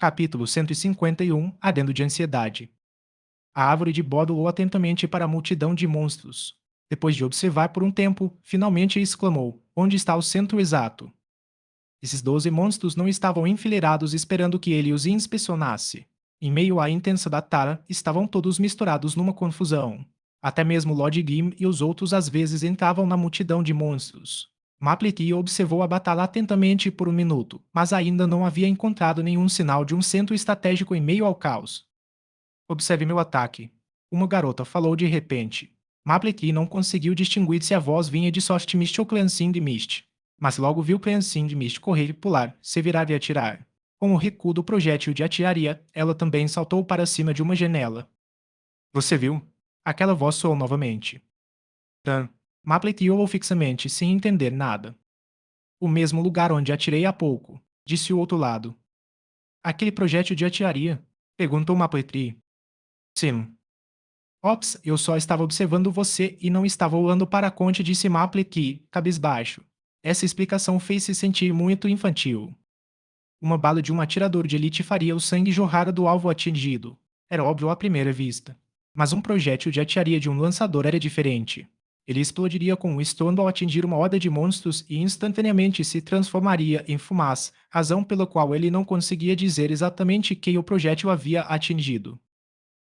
Capítulo 151 Adendo de ansiedade. A árvore de Bod olhou atentamente para a multidão de monstros. Depois de observar por um tempo, finalmente exclamou: Onde está o centro exato? Esses 12 monstros não estavam enfileirados esperando que ele os inspecionasse. Em meio à intensa batalha, estavam todos misturados numa confusão. Até mesmo Lord Gim e os outros às vezes entravam na multidão de monstros. Mapleti observou a batalha atentamente por um minuto, mas ainda não havia encontrado nenhum sinal de um centro estratégico em meio ao caos. Observe meu ataque. Uma garota falou de repente. Mapleti não conseguiu distinguir se a voz vinha de Soft Mist ou Cleansing de Mist, mas logo viu Cleansing de Mist correr e pular, se virar e atirar. Com o recuo do projétil de artilharia, ela também saltou para cima de uma janela. Você viu? Aquela voz soou novamente. Dan. Mapleti olhou fixamente, sem entender nada. O mesmo lugar onde atirei há pouco, disse o outro lado. Aquele projétil de artilharia? Perguntou Mapleti. Sim. Ops, eu só estava observando você e não estava olhando para a conte, disse Mapleti, cabisbaixo. Essa explicação fez se sentir muito infantil. Uma bala de um atirador de elite faria o sangue jorrar do alvo atingido. Era óbvio à primeira vista. Mas um projétil de artilharia de um lançador era diferente. Ele explodiria com um estrondo ao atingir uma horda de monstros e instantaneamente se transformaria em fumaça, razão pela qual ele não conseguia dizer exatamente quem o projétil havia atingido.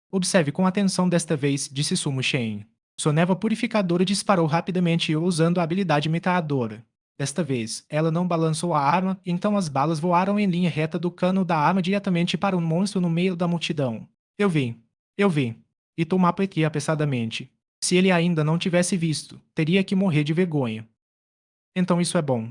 Observe com atenção desta vez, disse Sumo Shen. Sua névoa purificadora disparou rapidamente usando a habilidade metralhadora. Desta vez, ela não balançou a arma, então as balas voaram em linha reta do cano da arma diretamente para um monstro no meio da multidão. Eu vi. Eu vi. E Tomá apetia apressadamente. Se ele ainda não tivesse visto, teria que morrer de vergonha. Então isso é bom.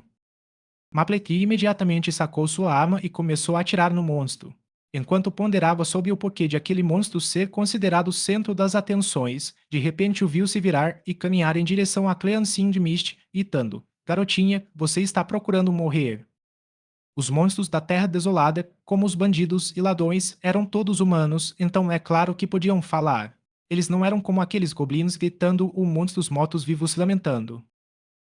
Mapleti imediatamente sacou sua arma e começou a atirar no monstro. Enquanto ponderava sobre o porquê de aquele monstro ser considerado o centro das atenções, de repente o viu se virar e caminhar em direção a Cleansing de Mist, gritando: Garotinha, você está procurando morrer. Os monstros da Terra Desolada, como os bandidos e ladrões, eram todos humanos, então é claro que podiam falar. Eles não eram como aqueles goblins gritando ou monstros mortos-vivos lamentando.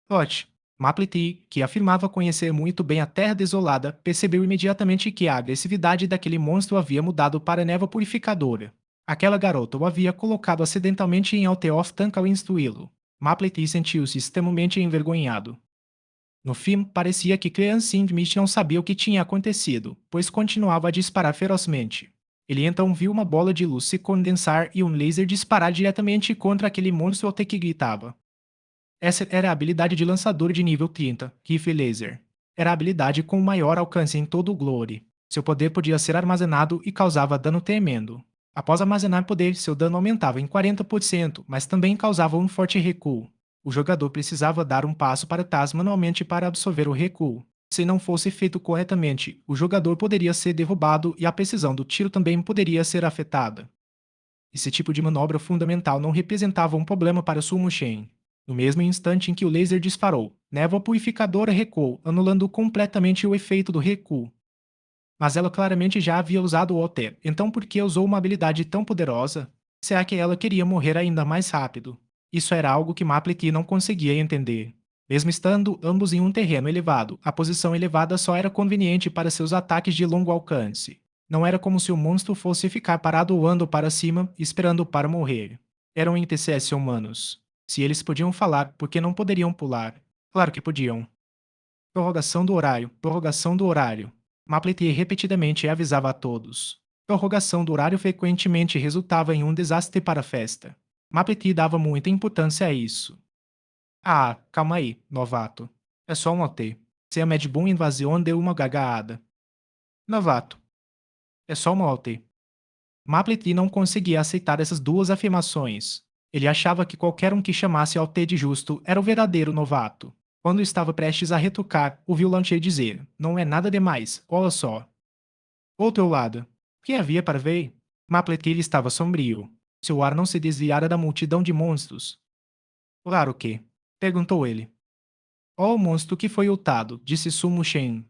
Lot, Mapleti, que afirmava conhecer muito bem a Terra Desolada, percebeu imediatamente que a agressividade daquele monstro havia mudado para névoa purificadora. Aquela garota o havia colocado acidentalmente em Alteoth Tank ao instruí-lo. Mapleti sentiu-se extremamente envergonhado. No fim, parecia que Clean Sindmist não sabia o que tinha acontecido, pois continuava a disparar ferozmente. Ele então viu uma bola de luz se condensar e um laser disparar diretamente contra aquele monstro até que gritava. Essa era a habilidade de lançador de nível 30, Rifle Laser. Era a habilidade com o maior alcance em todo o Glory. Seu poder podia ser armazenado e causava dano tremendo. Após armazenar poder, seu dano aumentava em 40%, mas também causava um forte recuo. O jogador precisava dar um passo para trás manualmente para absorver o recuo. Se não fosse feito corretamente, o jogador poderia ser derrubado e a precisão do tiro também poderia ser afetada. Esse tipo de manobra fundamental não representava um problema para Sumo Shen. No mesmo instante em que o laser disparou, névoa purificadora recuou, anulando completamente o efeito do recuo. Mas ela claramente já havia usado o Alter, então por que usou uma habilidade tão poderosa? Será que ela queria morrer ainda mais rápido? Isso era algo que Mapleti não conseguia entender. Mesmo estando ambos em um terreno elevado, a posição elevada só era conveniente para seus ataques de longo alcance. Não era como se o monstro fosse ficar parado voando para cima, esperando para morrer. Eram NPCs humanos. Se eles podiam falar, por que não poderiam pular? Claro que podiam. Prorrogação do horário, prorrogação do horário. Mapleti repetidamente avisava a todos. Prorrogação do horário frequentemente resultava em um desastre para a festa. Mapleti dava muita importância a isso. Ah, calma aí, novato. É só um OT. Se a Mad Boom Invasion deu uma gagaada. Novato. É só uma OT. Mapleti não conseguia aceitar essas duas afirmações. Ele achava que qualquer um que chamasse OT de justo era o verdadeiro novato. Quando estava prestes a retrucar, ouviu Lantier dizer: Não é nada demais, olha só. Outro lado. O que havia para ver? Mapleti estava sombrio. Seu ar não se desviara da multidão de monstros. Claro que. Perguntou ele. Ó o monstro que foi ultado, disse Sumo Shen.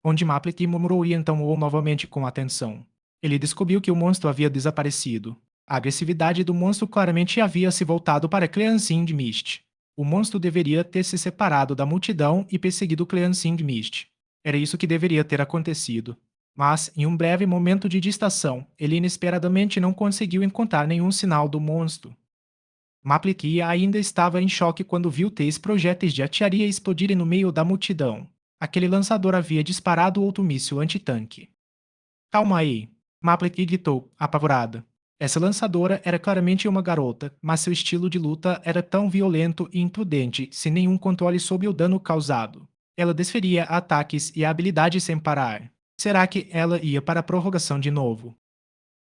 Onde Mapleti murmurou e então olhou novamente com atenção. Ele descobriu que o monstro havia desaparecido. A agressividade do monstro claramente havia se voltado para Cleansing de Mist. O monstro deveria ter se separado da multidão e perseguido Cleansing de Mist. Era isso que deveria ter acontecido. Mas, em um breve momento de distração, ele inesperadamente não conseguiu encontrar nenhum sinal do monstro. Mapliquia ainda estava em choque quando viu 3 projéteis de artilharia explodirem no meio da multidão. Aquele lançador havia disparado outro míssil antitanque. Calma aí, Maplet gritou, apavorada. Essa lançadora era claramente uma garota, mas seu estilo de luta era tão violento e imprudente, sem nenhum controle sobre o dano causado. Ela desferia ataques e habilidades sem parar. Será que ela ia para a prorrogação de novo?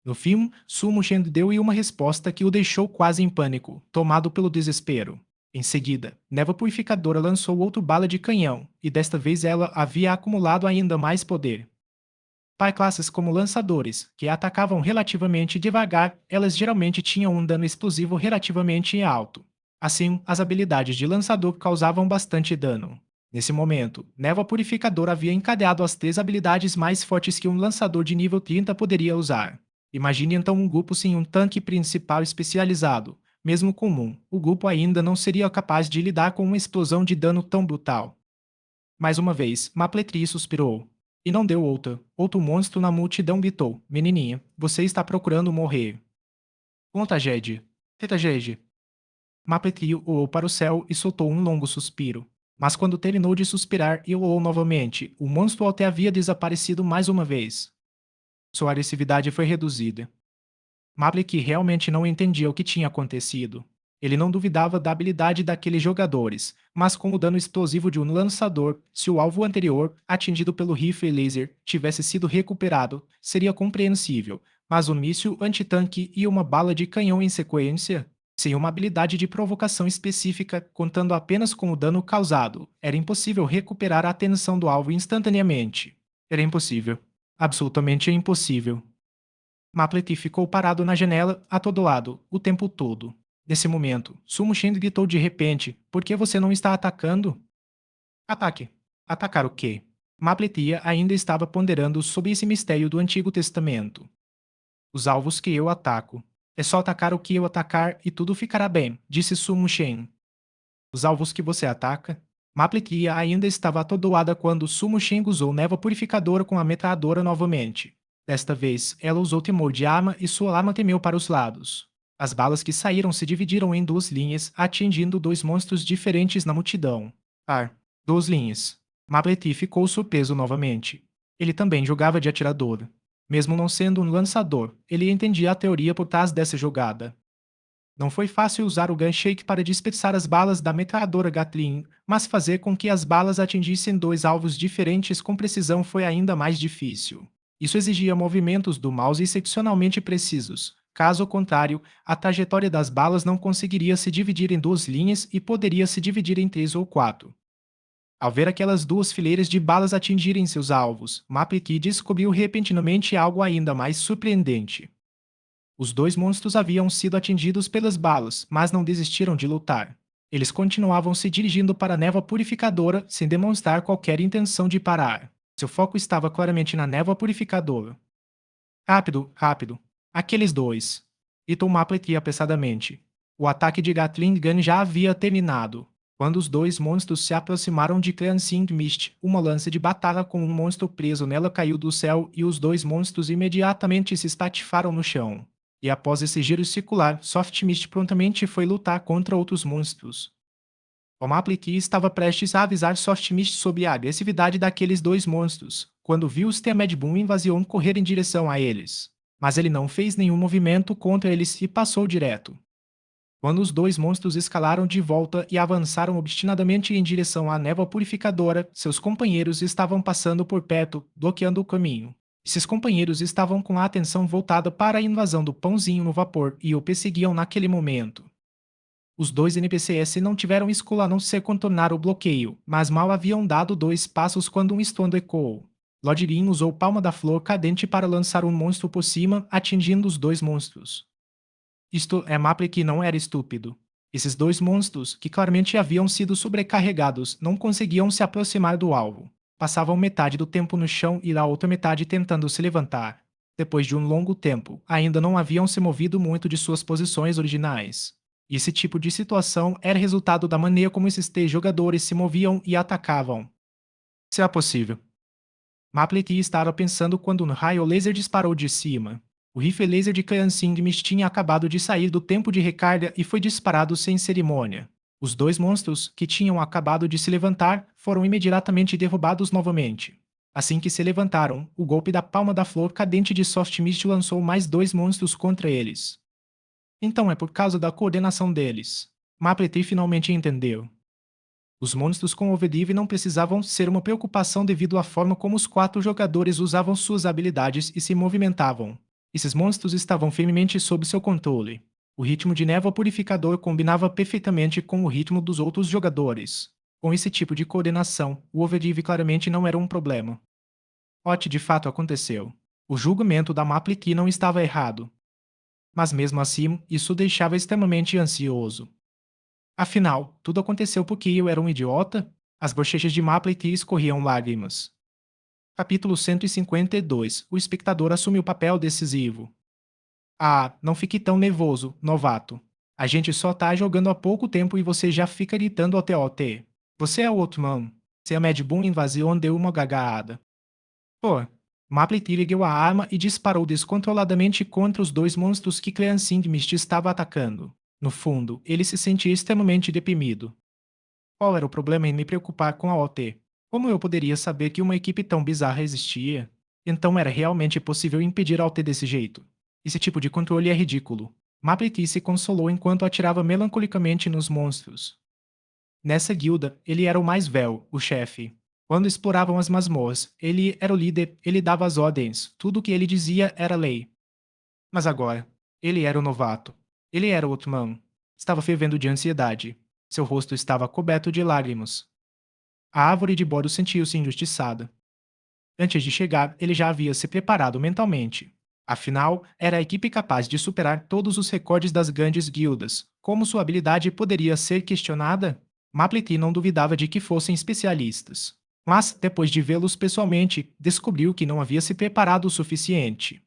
No fim, Sumo Shen deu-lhe uma resposta que o deixou quase em pânico, tomado pelo desespero. Em seguida, Neva Purificadora lançou outro bala de canhão, e desta vez ela havia acumulado ainda mais poder. Para classes como lançadores, que atacavam relativamente devagar, elas geralmente tinham um dano explosivo relativamente alto. Assim, as habilidades de lançador causavam bastante dano. Nesse momento, Névoa Purificadora havia encadeado as 3 habilidades mais fortes que um lançador de nível 30 poderia usar. Imagine então um grupo sem um tanque principal especializado. Mesmo comum, o grupo ainda não seria capaz de lidar com uma explosão de dano tão brutal. Mais uma vez, Mapletri suspirou. E não deu outra. Outro monstro na multidão gritou: Menininha, você está procurando morrer. Uma tragédia. Que tragédia? Mapletri olhou para o céu e soltou um longo suspiro. Mas quando terminou de suspirar e olhou novamente, o monstro até havia desaparecido mais uma vez. Sua agressividade foi reduzida. Maverick realmente não entendia o que tinha acontecido. Ele não duvidava da habilidade daqueles jogadores, mas com o dano explosivo de um lançador, se o alvo anterior, atingido pelo rifle laser, tivesse sido recuperado, seria compreensível, mas um míssil antitanque e uma bala de canhão em sequência, sem uma habilidade de provocação específica, contando apenas com o dano causado, era impossível recuperar a atenção do alvo instantaneamente. Era impossível. Absolutamente impossível. Maplet ficou parado na janela, atordoado, o tempo todo. Nesse momento, Sumo Shen gritou de repente: Por que você não está atacando? Ataque. Atacar o quê? Mapletia ainda estava ponderando sobre esse mistério do Antigo Testamento. Os alvos que eu ataco. É só atacar o que eu atacar e tudo ficará bem, disse Sumo Shen. Os alvos que você ataca? Mapletia ainda estava atordoada quando Sumo Shen usou névoa purificadora com a metralhadora novamente. Desta vez, ela usou temor de arma e sua arma temeu para os lados. As balas que saíram se dividiram em 2 linhas, atingindo 2 monstros diferentes na multidão. 2 linhas. Mableti ficou surpreso novamente. Ele também jogava de atirador. Mesmo não sendo um lançador, ele entendia a teoria por trás dessa jogada. Não foi fácil usar o gunshake para dispersar as balas da metralhadora Gatling, mas fazer com que as balas atingissem 2 alvos diferentes com precisão foi ainda mais difícil. Isso exigia movimentos do mouse excepcionalmente precisos. Caso contrário, a trajetória das balas não conseguiria se dividir em 2 linhas e poderia se dividir em 3 ou 4. Ao ver aquelas 2 fileiras de balas atingirem seus alvos, Mapeki descobriu repentinamente algo ainda mais surpreendente. Os 2 monstros haviam sido atingidos pelas balas, mas não desistiram de lutar. Eles continuavam se dirigindo para a névoa purificadora sem demonstrar qualquer intenção de parar. Seu foco estava claramente na névoa purificadora. Rápido, rápido. Aqueles 2. Gritou Mapletri apressadamente. O ataque de Gatling Gun já havia terminado. Quando os 2 monstros se aproximaram de Cleansing Mist, uma lança de batalha com um monstro preso nela caiu do céu e os 2 monstros imediatamente se espatifaram no chão. E após esse giro circular, Soft Mist prontamente foi lutar contra outros monstros. O Mapliki estava prestes a avisar Soft Mist sobre a agressividade daqueles 2 monstros, quando viu os Temed Boom e Invasion correr em direção a eles. Mas ele não fez nenhum movimento contra eles e passou direto. Quando os 2 monstros escalaram de volta e avançaram obstinadamente em direção à névoa purificadora, seus companheiros estavam passando por perto, bloqueando o caminho. Esses companheiros estavam com a atenção voltada para a invasão do pãozinho no vapor e o perseguiam naquele momento. Os 2 NPCs não tiveram escolha a não ser contornar o bloqueio, mas mal haviam dado 2 passos quando um estrondo ecoou. Lodirin usou Palma da Flor cadente para lançar um monstro por cima, atingindo os 2 monstros. Isto é Maple que não era estúpido. Esses 2 monstros, que claramente haviam sido sobrecarregados, não conseguiam se aproximar do alvo. Passavam metade do tempo no chão e a outra metade tentando se levantar. Depois de um longo tempo, ainda não haviam se movido muito de suas posições originais. E esse tipo de situação era resultado da maneira como esses 3 jogadores se moviam e atacavam. Será possível? Maplet estava pensando quando um raio laser disparou de cima. O rifle laser de Kansingmist tinha acabado de sair do tempo de recarga e foi disparado sem cerimônia. Os dois monstros, que tinham acabado de se levantar, foram imediatamente derrubados novamente. Assim que se levantaram, o golpe da palma da flor cadente de Soft Mist lançou mais dois monstros contra eles. Então é por causa da coordenação deles. Maplet finalmente entendeu. Os monstros com Overdrive não precisavam ser uma preocupação devido à forma como os quatro jogadores usavam suas habilidades e se movimentavam. Esses monstros estavam firmemente sob seu controle. O ritmo de névoa purificador combinava perfeitamente com o ritmo dos outros jogadores. Com esse tipo de coordenação, o Overdrive claramente não era um problema. Ot de fato aconteceu. O julgamento da Maplet não estava errado. Mas mesmo assim, isso o deixava extremamente ansioso. Afinal, tudo aconteceu porque eu era um idiota? As bochechas de Maplet escorriam lágrimas. Capítulo 152. O espectador assume o papel decisivo. Ah, não fique tão nervoso, novato. A gente só tá jogando há pouco tempo e você já fica gritando até OT. Você é o outro man. Seu Mad Boom Invasion deu uma gagaada. Pô, Maplet ergueu a arma e disparou descontroladamente contra os dois monstros que Cleansing Mist estava atacando. No fundo, ele se sentia extremamente deprimido. Qual era o problema em me preocupar com a OT? Como eu poderia saber que uma equipe tão bizarra existia? Então era realmente possível impedir a OT desse jeito. Esse tipo de controle é ridículo. Maplet se consolou enquanto atirava melancolicamente nos monstros. Nessa guilda, ele era o mais velho, o chefe. Quando exploravam as masmorras, ele era o líder, ele dava as ordens, tudo o que ele dizia era lei. Mas agora, ele era o novato. Ele era o Outman. Estava fervendo de ansiedade. Seu rosto estava coberto de lágrimas. A árvore de Boros sentiu-se injustiçada. Antes de chegar, ele já havia se preparado mentalmente. Afinal, era a equipe capaz de superar todos os recordes das grandes guildas. Como sua habilidade poderia ser questionada? Maplet não duvidava de que fossem especialistas. Mas, depois de vê-los pessoalmente, descobriu que não havia se preparado o suficiente.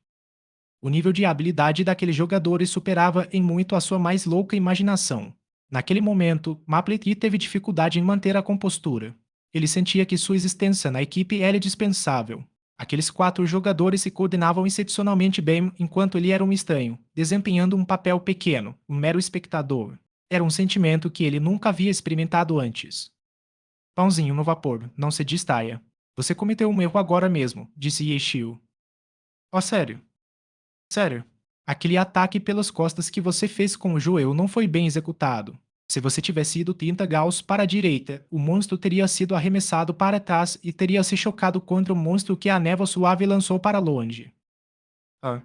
O nível de habilidade daqueles jogadores superava em muito a sua mais louca imaginação. Naquele momento, Maplet teve dificuldade em manter a compostura. Ele sentia que sua existência na equipe era dispensável. Aqueles quatro jogadores se coordenavam excepcionalmente bem enquanto ele era um estranho, desempenhando um papel pequeno, um mero espectador. Era um sentimento que ele nunca havia experimentado antes. Pãozinho no vapor, não se distraia. Você cometeu um erro agora mesmo, disse Yeshio. Ó, sério. Sério, aquele ataque pelas costas que você fez com o Joel não foi bem executado. Se você tivesse ido 30 graus para a direita, o monstro teria sido arremessado para trás e teria se chocado contra o monstro que a névoa suave lançou para longe. Ah.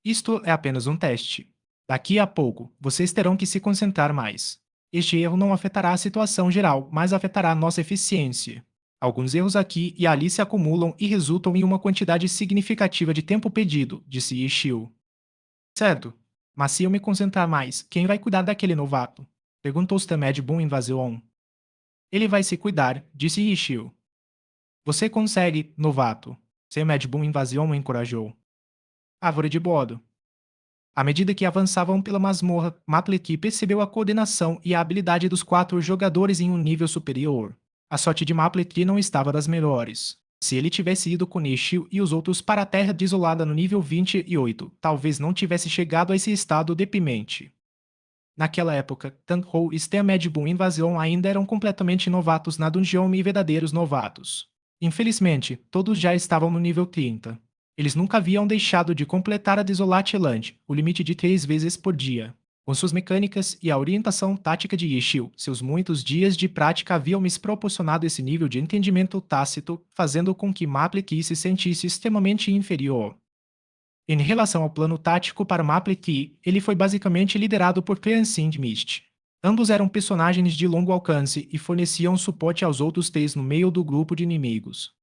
Isto é apenas um teste. Daqui a pouco, vocês terão que se concentrar mais. Este erro não afetará a situação geral, mas afetará nossa eficiência. Alguns erros aqui e ali se acumulam e resultam em uma quantidade significativa de tempo perdido, disse Yeshio. Certo. Mas se eu me concentrar mais, quem vai cuidar daquele novato? Perguntou Stamed Boom Invasion. Ele vai se cuidar, disse Ishio. Você consegue, novato. Stamed Boom Invasion o encorajou. Árvore de Bodo. À medida que avançavam pela masmorra, Matleki percebeu a coordenação e a habilidade dos quatro jogadores em um nível superior. A sorte de Mapleti não estava das melhores. Se ele tivesse ido com Nishio e os outros para a Terra desolada no nível 28, talvez não tivesse chegado a esse estado deprimente. Naquela época, Tank-Ho e Steamed Boom Invasion ainda eram completamente novatos na dungeon e verdadeiros novatos. Infelizmente, todos já estavam no nível 30. Eles nunca haviam deixado de completar a Desolate Land, o limite de 3 vezes por dia. Com suas mecânicas e a orientação tática de Yeshio, seus muitos dias de prática haviam me proporcionado esse nível de entendimento tácito, fazendo com que Maplet se sentisse extremamente inferior. Em relação ao plano tático para Maplet, ele foi basicamente liderado por Cleansing Mist. Ambos eram personagens de longo alcance e forneciam suporte aos outros três no meio do grupo de inimigos.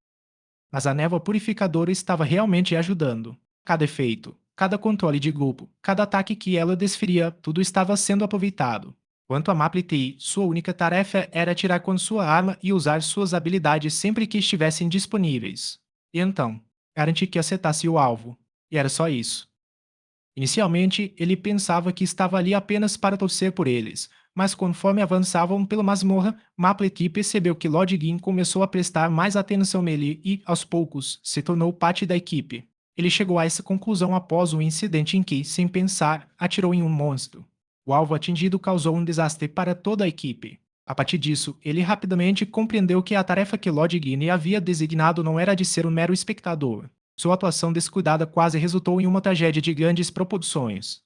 Mas a névoa purificadora estava realmente ajudando. Cada efeito, cada controle de grupo, cada ataque que ela desferia, tudo estava sendo aproveitado. Quanto a Maplet, sua única tarefa era atirar com sua arma e usar suas habilidades sempre que estivessem disponíveis. E então, garantir que acertasse o alvo. E era só isso. Inicialmente, ele pensava que estava ali apenas para torcer por eles, Mas conforme avançavam pela masmorra, Mappleti percebeu que Lodgin começou a prestar mais atenção nele e, aos poucos, se tornou parte da equipe. Ele chegou a essa conclusão após um incidente em que, sem pensar, atirou em um monstro. O alvo atingido causou um desastre para toda a equipe. A partir disso, ele rapidamente compreendeu que a tarefa que Lodgin havia designado não era de ser um mero espectador. Sua atuação descuidada quase resultou em uma tragédia de grandes proporções.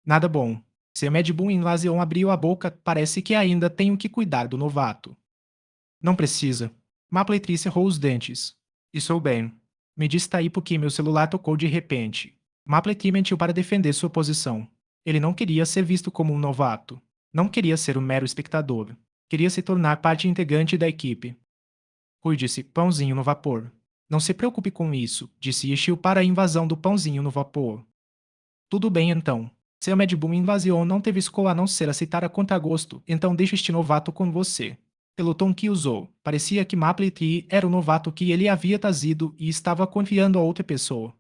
Nada bom. Seu Mad Bull Invasion abriu a boca, parece que ainda tenho que cuidar do novato. Não precisa. Mapletri cerrou os dentes. Estou bem. Me distraí porque meu celular tocou de repente. Mapletri mentiu para defender sua posição. Ele não queria ser visto como um novato. Não queria ser um mero espectador. Queria se tornar parte integrante da equipe. Cuide-se, pãozinho no vapor. Não se preocupe com isso, disse Ishio para a invasão do pãozinho no vapor. Tudo bem então. Seu Mad Bull Invasion não teve escolha a não ser aceitar a contragosto, então deixo este novato com você. Pelo tom que usou, parecia que Mappleti era o novato que ele havia trazido e estava confiando a outra pessoa.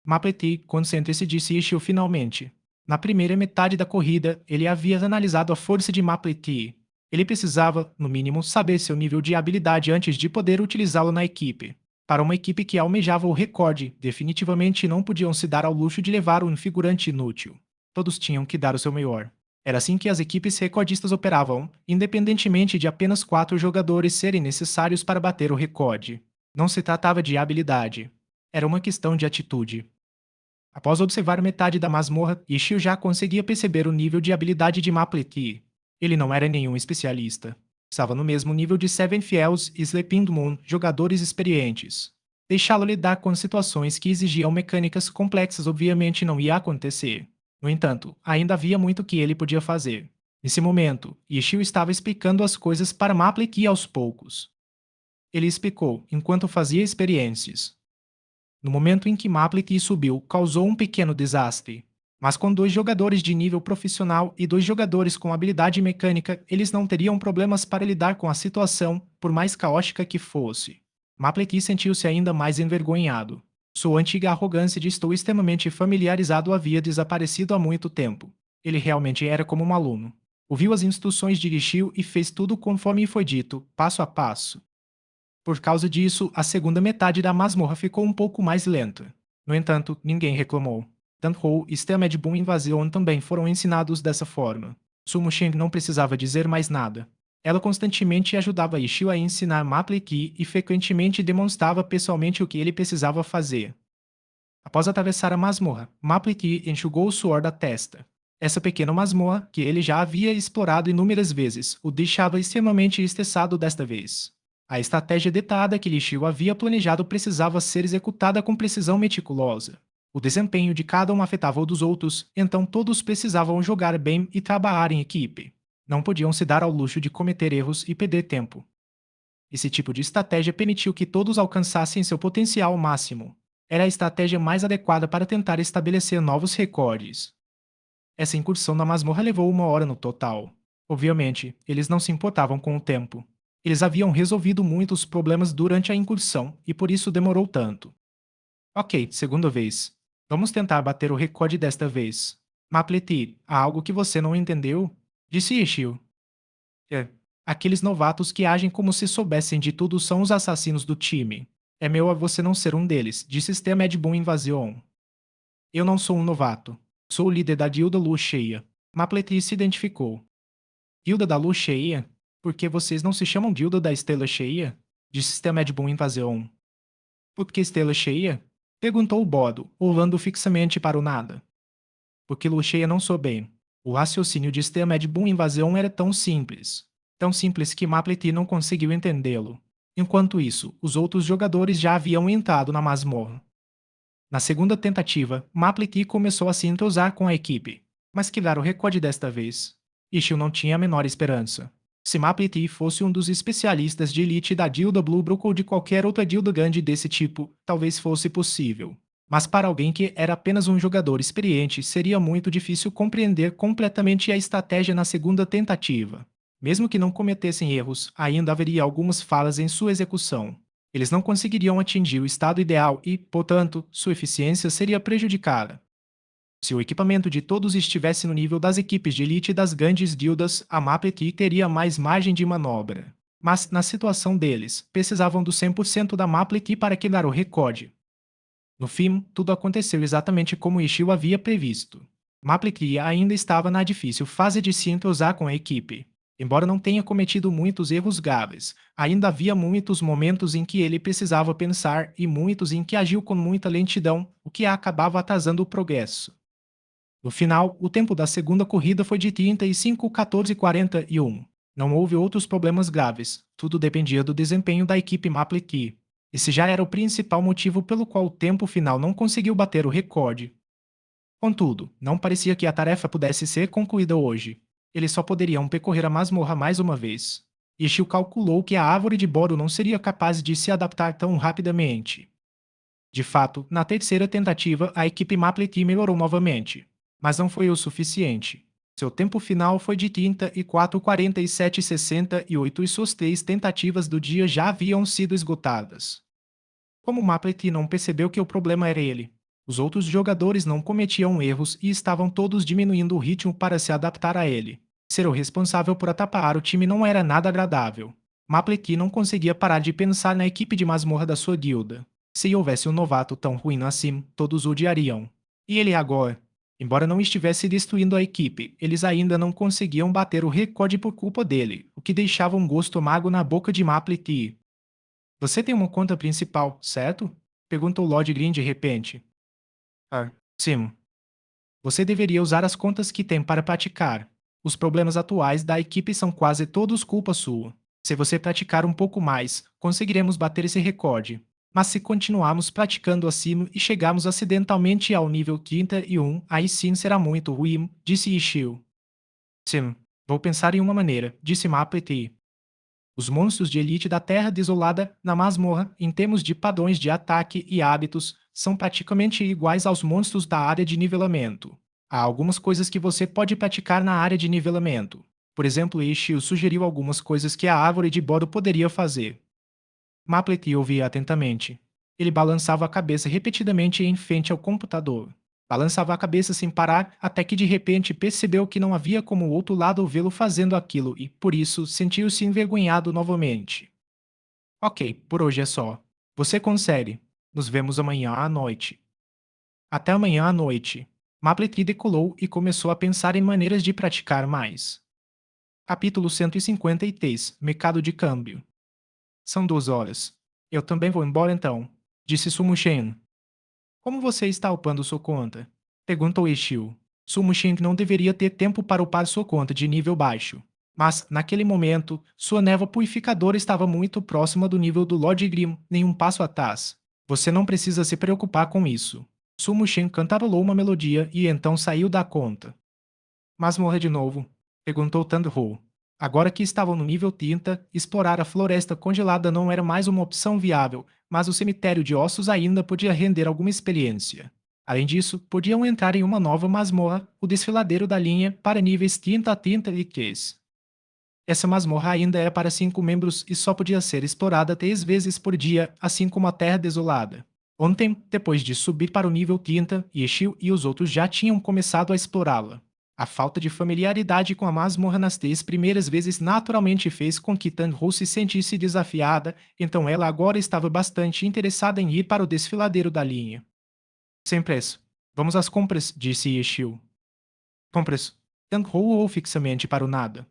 Mappleti, concentre-se, disse Ishio finalmente. Na primeira metade da corrida, ele havia analisado a força de Mappleti. Ele precisava, no mínimo, saber seu nível de habilidade antes de poder utilizá-lo na equipe. Para uma equipe que almejava o recorde, definitivamente não podiam se dar ao luxo de levar um figurante inútil. Todos tinham que dar o seu melhor. Era assim que as equipes recordistas operavam, independentemente de apenas 4 jogadores serem necessários para bater o recorde. Não se tratava de habilidade. Era uma questão de atitude. Após observar metade da masmorra, Ishio já conseguia perceber o nível de habilidade de Mappleti. Ele não era nenhum especialista. Estava no mesmo nível de Seven Fields e Sleeping Moon, jogadores experientes. Deixá-lo lidar com situações que exigiam mecânicas complexas obviamente não ia acontecer. No entanto, ainda havia muito que ele podia fazer. Nesse momento, Ishio estava explicando as coisas para Mappleti aos poucos. Ele explicou, enquanto fazia experiências. No momento em que Mappleti subiu, causou um pequeno desastre. Mas com 2 jogadores de nível profissional e 2 jogadores com habilidade mecânica, eles não teriam problemas para lidar com a situação, por mais caótica que fosse. Mappleti sentiu-se ainda mais envergonhado. Sua antiga arrogância de estou extremamente familiarizado havia desaparecido há muito tempo. Ele realmente era como um aluno. Ouviu as instruções de Rishio e fez tudo conforme foi dito, passo a passo. Por causa disso, a segunda metade da masmorra ficou um pouco mais lenta. No entanto, ninguém reclamou. Tanhou e Stelmed Boom Invasion também foram ensinados dessa forma. Sumo Sheng não precisava dizer mais nada. Ela constantemente ajudava Ishio a ensinar Mappleti e frequentemente demonstrava pessoalmente o que ele precisava fazer. Após atravessar a masmorra, Mappleti enxugou o suor da testa. Essa pequena masmorra, que ele já havia explorado inúmeras vezes, o deixava extremamente estressado desta vez. A estratégia detalhada que Lishio havia planejado precisava ser executada com precisão meticulosa. O desempenho de cada um afetava o dos outros, então todos precisavam jogar bem e trabalhar em equipe. Não podiam se dar ao luxo de cometer erros e perder tempo. Esse tipo de estratégia permitiu que todos alcançassem seu potencial máximo. Era a estratégia mais adequada para tentar estabelecer novos recordes. Essa incursão na masmorra levou 1 hora no total. Obviamente, eles não se importavam com o tempo. Eles haviam resolvido muitos problemas durante a incursão e por isso demorou tanto. Ok, segunda vez. Vamos tentar bater o recorde desta vez. Mappleti, há algo que você não entendeu? Disse Ishio. É. Aqueles novatos que agem como se soubessem de tudo são os assassinos do time. É meu a você não ser um deles, disse Stemed Boom Invasion. Eu não sou um novato. Sou o líder da Guilda Lua Cheia. Mappleti se identificou. Guilda da Lua Cheia? Por que vocês não se chamam Guilda da Estrela Cheia? Disse Stemed Boom Invasion. Por que Estrela Cheia? Perguntou o Bodo, olhando fixamente para o nada. Porque Lua Cheia não sou bem. O raciocínio de Stemed Boom Invasion era tão simples. Tão simples que Mappleti não conseguiu entendê-lo. Enquanto isso, os outros jogadores já haviam entrado na masmorra. Na segunda tentativa, Mappleti começou a se entrosar com a equipe, mas quebrar o recorde desta vez. Ishio não tinha a menor esperança. Se Mappleti fosse um dos especialistas de elite da Guilda Bluebrook ou de qualquer outra guilda grande desse tipo, talvez fosse possível. Mas para alguém que era apenas um jogador experiente, seria muito difícil compreender completamente a estratégia na segunda tentativa. Mesmo que não cometessem erros, ainda haveria algumas falhas em sua execução. Eles não conseguiriam atingir o estado ideal e, portanto, sua eficiência seria prejudicada. Se o equipamento de todos estivesse no nível das equipes de elite das grandes guildas, a Maplet teria mais margem de manobra. Mas, na situação deles, precisavam do 100% da Maplet para quebrar o recorde. No fim, tudo aconteceu exatamente como Ishio havia previsto. Maplet ainda estava na difícil fase de se entrosar com a equipe. Embora não tenha cometido muitos erros graves, ainda havia muitos momentos em que ele precisava pensar e muitos em que agiu com muita lentidão, o que acabava atrasando o progresso. No final, o tempo da segunda corrida foi de 35:14:41. Não houve outros problemas graves, tudo dependia do desempenho da equipe Maplet. Esse já era o principal motivo pelo qual o tempo final não conseguiu bater o recorde. Contudo, não parecia que a tarefa pudesse ser concluída hoje. Eles só poderiam percorrer a masmorra mais uma vez. Ishio calculou que a árvore de Boro não seria capaz de se adaptar tão rapidamente. De fato, na terceira tentativa, a equipe Maplet melhorou novamente, mas não foi o suficiente. Seu tempo final foi de 34:47:68 e suas três tentativas do dia já haviam sido esgotadas. Como Maplet não percebeu que o problema era ele, os outros jogadores não cometiam erros e estavam todos diminuindo o ritmo para se adaptar a ele. Ser o responsável por atrapalhar o time não era nada agradável. Maplet não conseguia parar de pensar na equipe de masmorra da sua guilda. Se houvesse um novato tão ruim assim, todos o odiariam. E ele agora? Embora não estivesse destruindo a equipe, eles ainda não conseguiam bater o recorde por culpa dele, o que deixava um gosto amargo na boca de Maplet. Você tem uma conta principal, certo? Perguntou Lord Green de repente. Ah, sim. Você deveria usar as contas que tem para praticar. Os problemas atuais da equipe são quase todos culpa sua. Se você praticar um pouco mais, conseguiremos bater esse recorde. Mas se continuarmos praticando assim e chegarmos acidentalmente ao nível 31, aí sim será muito ruim, disse Ishio. Sim, vou pensar em uma maneira, disse Maplet. Os monstros de elite da Terra Desolada na masmorra, em termos de padrões de ataque e hábitos, são praticamente iguais aos monstros da área de nivelamento. Há algumas coisas que você pode praticar na área de nivelamento. Por exemplo, Ishio sugeriu algumas coisas que a árvore de Bodo poderia fazer. Maplet ouvia atentamente. Ele balançava a cabeça repetidamente em frente ao computador. Balançava a cabeça sem parar, até que de repente percebeu que não havia como o outro lado vê-lo fazendo aquilo e, por isso, sentiu-se envergonhado novamente. Ok, por hoje é só. Você consegue. Nos vemos amanhã à noite. Até amanhã à noite. Maplet decolou e começou a pensar em maneiras de praticar mais. Capítulo 153. Mercado de câmbio. São 2 horas. Eu também vou embora então, disse Sumushen. Como você está upando sua conta? Perguntou Ishio. Sumushen não deveria ter tempo para upar sua conta de nível baixo. Mas, naquele momento, sua névoa purificadora estava muito próxima do nível do Lord Grimm, nem um passo atrás. Você não precisa se preocupar com isso. Sumushen cantarolou uma melodia e então saiu da conta. Mas morrer de novo? Perguntou Tandro. Agora que estavam no nível 30, explorar a floresta congelada não era mais uma opção viável, mas o cemitério de ossos ainda podia render alguma experiência. Além disso, podiam entrar em uma nova masmorra, o desfiladeiro da linha, para níveis 30 a 33. Essa masmorra ainda era para 5 membros e só podia ser explorada 3 vezes por dia, assim como a Terra Desolada. Ontem, depois de subir para o nível 30, Yeshil e os outros já tinham começado a explorá-la. A falta de familiaridade com a masmorra nas 3 primeiras vezes naturalmente fez com que Tanro se sentisse desafiada, então ela agora estava bastante interessada em ir para o desfiladeiro da linha. Sem pressa. Vamos às compras, disse Yeshil. Compras. Tanro olhou fixamente para o nada.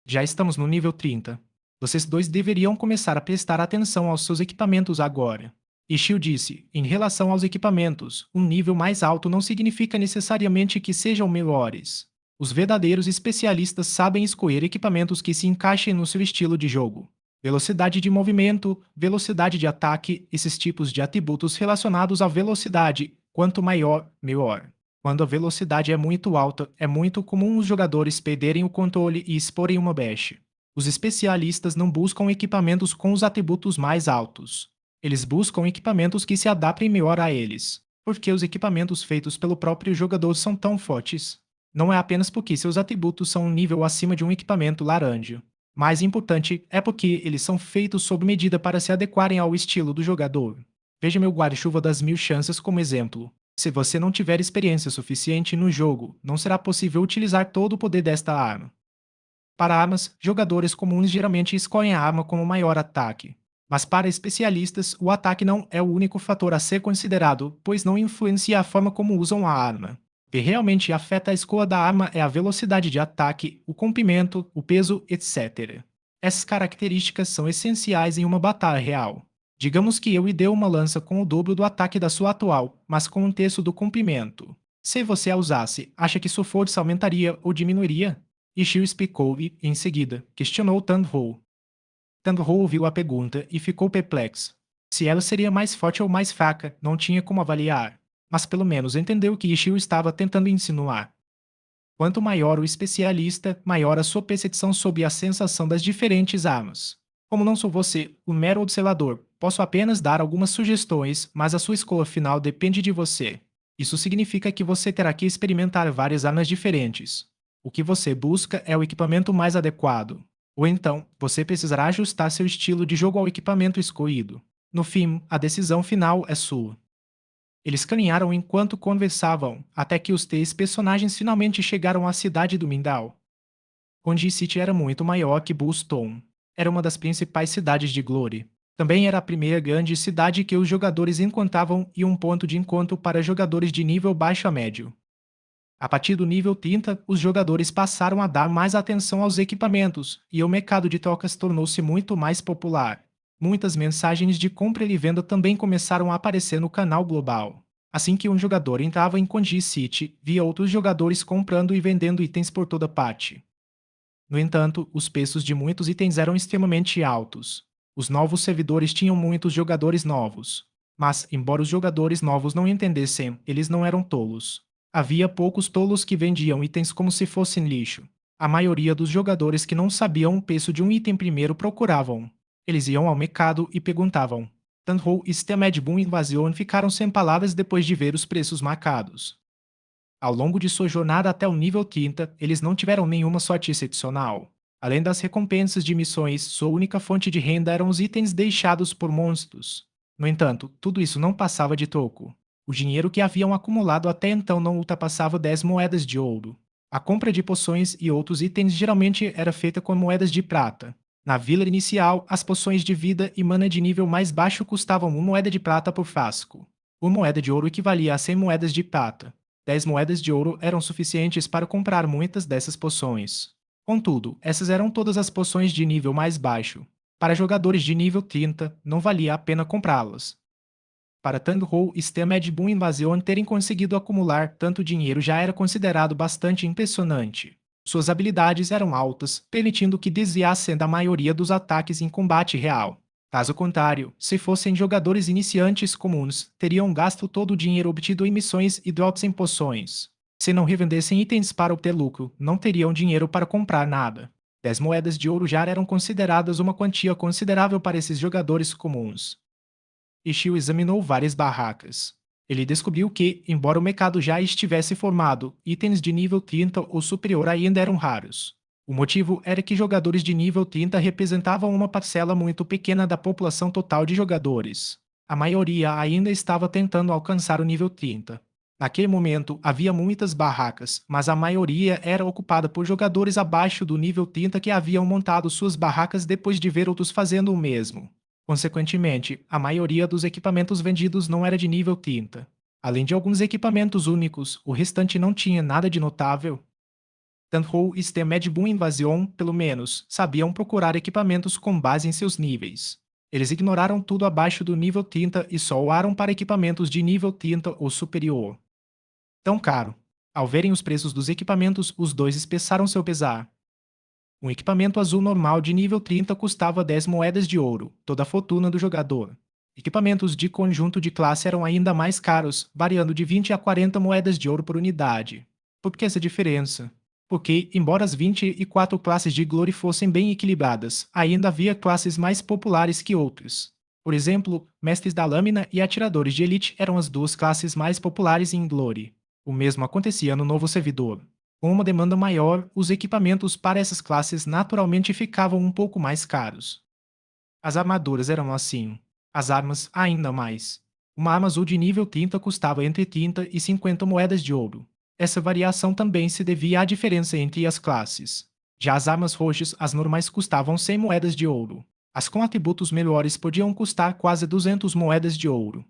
Já estamos no nível 30. Vocês dois deveriam começar a prestar atenção aos seus equipamentos agora. Ishio disse, em relação aos equipamentos, um nível mais alto não significa necessariamente que sejam melhores. Os verdadeiros especialistas sabem escolher equipamentos que se encaixem no seu estilo de jogo. Velocidade de movimento, velocidade de ataque, esses tipos de atributos relacionados à velocidade, quanto maior, melhor. Quando a velocidade é muito alta, é muito comum os jogadores perderem o controle e exporem uma brecha. Os especialistas não buscam equipamentos com os atributos mais altos. Eles buscam equipamentos que se adaptem melhor a eles. Porque os equipamentos feitos pelo próprio jogador são tão fortes. Não é apenas porque seus atributos são um nível acima de um equipamento laranja. Mais importante é porque eles são feitos sob medida para se adequarem ao estilo do jogador. Veja meu guarda-chuva das 1000 chances como exemplo. Se você não tiver experiência suficiente no jogo, não será possível utilizar todo o poder desta arma. Para armas, jogadores comuns geralmente escolhem a arma como maior ataque. Mas para especialistas, o ataque não é o único fator a ser considerado, pois não influencia a forma como usam a arma. O que realmente afeta a escolha da arma é a velocidade de ataque, o comprimento, o peso, etc. Essas características são essenciais em uma batalha real. Digamos que eu lhe dê uma lança com o dobro do ataque da sua atual, mas com um terço do comprimento. Se você a usasse, acha que sua força aumentaria ou diminuiria? Ishio explicou-lhe em seguida, questionou Tandhou. Tandhou ouviu a pergunta e ficou perplexo. Se ela seria mais forte ou mais fraca, não tinha como avaliar, mas pelo menos entendeu o que Ishio estava tentando insinuar. Quanto maior o especialista, maior a sua percepção sobre a sensação das diferentes armas. Como não sou você, o mero observador, posso apenas dar algumas sugestões, mas a sua escolha final depende de você. Isso significa que você terá que experimentar várias armas diferentes. O que você busca é o equipamento mais adequado. Ou então, você precisará ajustar seu estilo de jogo ao equipamento escolhido. No fim, a decisão final é sua. Eles caminharam enquanto conversavam, até que os três personagens finalmente chegaram à cidade do Mindal. Onde City era muito maior que Bullstone. Era uma das principais cidades de Glory. Também era a primeira grande cidade que os jogadores encontravam e um ponto de encontro para jogadores de nível baixo a médio. A partir do nível 30, os jogadores passaram a dar mais atenção aos equipamentos e o mercado de trocas tornou-se muito mais popular. Muitas mensagens de compra e venda também começaram a aparecer no canal global. Assim que um jogador entrava em Konji City, via outros jogadores comprando e vendendo itens por toda parte. No entanto, os preços de muitos itens eram extremamente altos. Os novos servidores tinham muitos jogadores novos. Mas, embora os jogadores novos não entendessem, eles não eram tolos. Havia poucos tolos que vendiam itens como se fossem lixo. A maioria dos jogadores que não sabiam o preço de um item primeiro procuravam. Eles iam ao mercado e perguntavam. Tanhou e Stemed Boom Invasion ficaram sem palavras depois de ver os preços marcados. Ao longo de sua jornada até o nível 30, eles não tiveram nenhuma sorte excepcional. Além das recompensas de missões, sua única fonte de renda eram os itens deixados por monstros. No entanto, tudo isso não passava de troco. O dinheiro que haviam acumulado até então não ultrapassava 10 moedas de ouro. A compra de poções e outros itens geralmente era feita com moedas de prata. Na vila inicial, as poções de vida e mana de nível mais baixo custavam 1 moeda de prata por frasco. Uma moeda de ouro equivalia a 100 moedas de prata. 10 moedas de ouro eram suficientes para comprar muitas dessas poções. Contudo, essas eram todas as poções de nível mais baixo. Para jogadores de nível 30, não valia a pena comprá-las. Para Tandhou e Stemed Boom Invasion terem conseguido acumular tanto dinheiro já era considerado bastante impressionante. Suas habilidades eram altas, permitindo que desviassem da maioria dos ataques em combate real. Caso contrário, se fossem jogadores iniciantes comuns, teriam gasto todo o dinheiro obtido em missões e drops em poções. Se não revendessem itens para obter lucro, não teriam dinheiro para comprar nada. 10 moedas de ouro já eram consideradas uma quantia considerável para esses jogadores comuns. Ishio examinou várias barracas. Ele descobriu que, embora o mercado já estivesse formado, itens de nível 30 ou superior ainda eram raros. O motivo era que jogadores de nível 30 representavam uma parcela muito pequena da população total de jogadores. A maioria ainda estava tentando alcançar o nível 30. Naquele momento, havia muitas barracas, mas a maioria era ocupada por jogadores abaixo do nível 30 que haviam montado suas barracas depois de ver outros fazendo o mesmo. Consequentemente, a maioria dos equipamentos vendidos não era de nível 30. Além de alguns equipamentos únicos, o restante não tinha nada de notável. Tanhou e Stemed Boom Invasion, pelo menos, sabiam procurar equipamentos com base em seus níveis. Eles ignoraram tudo abaixo do nível 30 e só olharam para equipamentos de nível 30 ou superior. Tão caro. Ao verem os preços dos equipamentos, os dois expressaram seu pesar. Um equipamento azul normal de nível 30 custava 10 moedas de ouro, toda a fortuna do jogador. Equipamentos de conjunto de classe eram ainda mais caros, variando de 20 a 40 moedas de ouro por unidade. Por que essa diferença? Porque, embora as 24 classes de Glory fossem bem equilibradas, ainda havia classes mais populares que outras. Por exemplo, mestres da lâmina e atiradores de elite eram as duas classes mais populares em Glory. O mesmo acontecia no novo servidor. Com uma demanda maior, os equipamentos para essas classes naturalmente ficavam um pouco mais caros. As armaduras eram assim, as armas ainda mais. Uma arma azul de nível 30 custava entre 30 e 50 moedas de ouro. Essa variação também se devia à diferença entre as classes. Já as armas roxas, as normais custavam 100 moedas de ouro. As com atributos melhores podiam custar quase 200 moedas de ouro.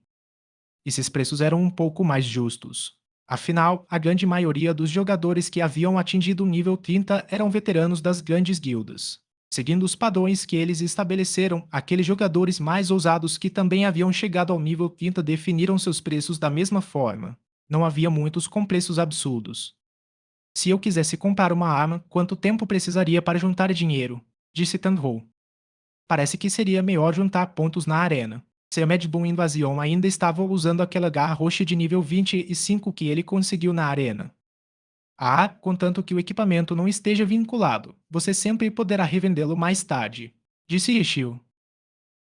Esses preços eram um pouco mais justos. Afinal, a grande maioria dos jogadores que haviam atingido o nível 30 eram veteranos das grandes guildas. Seguindo os padrões que eles estabeleceram, aqueles jogadores mais ousados que também haviam chegado ao nível 30 definiram seus preços da mesma forma. Não havia muitos com preços absurdos. Se eu quisesse comprar uma arma, quanto tempo precisaria para juntar dinheiro? Disse Tanho. Parece que seria melhor juntar pontos na arena. Seu Mad Bull Invasion ainda estava usando aquela garra roxa de nível 25 que ele conseguiu na arena. Ah, contanto que o equipamento não esteja vinculado, você sempre poderá revendê-lo mais tarde, disse Ishio.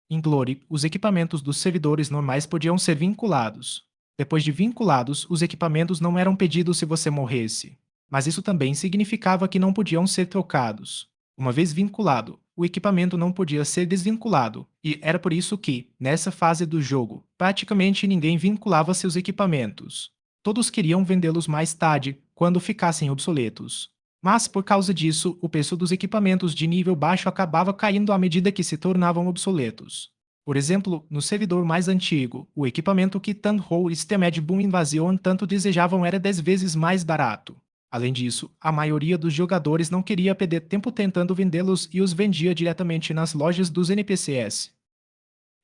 Em Glory, os equipamentos dos servidores normais podiam ser vinculados. Depois de vinculados, os equipamentos não eram pedidos se você morresse. Mas isso também significava que não podiam ser trocados. Uma vez vinculado, o equipamento não podia ser desvinculado, e era por isso que, nessa fase do jogo, praticamente ninguém vinculava seus equipamentos. Todos queriam vendê-los mais tarde, quando ficassem obsoletos. Mas, por causa disso, o preço dos equipamentos de nível baixo acabava caindo à medida que se tornavam obsoletos. Por exemplo, no servidor mais antigo, o equipamento que Tanho e Stemed Boom Invasion tanto desejavam era 10 vezes mais barato. Além disso, a maioria dos jogadores não queria perder tempo tentando vendê-los e os vendia diretamente nas lojas dos NPCs.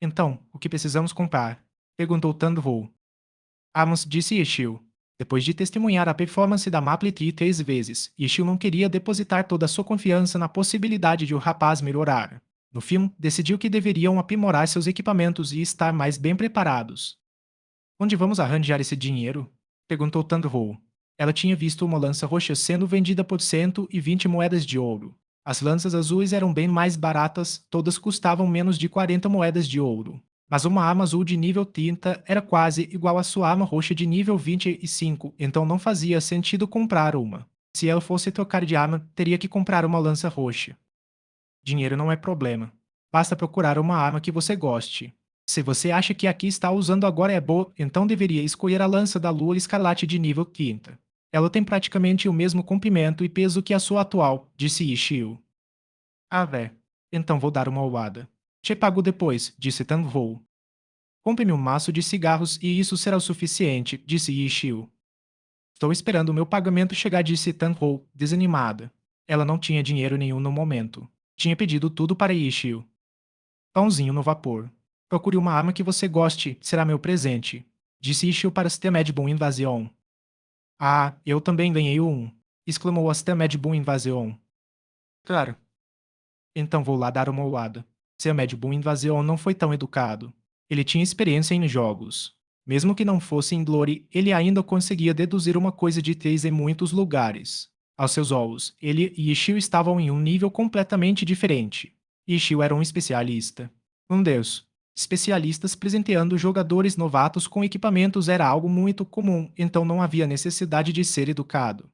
Então, o que precisamos comprar? Perguntou Tanho. Amos disse Ishio. Depois de testemunhar a performance da Maple Tree 3 vezes, Ishio não queria depositar toda a sua confiança na possibilidade de o rapaz melhorar. No fim, decidiu que deveriam aprimorar seus equipamentos e estar mais bem preparados. Onde vamos arranjar esse dinheiro? Perguntou Tanho. Ela tinha visto uma lança roxa sendo vendida por 120 moedas de ouro. As lanças azuis eram bem mais baratas, todas custavam menos de 40 moedas de ouro. Mas uma arma azul de nível 30 era quase igual à sua arma roxa de nível 25, então não fazia sentido comprar uma. Se ela fosse trocar de arma, teria que comprar uma lança roxa. Dinheiro não é problema. Basta procurar uma arma que você goste. Se você acha que a que está usando agora é boa, então deveria escolher a lança da Lua Escarlate de nível 30. Ela tem praticamente o mesmo comprimento e peso que a sua atual, disse Ishio. Ah, então vou dar uma olhada. Te pago depois, disse Tanho. Compre-me um maço de cigarros e isso será o suficiente, disse Ishio. Estou esperando o meu pagamento chegar, disse Tanho, desanimada. Ela não tinha dinheiro nenhum no momento. Tinha pedido tudo para Ishio. Pãozinho no vapor. Procure uma arma que você goste, será meu presente, disse Ishio para Stemed Boom Invasion. Ah, eu também ganhei um, exclamou a Stemed Boom Invasion. Claro. Então vou lá dar uma olhada. Seu Mad Boom Invasion não foi tão educado. Ele tinha experiência em jogos. Mesmo que não fosse em Glory, ele ainda conseguia deduzir uma coisa de 3 em muitos lugares. Aos seus olhos, ele e Ishio estavam em um nível completamente diferente. Ishio era um especialista. Deus. Especialistas presenteando jogadores novatos com equipamentos era algo muito comum, então não havia necessidade de ser educado.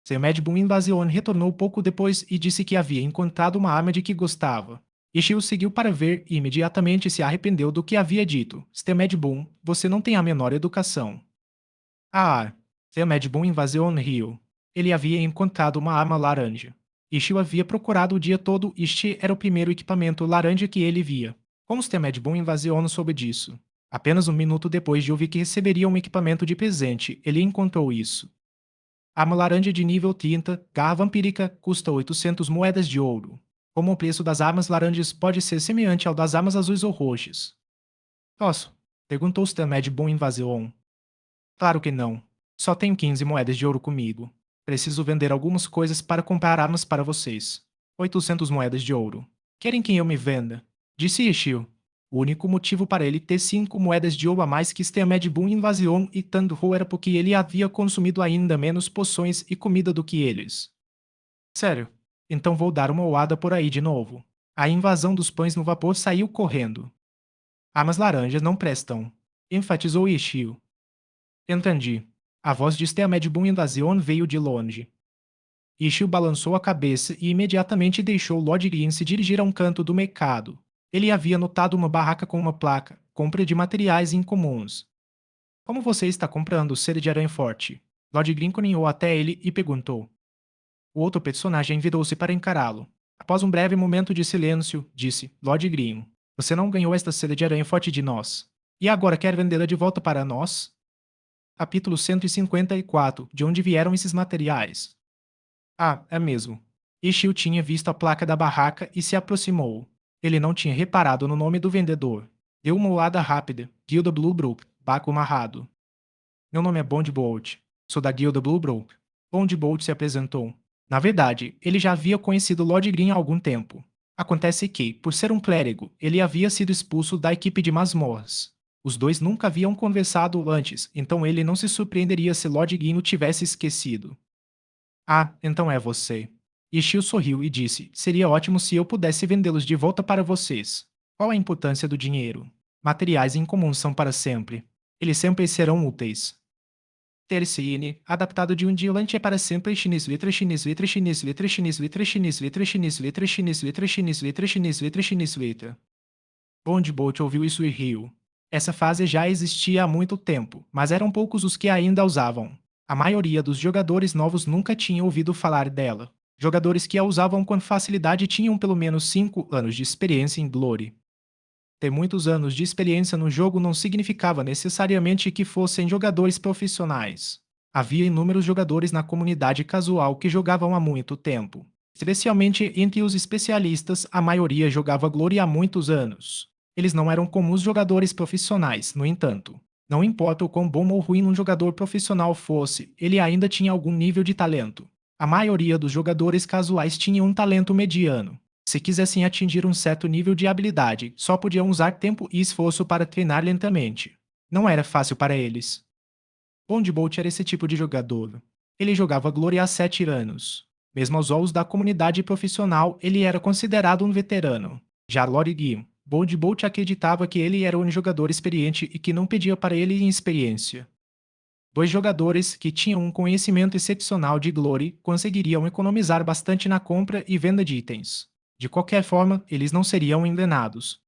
Seu Mad Boom Invasion retornou pouco depois e disse que havia encontrado uma arma de que gostava. Ishio seguiu para ver e imediatamente se arrependeu do que havia dito. Seu Mad Boom, você não tem a menor educação. Ah, seu Mad Boom Invasion riu. Ele havia encontrado uma arma laranja. Ishio havia procurado o dia todo e este era o primeiro equipamento laranja que ele via. Como seu Mad Boom Invasion soube disso? Apenas um minuto depois de ouvir que receberia um equipamento de presente, ele encontrou isso. Arma laranja de nível 30, garra vampírica, custa 800 moedas de ouro. Como o preço das armas laranjas pode ser semelhante ao das armas azuis ou roxas? Posso? Perguntou Stamed Bom Invasion. Claro que não. Só tenho 15 moedas de ouro comigo. Preciso vender algumas coisas para comprar armas para vocês. 800 moedas de ouro. Querem que eu me venda? Disse Ishio. O único motivo para ele ter 5 moedas de ouro a mais que Steamed Boom Invasion e Tanho era porque ele havia consumido ainda menos poções e comida do que eles. Sério? Então vou dar uma olhada por aí de novo. A invasão dos pães no vapor saiu correndo. Armas laranjas não prestam, enfatizou Ishio. Entendi. A voz de Steamed Boom Invasion veio de longe. Ishio balançou a cabeça e imediatamente deixou Lord Green se dirigir a um canto do mercado. Ele havia notado uma barraca com uma placa. compra de materiais incomuns. Como você está comprando seda de aranha forte? Lord Green caminhou até ele e perguntou. O outro personagem virou-se para encará-lo. Após um breve momento de silêncio, disse: Lord Green, você não ganhou esta seda de aranha forte de nós. E agora quer vendê-la de volta para nós? Capítulo 154. De onde vieram esses materiais? Ah, é mesmo. Ishio tinha visto a placa da barraca e se aproximou. Ele não tinha reparado no nome do vendedor. Deu uma olhada rápida. Guilda Bluebrook, Baco Marrado. Meu nome é Bond Bolt. Sou da Guilda Bluebrook. Bond Bolt se apresentou. Na verdade, ele já havia conhecido Lord Green há algum tempo. Acontece que, por ser um clérigo, ele havia sido expulso da equipe de masmorras. Os dois nunca haviam conversado antes, então ele não se surpreenderia se Lord Green o tivesse esquecido. Ah, então é você. Ishio sorriu e disse: Seria ótimo se eu pudesse vendê-los de volta para vocês. Qual a importância do dinheiro? Materiais incomuns são para sempre. Eles sempre serão úteis. Tercine, adaptado de um diante para sempre chinês, letra chinês, letra chinês, letra chinês, letra chinês, letra chinês, letra chinês, letra chinês, letra chinês, letra chinês, letra. Bond Bolt ouviu isso e riu. Essa fase já existia há muito tempo, mas eram poucos os que ainda a usavam. A maioria dos jogadores novos nunca tinha ouvido falar dela. Jogadores que a usavam com facilidade tinham pelo menos 5 anos de experiência em Glory. Ter muitos anos de experiência no jogo não significava necessariamente que fossem jogadores profissionais. Havia inúmeros jogadores na comunidade casual que jogavam há muito tempo. Especialmente entre os especialistas, a maioria jogava Glory há muitos anos. Eles não eram comuns jogadores profissionais, no entanto. Não importa o quão bom ou ruim um jogador profissional fosse, ele ainda tinha algum nível de talento. A maioria dos jogadores casuais tinha um talento mediano. Se quisessem atingir um certo nível de habilidade, só podiam usar tempo e esforço para treinar lentamente. Não era fácil para eles. Bond Bolt era esse tipo de jogador. Ele jogava Glory há 7 anos. Mesmo aos olhos da comunidade profissional, ele era considerado um veterano. Já Lord Gui, Bond Bolt acreditava que ele era um jogador experiente e que não pedia para ele experiência. Dois jogadores que tinham um conhecimento excepcional de Glory conseguiriam economizar bastante na compra e venda de itens. De qualquer forma, eles não seriam enganados.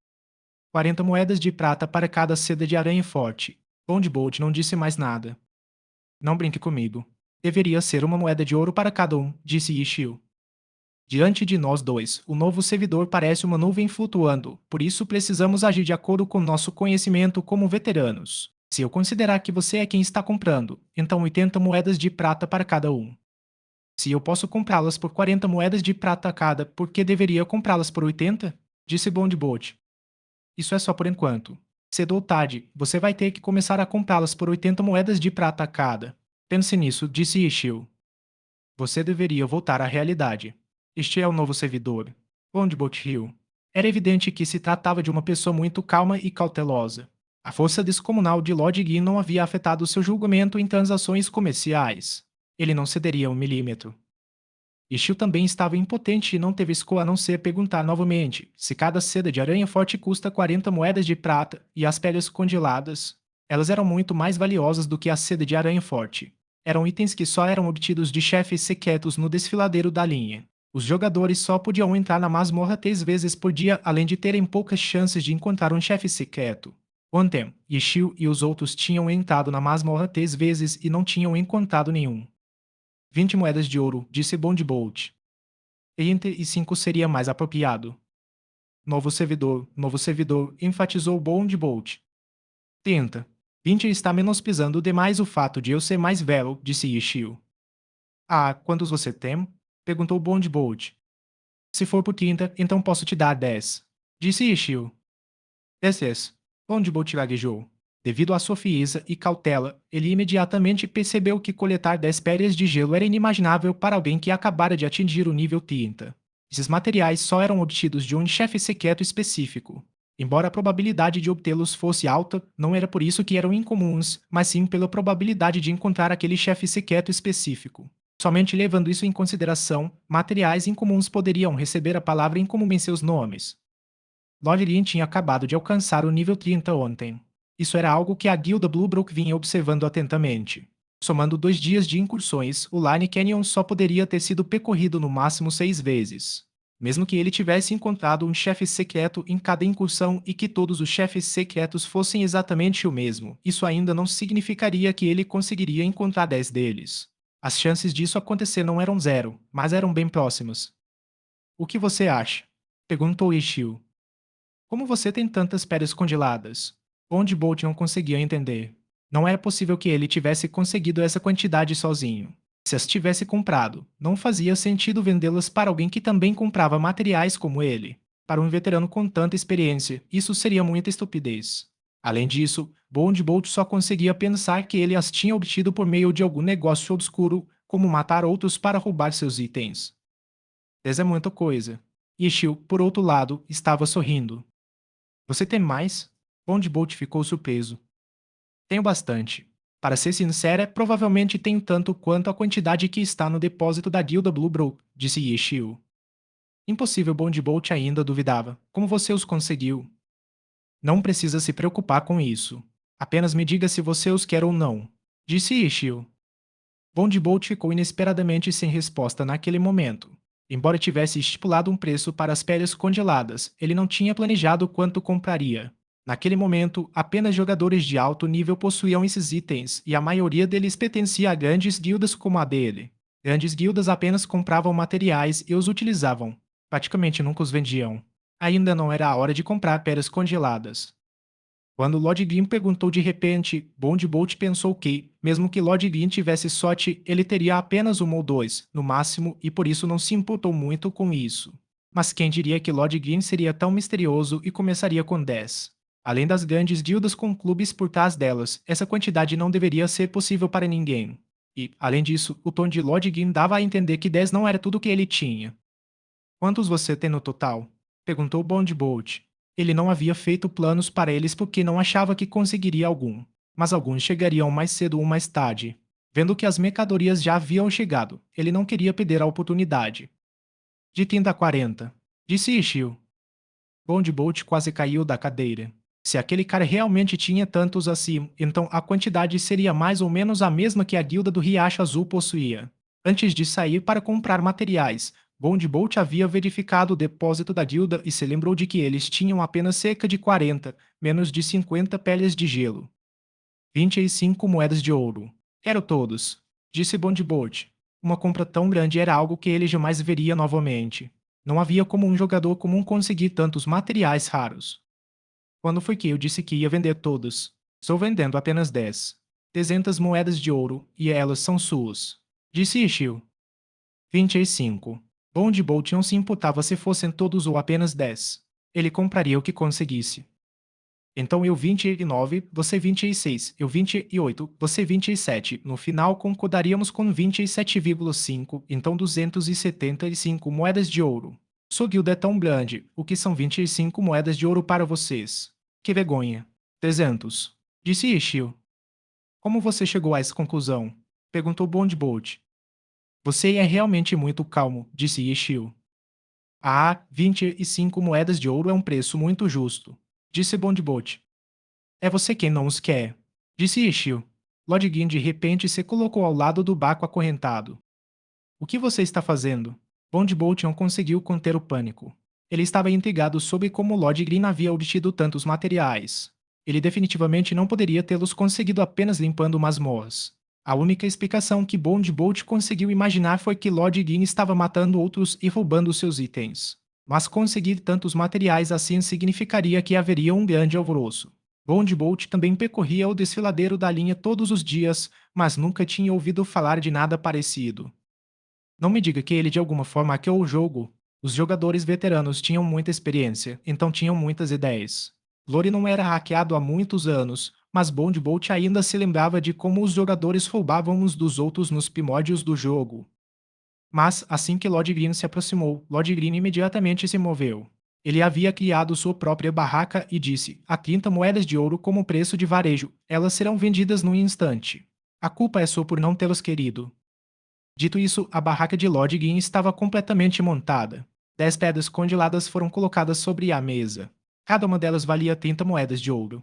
40 moedas de prata para cada seda de aranha forte. Bond Bolt não disse mais nada. Não brinque comigo. Deveria ser uma moeda de ouro para cada um, disse Ishio. Diante de nós dois, o novo servidor parece uma nuvem flutuando, por isso precisamos agir de acordo com nosso conhecimento como veteranos. Se eu considerar que você é quem está comprando, então 80 moedas de prata para cada um. Se eu posso comprá-las por 40 moedas de prata cada, por que deveria comprá-las por 80? Disse Bond Bolt. Isso é só por enquanto. Cedo ou tarde, você vai ter que começar a comprá-las por 80 moedas de prata cada. Pense nisso, disse Ishio. Você deveria voltar à realidade. Este é o novo servidor. Bond Bolt riu. Era evidente que se tratava de uma pessoa muito calma e cautelosa. A força descomunal de Lord Gui não havia afetado seu julgamento em transações comerciais. Ele não cederia um milímetro. Ishio também estava impotente e não teve escolha a não ser perguntar novamente se cada seda de aranha forte custa 40 moedas de prata e as peles congeladas. Elas eram muito mais valiosas do que a seda de aranha forte. Eram itens que só eram obtidos de chefes secretos no desfiladeiro da linha. Os jogadores só podiam entrar na masmorra 3 vezes por dia, além de terem poucas chances de encontrar um chefe secreto. Ontem, Ishio e os outros tinham entrado na masmorra 3 vezes e não tinham encontrado nenhum. 20 moedas de ouro, disse Bond Bolt. 35 seria mais apropriado. Novo servidor, enfatizou Bond Bolt. 30. 20 está menosprezando demais o fato de eu ser mais velho, disse Ishio. Ah, quantos você tem? Perguntou Bond Bolt. Se for por 30, então posso te dar 10. Disse Ishio. 10. Bond Bolt gaguejou. Devido à sua frieza e cautela, ele imediatamente percebeu que coletar 10 pedras de gelo era inimaginável para alguém que acabara de atingir o nível 30. Esses materiais só eram obtidos de um chefe secreto específico. Embora a probabilidade de obtê-los fosse alta, não era por isso que eram incomuns, mas sim pela probabilidade de encontrar aquele chefe secreto específico. Somente levando isso em consideração, materiais incomuns poderiam receber a palavra incomum em seus nomes. Lord Lin tinha acabado de alcançar o nível 30 ontem. Isso era algo que a guilda Bluebrook vinha observando atentamente. Somando 2 dias de incursões, o Line Canyon só poderia ter sido percorrido no máximo 6 vezes. Mesmo que ele tivesse encontrado um chefe secreto em cada incursão e que todos os chefes secretos fossem exatamente o mesmo, isso ainda não significaria que ele conseguiria encontrar 10 deles. As chances disso acontecer não eram zero, mas eram bem próximas. O que você acha? Perguntou Ishio. Como você tem tantas pedras congeladas? Onde Bolt não conseguia entender. Não era possível que ele tivesse conseguido essa quantidade sozinho. Se as tivesse comprado, não fazia sentido vendê-las para alguém que também comprava materiais como ele. Para um veterano com tanta experiência, isso seria muita estupidez. Além disso, Bond Bolt só conseguia pensar que ele as tinha obtido por meio de algum negócio obscuro, como matar outros para roubar seus itens. Essa é muita coisa. Ishio, por outro lado, estava sorrindo. Você tem mais? Bond Bolt ficou surpreso. Tenho bastante. Para ser sincera, provavelmente tenho tanto quanto a quantidade que está no depósito da guilda Blue Brook, disse Yeshio. Impossível, Bond Bolt ainda duvidava. Como você os conseguiu? Não precisa se preocupar com isso. Apenas me diga se você os quer ou não, disse Yeshio. Bond Bolt ficou inesperadamente sem resposta naquele momento. Embora tivesse estipulado um preço para as peles congeladas, ele não tinha planejado quanto compraria. Naquele momento, apenas jogadores de alto nível possuíam esses itens e a maioria deles pertencia a grandes guildas como a dele. Grandes guildas apenas compravam materiais e os utilizavam. Praticamente nunca os vendiam. Ainda não era a hora de comprar pedras congeladas. Quando Lord Green perguntou de repente, Bond Bolt pensou que, mesmo que Lord Green tivesse sorte, ele teria apenas uma ou dois, no máximo, e por isso não se importou muito com isso. Mas quem diria que Lord Green seria tão misterioso e começaria com 10? Além das grandes guildas com clubes por trás delas, essa quantidade não deveria ser possível para ninguém. E, além disso, o tom de Lord Green dava a entender que 10 não era tudo o que ele tinha. Quantos você tem no total? Perguntou Bond Bolt. Ele não havia feito planos para eles porque não achava que conseguiria algum, mas alguns chegariam mais cedo ou mais tarde. Vendo que as mercadorias já haviam chegado, ele não queria perder a oportunidade. De 30 a 40, disse Ishio. Bond Bolt quase caiu da cadeira. Se aquele cara realmente tinha tantos assim, então a quantidade seria mais ou menos a mesma que a guilda do Riacho Azul possuía. Antes de sair para comprar materiais, Bond Bolt havia verificado o depósito da guilda e se lembrou de que eles tinham apenas cerca de 40, menos de 50 peles de gelo. 25 moedas de ouro. Quero todos, disse Bond Bolt. Uma compra tão grande era algo que ele jamais veria novamente. Não havia como um jogador comum conseguir tantos materiais raros. Quando foi que eu disse que ia vender todos? Estou vendendo apenas 10. 300 moedas de ouro, e elas são suas. Disse Ishio. 25. Bond Bolt não se importava se fossem todos ou apenas 10. Ele compraria o que conseguisse. Então eu 29, você 26, eu 28, você 27. No final concordaríamos com 27,5, então 275 moedas de ouro. Sua guilda é tão grande, o que são 25 moedas de ouro para vocês? Que vergonha. 300. Disse Ishio. Como você chegou a essa conclusão? Perguntou Bond Bolt. Você é realmente muito calmo, disse Ishio. Ah, 25 moedas de ouro é um preço muito justo, disse Bond Bolt. É você quem não os quer, disse Ishio. Lord Gin de repente se colocou ao lado do barco acorrentado. O que você está fazendo? Bond Bolt não conseguiu conter o pânico. Ele estava intrigado sobre como Lord Green havia obtido tantos materiais. Ele definitivamente não poderia tê-los conseguido apenas limpando masmorras. A única explicação que Bond Bolt conseguiu imaginar foi que Lord Green estava matando outros e roubando seus itens. Mas conseguir tantos materiais assim significaria que haveria um grande alvoroço. Bond Bolt também percorria o desfiladeiro da linha todos os dias, mas nunca tinha ouvido falar de nada parecido. Não me diga que ele de alguma forma hackeou o jogo. Os jogadores veteranos tinham muita experiência, então tinham muitas ideias. Lore não era hackeado há muitos anos, mas Bond Bolt ainda se lembrava de como os jogadores roubavam uns dos outros nos primórdios do jogo. Mas, assim que Lord Green se aproximou, Lord Green imediatamente se moveu. Ele havia criado sua própria barraca e disse: "Há 30 moedas de ouro como preço de varejo. Elas serão vendidas num instante. A culpa é sua por não tê-las querido." Dito isso, a barraca de Lord Gin estava completamente montada. 10 pedras congeladas foram colocadas sobre a mesa. Cada uma delas valia 30 moedas de ouro.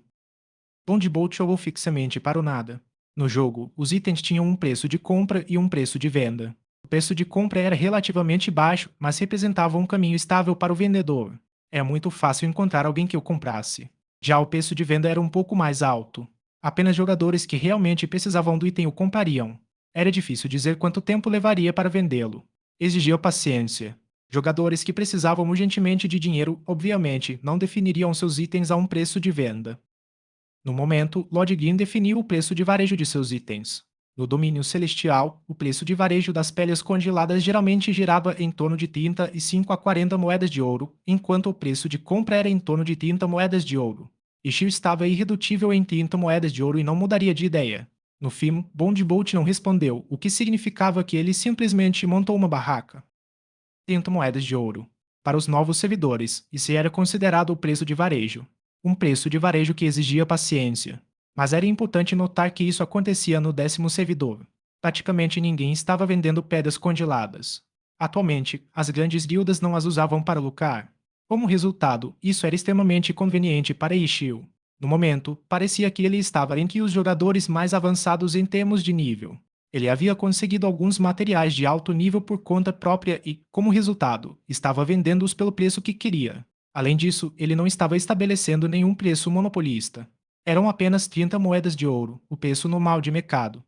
Bond Bolt olhou fixamente para o nada. No jogo, os itens tinham um preço de compra e um preço de venda. O preço de compra era relativamente baixo, mas representava um caminho estável para o vendedor. Era muito fácil encontrar alguém que o comprasse. Já o preço de venda era um pouco mais alto. Apenas jogadores que realmente precisavam do item o comprariam. Era difícil dizer quanto tempo levaria para vendê-lo. Exigia paciência. Jogadores que precisavam urgentemente de dinheiro, obviamente, não definiriam seus itens a um preço de venda. No momento, Lord Green definiu o preço de varejo de seus itens. No domínio celestial, o preço de varejo das peles congeladas geralmente girava em torno de 35 a 40 moedas de ouro, enquanto o preço de compra era em torno de 30 moedas de ouro. Ishio estava irredutível em 30 moedas de ouro e não mudaria de ideia. No fim, Bondbolt não respondeu, o que significava que ele simplesmente montou uma barraca. 30 moedas de ouro. Para os novos servidores, isso era considerado o preço de varejo. Um preço de varejo que exigia paciência. Mas era importante notar que isso acontecia no 10º servidor. Praticamente ninguém estava vendendo pedras congeladas. Atualmente, as grandes guildas não as usavam para lucrar. Como resultado, isso era extremamente conveniente para Ishio. No momento, parecia que ele estava entre os jogadores mais avançados em termos de nível. Ele havia conseguido alguns materiais de alto nível por conta própria e, como resultado, estava vendendo-os pelo preço que queria. Além disso, ele não estava estabelecendo nenhum preço monopolista. Eram apenas 30 moedas de ouro, o preço normal de mercado.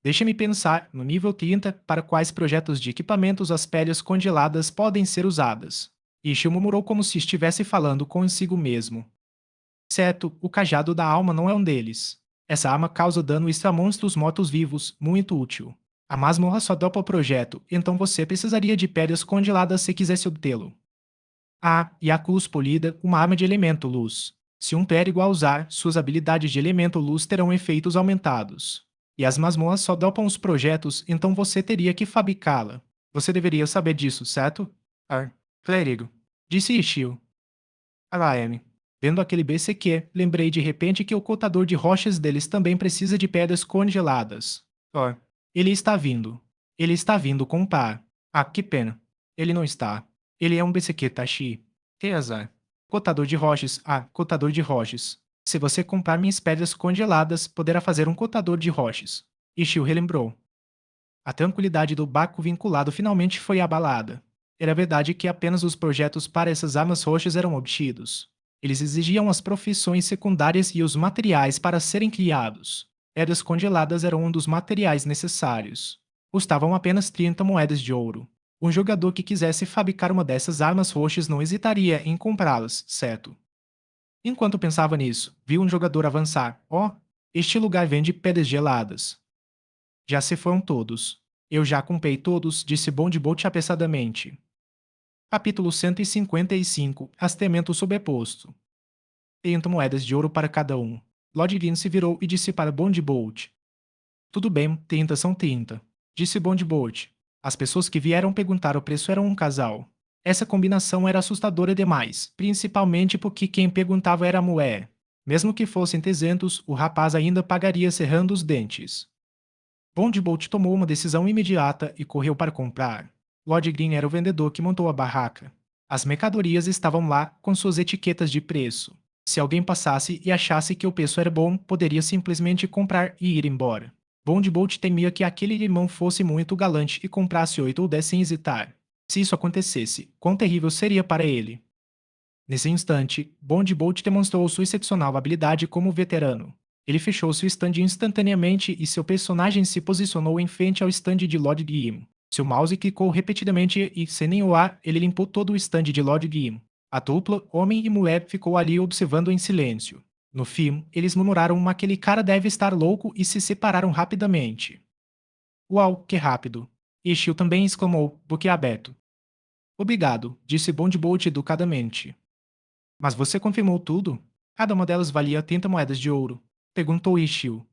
Deixe-me pensar, no nível 30, para quais projetos de equipamentos as peles congeladas podem ser usadas. Ishio murmurou como se estivesse falando consigo mesmo. Certo, o cajado da alma não é um deles. Essa arma causa dano extra a monstros mortos-vivos, muito útil. A masmorra só dropa o projeto, então você precisaria de pedras congeladas se quisesse obtê-lo. Ah, e a Cruz Polida, uma arma de elemento luz. Se um clérigo a usar, suas habilidades de elemento luz terão efeitos aumentados. E as masmorras só dropam os projetos, então você teria que fabricá-la. Você deveria saber disso, certo? Ah, clérigo. Disse Ishio. Alaem. Vendo aquele BCQ, lembrei de repente que o cotador de rochas deles também precisa de pedras congeladas. Oh, ele está vindo. Ele está vindo com um par. Ah, que pena. Ele não está. Ele é um BCQ Tashi. Que azar. Cotador de rochas. Ah, cotador de rochas. Se você comprar minhas pedras congeladas, poderá fazer um cotador de rochas. Ishio relembrou. A tranquilidade do barco vinculado finalmente foi abalada. Era verdade que apenas os projetos para essas armas roxas eram obtidos. Eles exigiam as profissões secundárias e os materiais para serem criados. Pedras congeladas eram um dos materiais necessários. Custavam apenas 30 moedas de ouro. Um jogador que quisesse fabricar uma dessas armas roxas não hesitaria em comprá-las, certo? Enquanto pensava nisso, vi um jogador avançar. Oh, este lugar vende pedras geladas. Já se foram todos. Eu já comprei todos, disse Bondbolt apressadamente. Capítulo 155. Astemento sobreposto. 30 moedas de ouro para cada um. Lord Green se virou e disse para Bondbolt. Tudo bem, 30 são 30. Disse Bondbolt. As pessoas que vieram perguntar o preço eram um casal. Essa combinação era assustadora demais, principalmente porque quem perguntava era a mulher. Mesmo que fossem 300, o rapaz ainda pagaria cerrando os dentes. Bondbolt tomou uma decisão imediata e correu para comprar. Lord Green era o vendedor que montou a barraca. As mercadorias estavam lá com suas etiquetas de preço. Se alguém passasse e achasse que o preço era bom, poderia simplesmente comprar e ir embora. Bondbolt temia que aquele irmão fosse muito galante e comprasse 8 ou 10 sem hesitar. Se isso acontecesse, quão terrível seria para ele? Nesse instante, Bondbolt demonstrou sua excepcional habilidade como veterano. Ele fechou seu stand instantaneamente e seu personagem se posicionou em frente ao stand de Lord Grimm. Seu mouse clicou repetidamente e, sem nem o ar, ele limpou todo o stand de Lord Grimm. A dupla, homem e mulher, ficou ali observando em silêncio. No fim, eles murmuraram aquele cara deve estar louco e se separaram rapidamente. Uau, que rápido! Ishio também exclamou, boquiaberto. Obrigado, disse Bondbolt educadamente. Mas você confirmou tudo? Cada uma delas valia 30 moedas de ouro. Perguntou Ishio.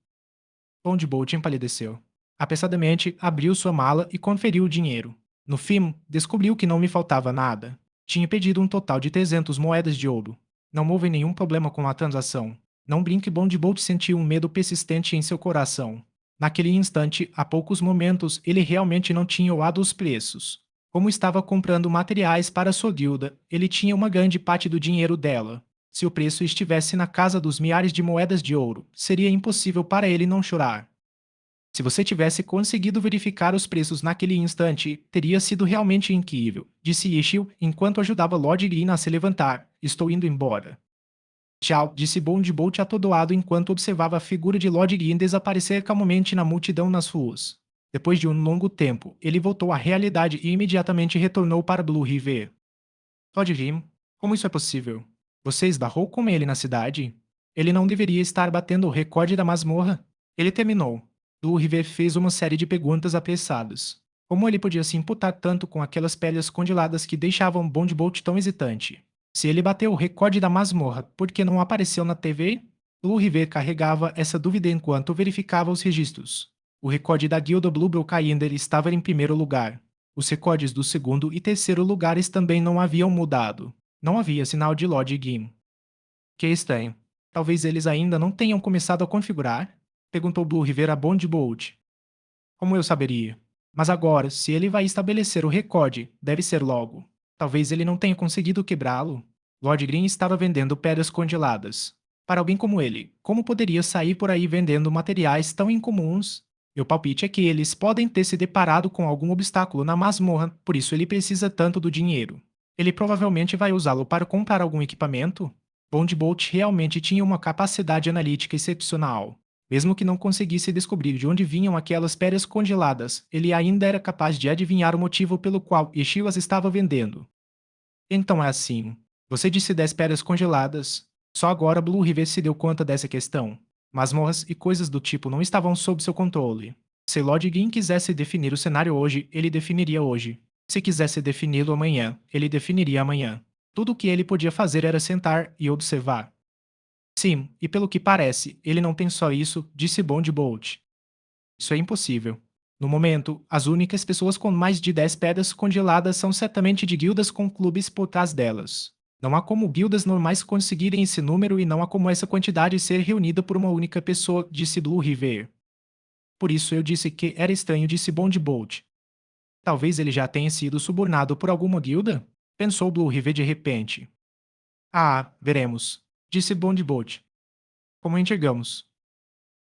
Bondbolt empalideceu. Apressadamente, abriu sua mala e conferiu o dinheiro. No fim, descobriu que não me faltava nada. Tinha pedido um total de 300 moedas de ouro. Não houve nenhum problema com a transação. Não brinque, Bondbolt sentiu um medo persistente em seu coração. Naquele instante, há poucos momentos, ele realmente não tinha olhado os preços. Como estava comprando materiais para sua guilda, ele tinha uma grande parte do dinheiro dela. Se o preço estivesse na casa dos milhares de moedas de ouro, seria impossível para ele não chorar. Se você tivesse conseguido verificar os preços naquele instante, teria sido realmente incrível, disse Yeshil enquanto ajudava Lord Green a se levantar. Estou indo embora. Tchau, disse Bondbolt atordoado enquanto observava a figura de Lord Green desaparecer calmamente na multidão nas ruas. Depois de um longo tempo, ele voltou à realidade e imediatamente retornou para Blue River. Lord Green, como isso é possível? Você esbarrou com ele na cidade? Ele não deveria estar batendo o recorde da masmorra. Ele terminou. Blue River fez uma série de perguntas apressadas. Como ele podia se imputar tanto com aquelas peles congeladas que deixavam Bondbolt tão hesitante? Se ele bateu o recorde da masmorra, por que não apareceu na TV? Blue River carregava essa dúvida enquanto verificava os registros. O recorde da guilda Blue Brookhander estava em primeiro lugar. Os recordes do segundo e terceiro lugares também não haviam mudado. Não havia sinal de Lord Gim. Que estranho. Talvez eles ainda não tenham começado a configurar? Perguntou Blue River a Bondbolt. Como eu saberia? Mas agora, se ele vai estabelecer o recorde, deve ser logo. Talvez ele não tenha conseguido quebrá-lo. Lord Green estava vendendo pedras congeladas. Para alguém como ele, como poderia sair por aí vendendo materiais tão incomuns? Meu palpite é que eles podem ter se deparado com algum obstáculo na masmorra, por isso ele precisa tanto do dinheiro. Ele provavelmente vai usá-lo para comprar algum equipamento? Bondbolt realmente tinha uma capacidade analítica excepcional. Mesmo que não conseguisse descobrir de onde vinham aquelas pedras congeladas, ele ainda era capaz de adivinhar o motivo pelo qual Yeshua as estava vendendo. Então é assim. Você disse 10 pedras congeladas. Só agora Blue River se deu conta dessa questão. Masmorras e coisas do tipo não estavam sob seu controle. Se Lord Gin quisesse definir o cenário hoje, ele definiria hoje. Se quisesse defini-lo amanhã, ele definiria amanhã. Tudo o que ele podia fazer era sentar e observar. Sim, e pelo que parece, ele não tem só isso, disse Bondbolt. Isso é impossível. No momento, as únicas pessoas com mais de 10 pedras congeladas são certamente de guildas com clubes por trás delas. Não há como guildas normais conseguirem esse número e não há como essa quantidade ser reunida por uma única pessoa, disse Blue River. Por isso eu disse que era estranho, disse Bondbolt. Talvez ele já tenha sido subornado por alguma guilda? Pensou Blue River de repente. Ah, veremos, disse Bondbolt. Como enxergamos.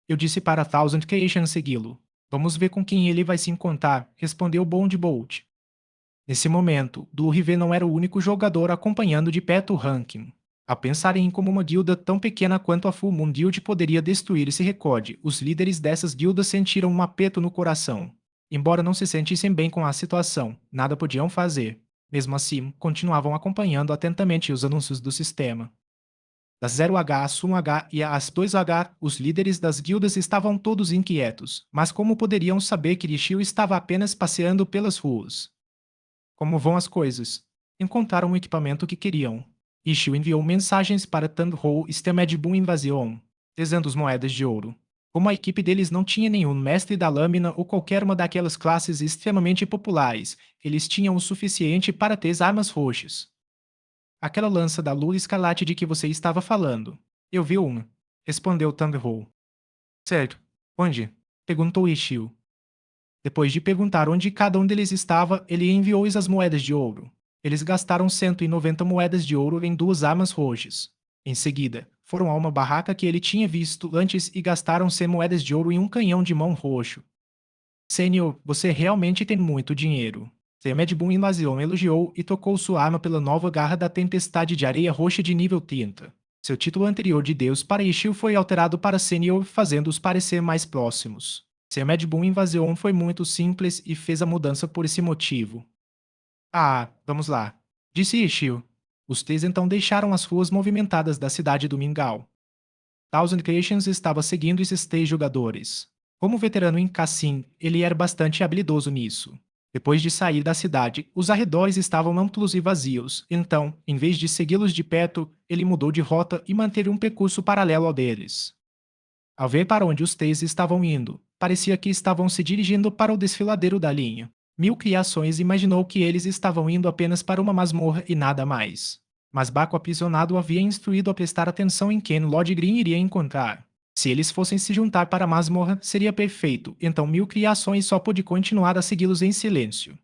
Eu disse para Thousand Creation segui-lo. Vamos ver com quem ele vai se encontrar, respondeu Bondbolt. Nesse momento, Blue River não era o único jogador acompanhando de perto o ranking. Ao pensarem em como uma guilda tão pequena quanto a Full Moon Guild poderia destruir esse recorde, os líderes dessas guildas sentiram um aperto no coração. Embora não se sentissem bem com a situação, nada podiam fazer. Mesmo assim, continuavam acompanhando atentamente os anúncios do sistema. Das 0H, às 1H e às 2H, os líderes das guildas estavam todos inquietos, mas como poderiam saber que Rishio estava apenas passeando pelas ruas? Como vão as coisas? Encontraram o equipamento que queriam. Rishio enviou mensagens para Tandhou Stemed Boom Invasion, 300 moedas de ouro. Como a equipe deles não tinha nenhum mestre da lâmina ou qualquer uma daquelas classes extremamente populares, eles tinham o suficiente para ter armas roxas. Aquela lança da lua escarlate de que você estava falando. Eu vi uma, respondeu Thunderhole. Certo. Onde? Perguntou Ishio. Depois de perguntar onde cada um deles estava, ele enviou-lhes as moedas de ouro. Eles gastaram 190 moedas de ouro em 2 armas roxas. Em seguida, foram a uma barraca que ele tinha visto antes e gastaram 100 moedas de ouro em um canhão de mão roxo. Senhor, você realmente tem muito dinheiro. Semed Boom Invasion elogiou e tocou sua arma pela nova garra da tempestade de areia roxa de nível 30. Seu título anterior de Deus para Ishil foi alterado para Senior, fazendo-os parecer mais próximos. Semed Boom Invasion foi muito simples e fez a mudança por esse motivo. Ah, vamos lá, disse Ishil. Os três então deixaram as ruas movimentadas da cidade do Mingau. Thousand Creations estava seguindo esses 3 jogadores. Como veterano em Cassim, ele era bastante habilidoso nisso. Depois de sair da cidade, os arredores estavam amplos e vazios, então, em vez de segui-los de perto, ele mudou de rota e manteve um percurso paralelo ao deles. Ao ver para onde os três estavam indo, parecia que estavam se dirigindo para o desfiladeiro da linha. Mil Criações imaginou que eles estavam indo apenas para uma masmorra e nada mais. Mas Baco aprisionado o havia instruído a prestar atenção em quem Lord Green iria encontrar. Se eles fossem se juntar para a masmorra, seria perfeito, então Mil Criações só pôde continuar a segui-los em silêncio.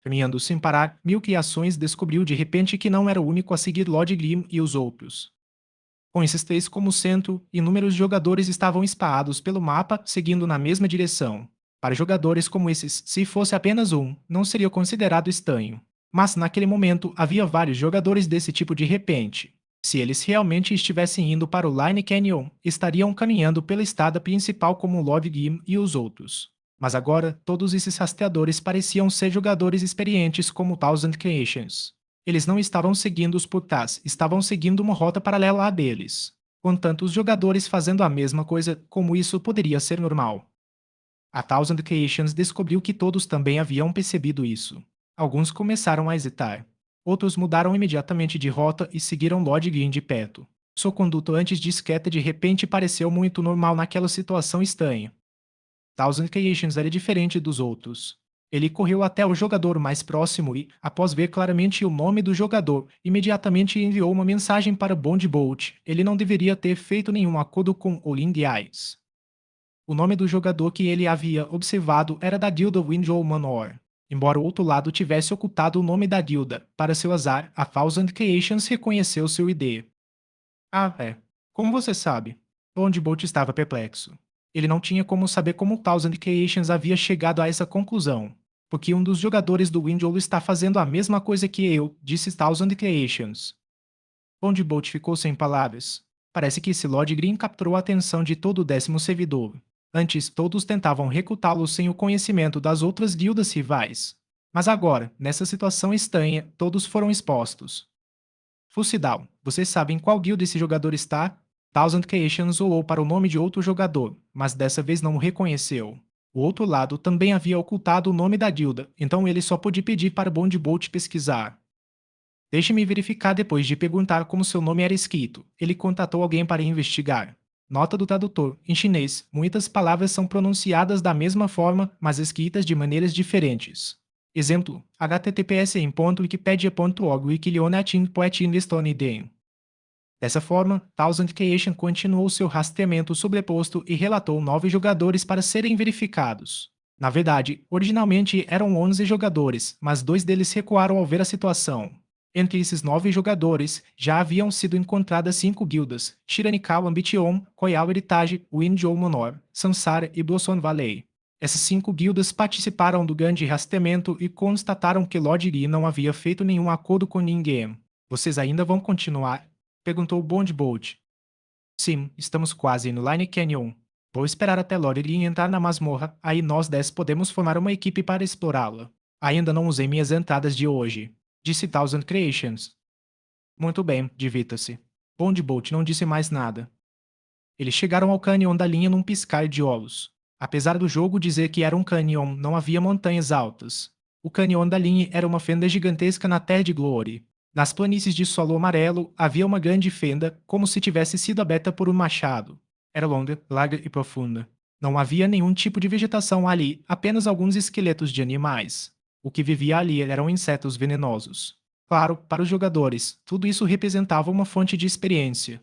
Caminhando sem parar, Mil Criações descobriu de repente que não era o único a seguir Lord Green e os outros. Com esses três como centro, inúmeros jogadores estavam espalhados pelo mapa, seguindo na mesma direção. Para jogadores como esses, se fosse apenas um, não seria considerado estranho. Mas naquele momento havia vários jogadores desse tipo de repente. Se eles realmente estivessem indo para o Line Canyon, estariam caminhando pela estrada principal como Love Gim e os outros. Mas agora, todos esses rastreadores pareciam ser jogadores experientes como Thousand Creations. Eles não estavam seguindo os por trás, estavam seguindo uma rota paralela à deles. Com tantos jogadores fazendo a mesma coisa, como isso poderia ser normal? A Thousand Creations descobriu que todos também haviam percebido isso. Alguns começaram a hesitar. Outros mudaram imediatamente de rota e seguiram Lord Green de perto. Sua conduta antes discreta de repente pareceu muito normal naquela situação estranha. Thousand Creations era diferente dos outros. Ele correu até o jogador mais próximo e, após ver claramente o nome do jogador, imediatamente enviou uma mensagem para Bond Bolt. Ele não deveria ter feito nenhum acordo com Olin Eyes. O nome do jogador que ele havia observado era da guilda Windrow Manor. Embora o outro lado tivesse ocultado o nome da guilda, para seu azar, a Thousand Creations reconheceu seu ID. Ah, é. Como você sabe? Bond Bolt estava perplexo. Ele não tinha como saber como Thousand Creations havia chegado a essa conclusão. Porque um dos jogadores do Windrow está fazendo a mesma coisa que eu, disse Thousand Creations. Bond Bolt ficou sem palavras. Parece que esse Lord Green capturou a atenção de todo o 10º servidor. Antes, todos tentavam recrutá-lo sem o conhecimento das outras guildas rivais. Mas agora, nessa situação estranha, todos foram expostos. Fusidal, vocês sabem qual guilda esse jogador está? Thousand Creations olhou para o nome de outro jogador, mas dessa vez não o reconheceu. O outro lado também havia ocultado o nome da guilda, então ele só pôde pedir para Bond Bolt pesquisar. Deixe-me verificar depois de perguntar como seu nome era escrito. Ele contatou alguém para investigar. Nota do tradutor. Em chinês, muitas palavras são pronunciadas da mesma forma, mas escritas de maneiras diferentes. Exemplo: https://wikipedia.org wikilionatin poetin listonidem. Dessa forma, Thousand Creation continuou seu rastreamento sobreposto e relatou 9 jogadores para serem verificados. Na verdade, originalmente eram 11 jogadores, mas 2 deles recuaram ao ver a situação. Entre esses 9 jogadores, já haviam sido encontradas 5 guildas: Shiranikawa Ambition, Koyao Heritage, Windjow Manor, Sansara e Blossom Valley. Essas 5 guildas participaram do grande rastreamento e constataram que Lord Lee não havia feito nenhum acordo com ninguém. Vocês ainda vão continuar? Perguntou Bond Bolt. Sim, estamos quase no Line Canyon. Vou esperar até Lord Lee entrar na masmorra, aí nós 10 podemos formar uma equipe para explorá-la. Ainda não usei minhas entradas de hoje, disse Thousand Creations. Muito bem, divirta-se. Bond Bolt não disse mais nada. Eles chegaram ao canyon da linha num piscar de olhos. Apesar do jogo dizer que era um canyon, não havia montanhas altas. O canyon da linha era uma fenda gigantesca na terra de Glory. Nas planícies de solo amarelo havia uma grande fenda, como se tivesse sido aberta por um machado. Era longa, larga e profunda. Não havia nenhum tipo de vegetação ali, apenas alguns esqueletos de animais. O que vivia ali eram insetos venenosos. Claro, para os jogadores, tudo isso representava uma fonte de experiência.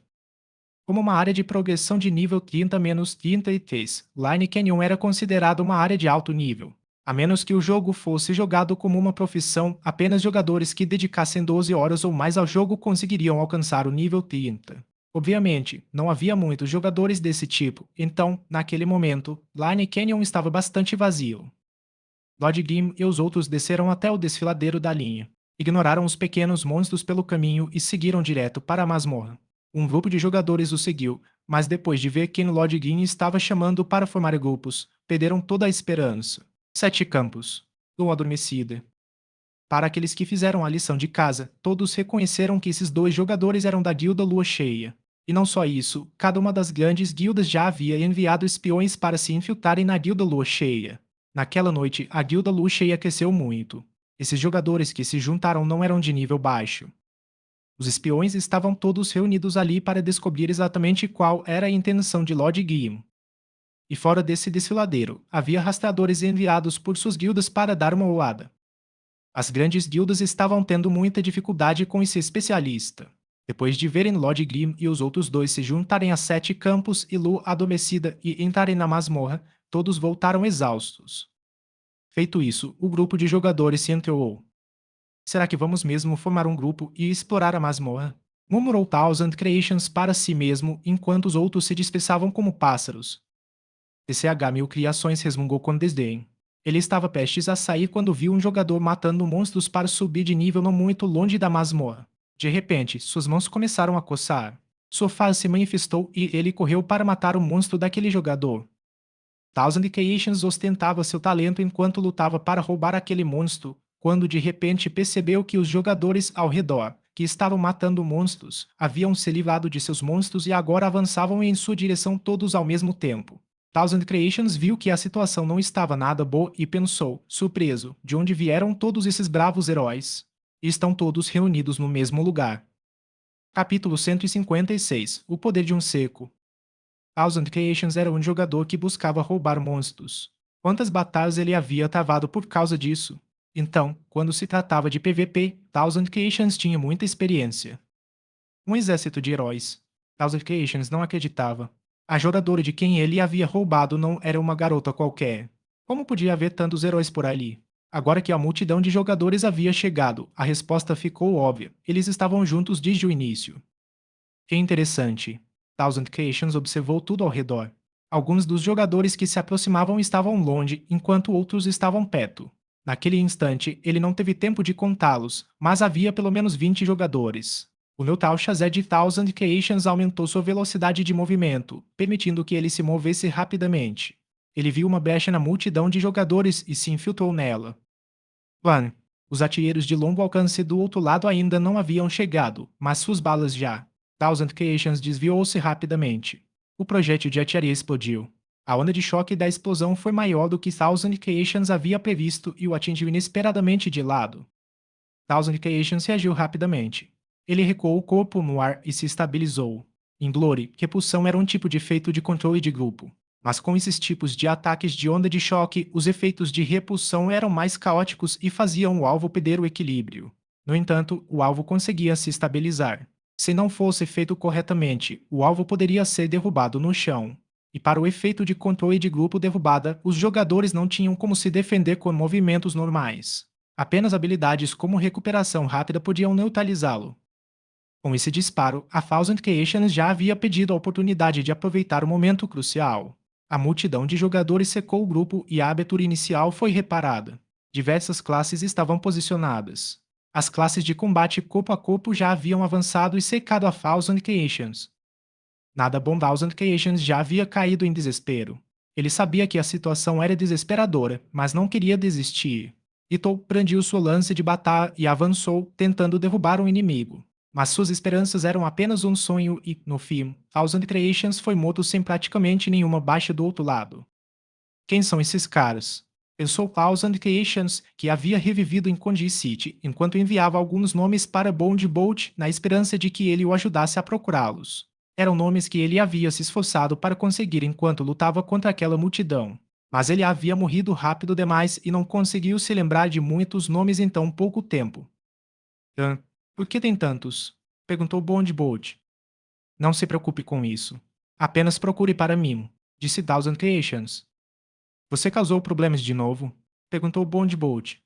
Como uma área de progressão de nível 30-33, Line Canyon era considerado uma área de alto nível. A menos que o jogo fosse jogado como uma profissão, apenas jogadores que dedicassem 12 horas ou mais ao jogo conseguiriam alcançar o nível 30. Obviamente, não havia muitos jogadores desse tipo, então, naquele momento, Line Canyon estava bastante vazio. Lord Grim e os outros desceram até o desfiladeiro da linha. Ignoraram os pequenos monstros pelo caminho e seguiram direto para a masmorra. Um grupo de jogadores o seguiu, mas depois de ver quem Lord Grim estava chamando para formar grupos, perderam toda a esperança. 7 campos. Lua adormecida. Para aqueles que fizeram a lição de casa, todos reconheceram que esses 2 jogadores eram da guilda Lua Cheia. E não só isso, cada uma das grandes guildas já havia enviado espiões para se infiltrarem na guilda Lua Cheia. Naquela noite, a guilda Lua Cheia cresceu muito. Esses jogadores que se juntaram não eram de nível baixo. Os espiões estavam todos reunidos ali para descobrir exatamente qual era a intenção de Lord Guillaume. E fora desse desfiladeiro, havia rastreadores enviados por suas guildas para dar uma olhada. As grandes guildas estavam tendo muita dificuldade com esse especialista. Depois de verem Lord Grimm e os outros 2 se juntarem a 7 campos e Lu adormecida e entrarem na masmorra, todos voltaram exaustos. Feito isso, o grupo de jogadores se entreolhou. Será que vamos mesmo formar um grupo e explorar a masmorra? Murmurou Thousand Creations para si mesmo enquanto os outros se dispersavam como pássaros. TCH Mil Criações resmungou com desdém. Ele estava prestes a sair quando viu um jogador matando monstros para subir de nível não muito longe da masmorra. De repente, suas mãos começaram a coçar. Sua face se manifestou e ele correu para matar o monstro daquele jogador. Thousand Creations ostentava seu talento enquanto lutava para roubar aquele monstro, quando de repente percebeu que os jogadores ao redor, que estavam matando monstros, haviam se livrado de seus monstros e agora avançavam em sua direção todos ao mesmo tempo. Thousand Creations viu que a situação não estava nada boa e pensou, surpreso, de onde vieram todos esses bravos heróis. Estão todos reunidos no mesmo lugar. Capítulo 156 O Poder de um Seco. Thousand Creations era um jogador que buscava roubar monstros. Quantas batalhas ele havia travado por causa disso? Então, quando se tratava de PvP, Thousand Creations tinha muita experiência. Um exército de heróis. Thousand Creations não acreditava. A jogadora de quem ele havia roubado não era uma garota qualquer. Como podia haver tantos heróis por ali? Agora que a multidão de jogadores havia chegado, a resposta ficou óbvia. Eles estavam juntos desde o início. Que interessante. Thousand Creations observou tudo ao redor. Alguns dos jogadores que se aproximavam estavam longe, enquanto outros estavam perto. Naquele instante, ele não teve tempo de contá-los, mas havia pelo menos 20 jogadores. O neutral Shazé de Thousand Creations aumentou sua velocidade de movimento, permitindo que ele se movesse rapidamente. Ele viu uma brecha na multidão de jogadores e se infiltrou nela. One. Os artilheiros de longo alcance do outro lado ainda não haviam chegado, mas suas balas já. Thousand Creations desviou-se rapidamente. O projétil de artilharia explodiu. A onda de choque da explosão foi maior do que Thousand Creations havia previsto e o atingiu inesperadamente de lado. Thousand Creations reagiu rapidamente. Ele recuou o corpo no ar e se estabilizou. Em Glory, repulsão era um tipo de efeito de controle de grupo. Mas com esses tipos de ataques de onda de choque, os efeitos de repulsão eram mais caóticos e faziam o alvo perder o equilíbrio. No entanto, o alvo conseguia se estabilizar. Se não fosse feito corretamente, o alvo poderia ser derrubado no chão. E para o efeito de controle de grupo derrubada, os jogadores não tinham como se defender com movimentos normais. Apenas habilidades como recuperação rápida podiam neutralizá-lo. Com esse disparo, a Thousand Creations já havia pedido a oportunidade de aproveitar o momento crucial. A multidão de jogadores secou o grupo e a abertura inicial foi reparada. Diversas classes estavam posicionadas. As classes de combate corpo a corpo já haviam avançado e secado a Thousand Creations. Nada bom. Thousand Creations já havia caído em desespero. Ele sabia que a situação era desesperadora, mas não queria desistir. Ito brandiu sua lança de batalha e avançou, tentando derrubar o inimigo. Mas suas esperanças eram apenas um sonho e, no fim, Thousand Creations foi morto sem praticamente nenhuma baixa do outro lado. Quem são esses caras? Pensou Thousand Creations, que havia revivido em Conji City, enquanto enviava alguns nomes para Bond Bolt na esperança de que ele o ajudasse a procurá-los. Eram nomes que ele havia se esforçado para conseguir enquanto lutava contra aquela multidão. Mas ele havia morrido rápido demais e não conseguiu se lembrar de muitos nomes em tão pouco tempo. Por que tem tantos? Perguntou Bond Bolt. Não se preocupe com isso. Apenas procure para mim, disse Thousand Creations. Você causou problemas de novo? Perguntou Bond Bolt.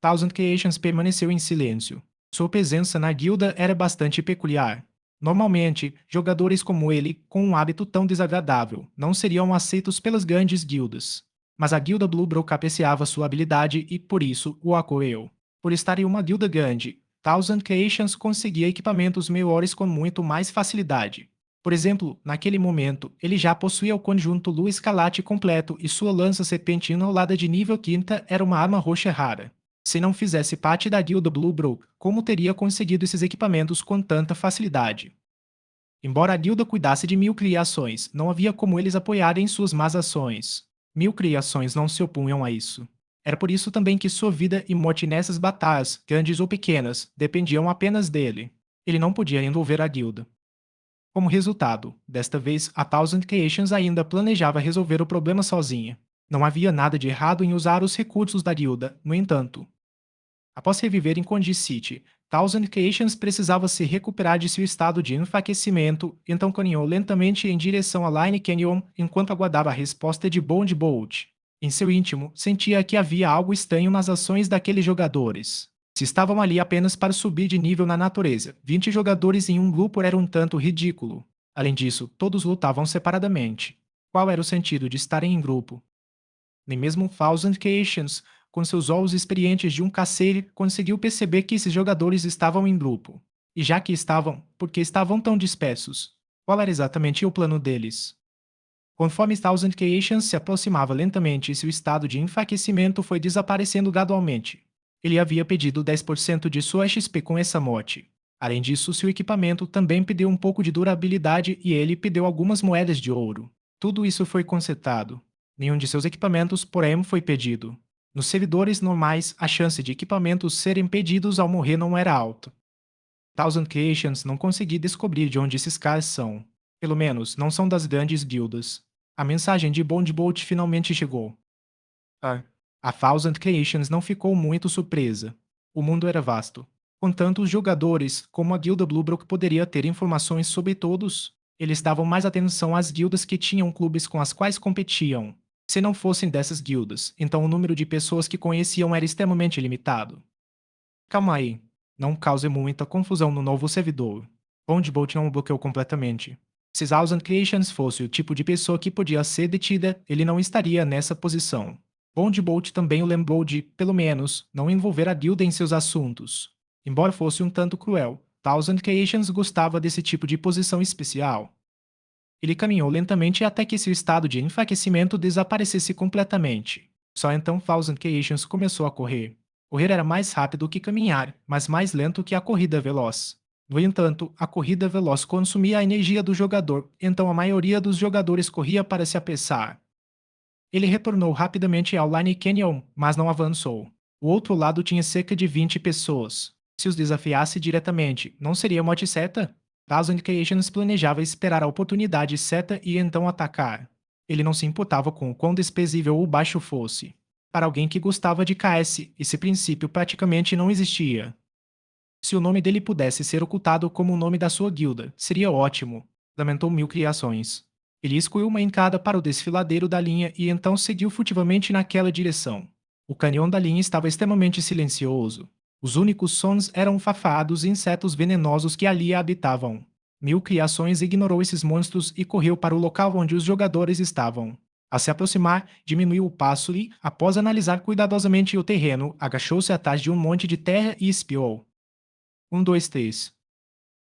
Thousand Creations permaneceu em silêncio. Sua presença na guilda era bastante peculiar. Normalmente, jogadores como ele, com um hábito tão desagradável, não seriam aceitos pelas grandes guildas. Mas a guilda Blue Brook apreciava sua habilidade e, por isso, o acolheu. Por estar em uma guilda grande, Thousand Creations conseguia equipamentos melhores com muito mais facilidade. Por exemplo, naquele momento, ele já possuía o conjunto Lua Escarlate completo e sua lança serpentina aulada de nível 5 era uma arma roxa rara. Se não fizesse parte da guilda Blue Brook, como teria conseguido esses equipamentos com tanta facilidade? Embora a guilda cuidasse de Mil Criações, não havia como eles apoiarem suas más ações. Mil Criações não se opunham a isso. Era por isso também que sua vida e morte nessas batalhas, grandes ou pequenas, dependiam apenas dele. Ele não podia envolver a guilda. Como resultado, desta vez a Thousand Creations ainda planejava resolver o problema sozinha. Não havia nada de errado em usar os recursos da guilda, no entanto. Após reviver em Conji City, Thousand Creations precisava se recuperar de seu estado de enfraquecimento, então caminhou lentamente em direção a Line Canyon enquanto aguardava a resposta de Bond Bolt. Em seu íntimo, sentia que havia algo estranho nas ações daqueles jogadores. Se estavam ali apenas para subir de nível na natureza, 20 jogadores em um grupo era um tanto ridículo. Além disso, todos lutavam separadamente. Qual era o sentido de estarem em grupo? Nem mesmo Thousand Creations, com seus olhos experientes de um caceiro, conseguiu perceber que esses jogadores estavam em grupo. E já que estavam, por que estavam tão dispersos? Qual era exatamente o plano deles? Conforme Thousand Creations se aproximava lentamente e seu estado de enfraquecimento foi desaparecendo gradualmente. Ele havia perdido 10% de sua XP com essa morte. Além disso, seu equipamento também perdeu um pouco de durabilidade e ele perdeu algumas moedas de ouro. Tudo isso foi consertado. Nenhum de seus equipamentos, porém, foi perdido. Nos servidores normais, a chance de equipamentos serem perdidos ao morrer não era alta. Thousand Creations não consegui descobrir de onde esses caras são. Pelo menos, não são das grandes guildas. A mensagem de Bondbolt finalmente chegou. Ah. A Thousand Creations não ficou muito surpresa. O mundo era vasto. Com tantos jogadores, como a guilda Bluebrook poderia ter informações sobre todos? Eles davam mais atenção às guildas que tinham clubes com as quais competiam. Se não fossem dessas guildas, então o número de pessoas que conheciam era extremamente limitado. Calma aí. Não cause muita confusão no novo servidor. Bondbolt não o bloqueou completamente. Se Thousand Creations fosse o tipo de pessoa que podia ser detida, ele não estaria nessa posição. Bondbolt também o lembrou de, pelo menos, não envolver a guilda em seus assuntos. Embora fosse um tanto cruel, Thousand Creations gostava desse tipo de posição especial. Ele caminhou lentamente até que seu estado de enfraquecimento desaparecesse completamente. Só então Thousand Creations começou a correr. Correr era mais rápido que caminhar, mas mais lento que a corrida veloz. No entanto, a corrida veloz consumia a energia do jogador, então a maioria dos jogadores corria para se apressar. Ele retornou rapidamente ao Line Canyon, mas não avançou. O outro lado tinha cerca de 20 pessoas. Se os desafiasse diretamente, não seria morte certa? Thousand Creations planejava esperar a oportunidade certa e então atacar. Ele não se importava com o quão desprezível o baixo fosse. Para alguém que gostava de KS, esse princípio praticamente não existia. Se o nome dele pudesse ser ocultado como o nome da sua guilda, seria ótimo, lamentou Mil Criações. Ele excluiu uma encada para o desfiladeiro da linha e então seguiu furtivamente naquela direção. O canhão da linha estava extremamente silencioso. Os únicos sons eram fafados e insetos venenosos que ali habitavam. Mil Criações ignorou esses monstros e correu para o local onde os jogadores estavam. Ao se aproximar, diminuiu o passo e, após analisar cuidadosamente o terreno, agachou-se atrás de um monte de terra e espiou. 2, 3.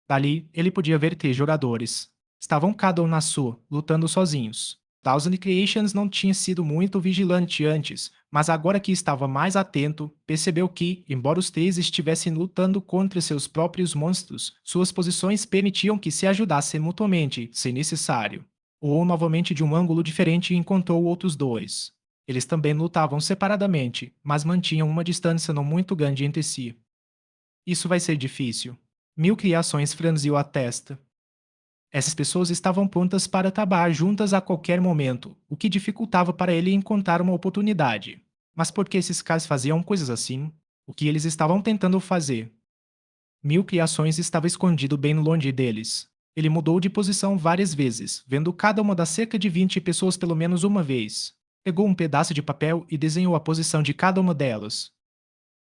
Dali, ele podia ver 3 jogadores. Estavam cada um na sua, lutando sozinhos. Thousand Creations não tinha sido muito vigilante antes, mas agora que estava mais atento, percebeu que, embora os 3 estivessem lutando contra seus próprios monstros, suas posições permitiam que se ajudassem mutuamente, se necessário. Ou novamente de um ângulo diferente e encontrou outros 2. Eles também lutavam separadamente, mas mantinham uma distância não muito grande entre si. Isso vai ser difícil. Mil Criações franziu a testa. Essas pessoas estavam prontas para trabalhar juntas a qualquer momento, o que dificultava para ele encontrar uma oportunidade. Mas por que esses caras faziam coisas assim? O que eles estavam tentando fazer? Mil Criações estava escondido bem longe deles. Ele mudou de posição várias vezes, vendo cada uma das cerca de 20 pessoas pelo menos uma vez. Pegou um pedaço de papel e desenhou a posição de cada uma delas.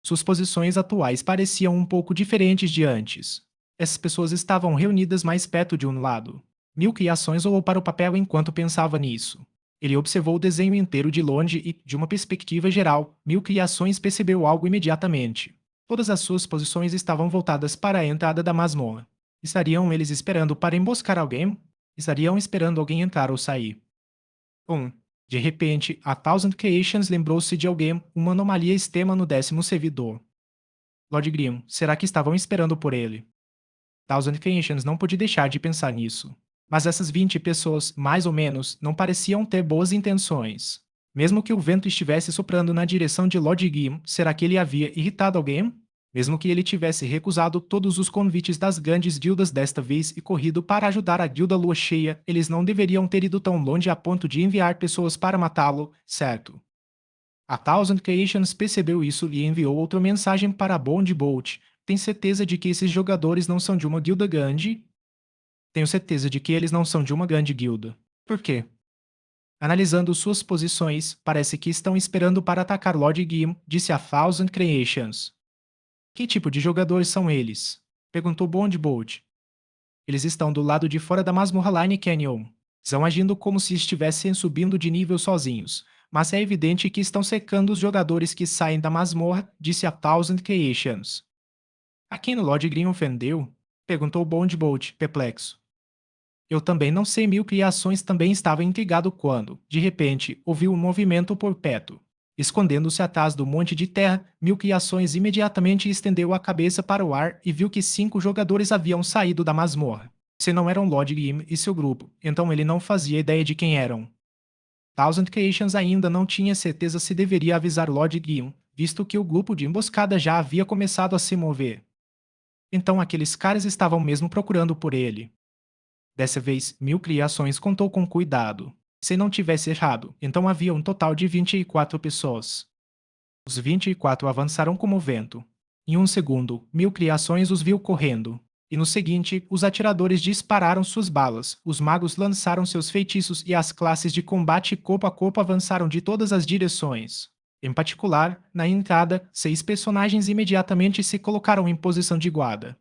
Suas posições atuais pareciam um pouco diferentes de antes. Essas pessoas estavam reunidas mais perto de um lado. Mil Criações olhou para o papel enquanto pensava nisso. Ele observou o desenho inteiro de longe e, de uma perspectiva geral, Mil Criações percebeu algo imediatamente. Todas as suas posições estavam voltadas para a entrada da masmorra. Estariam eles esperando para emboscar alguém? Estariam esperando alguém entrar ou sair? 1. De repente, a Thousand Creations lembrou-se de alguém, uma anomalia extrema no 10º servidor. Lord Grimm, será que estavam esperando por ele? Thousand Creations não pôde deixar de pensar nisso. Mas essas 20 pessoas, mais ou menos, não pareciam ter boas intenções. Mesmo que o vento estivesse soprando na direção de Lord Grimm, será que ele havia irritado alguém? Mesmo que ele tivesse recusado todos os convites das grandes guildas desta vez e corrido para ajudar a guilda Lua Cheia, eles não deveriam ter ido tão longe a ponto de enviar pessoas para matá-lo, certo? A Thousand Creations percebeu isso e enviou outra mensagem para Bondbolt. Tem certeza de que esses jogadores não são de uma guilda grande? Tenho certeza de que eles não são de uma grande guilda. Por quê? Analisando suas posições, parece que estão esperando para atacar Lord Grimm, disse a Thousand Creations. Que tipo de jogadores são eles? Perguntou Bondbolt. Eles estão do lado de fora da masmorra Line Canyon. Estão agindo como se estivessem subindo de nível sozinhos, mas é evidente que estão secando os jogadores que saem da masmorra, disse a Thousand Creations. A quem o Lord Green ofendeu? Perguntou Bondbolt, perplexo. Eu também não sei. Mil Criações também estava intrigado quando, de repente, ouviu um movimento por perto. Escondendo-se atrás do monte de terra, Mil Criações imediatamente estendeu a cabeça para o ar e viu que 5 jogadores haviam saído da masmorra. Se não eram Lord Grim e seu grupo, então ele não fazia ideia de quem eram. Thousand Creations ainda não tinha certeza se deveria avisar Lord Grim, visto que o grupo de emboscada já havia começado a se mover. Então aqueles caras estavam mesmo procurando por ele. Dessa vez, Mil Criações contou com cuidado. Se não tivesse errado, então havia um total de 24 pessoas. Os 24 avançaram como o vento. Em um segundo, Mil Criações os viu correndo. E no seguinte, os atiradores dispararam suas balas, os magos lançaram seus feitiços e as classes de combate corpo a corpo avançaram de todas as direções. Em particular, na entrada, 6 personagens imediatamente se colocaram em posição de guarda.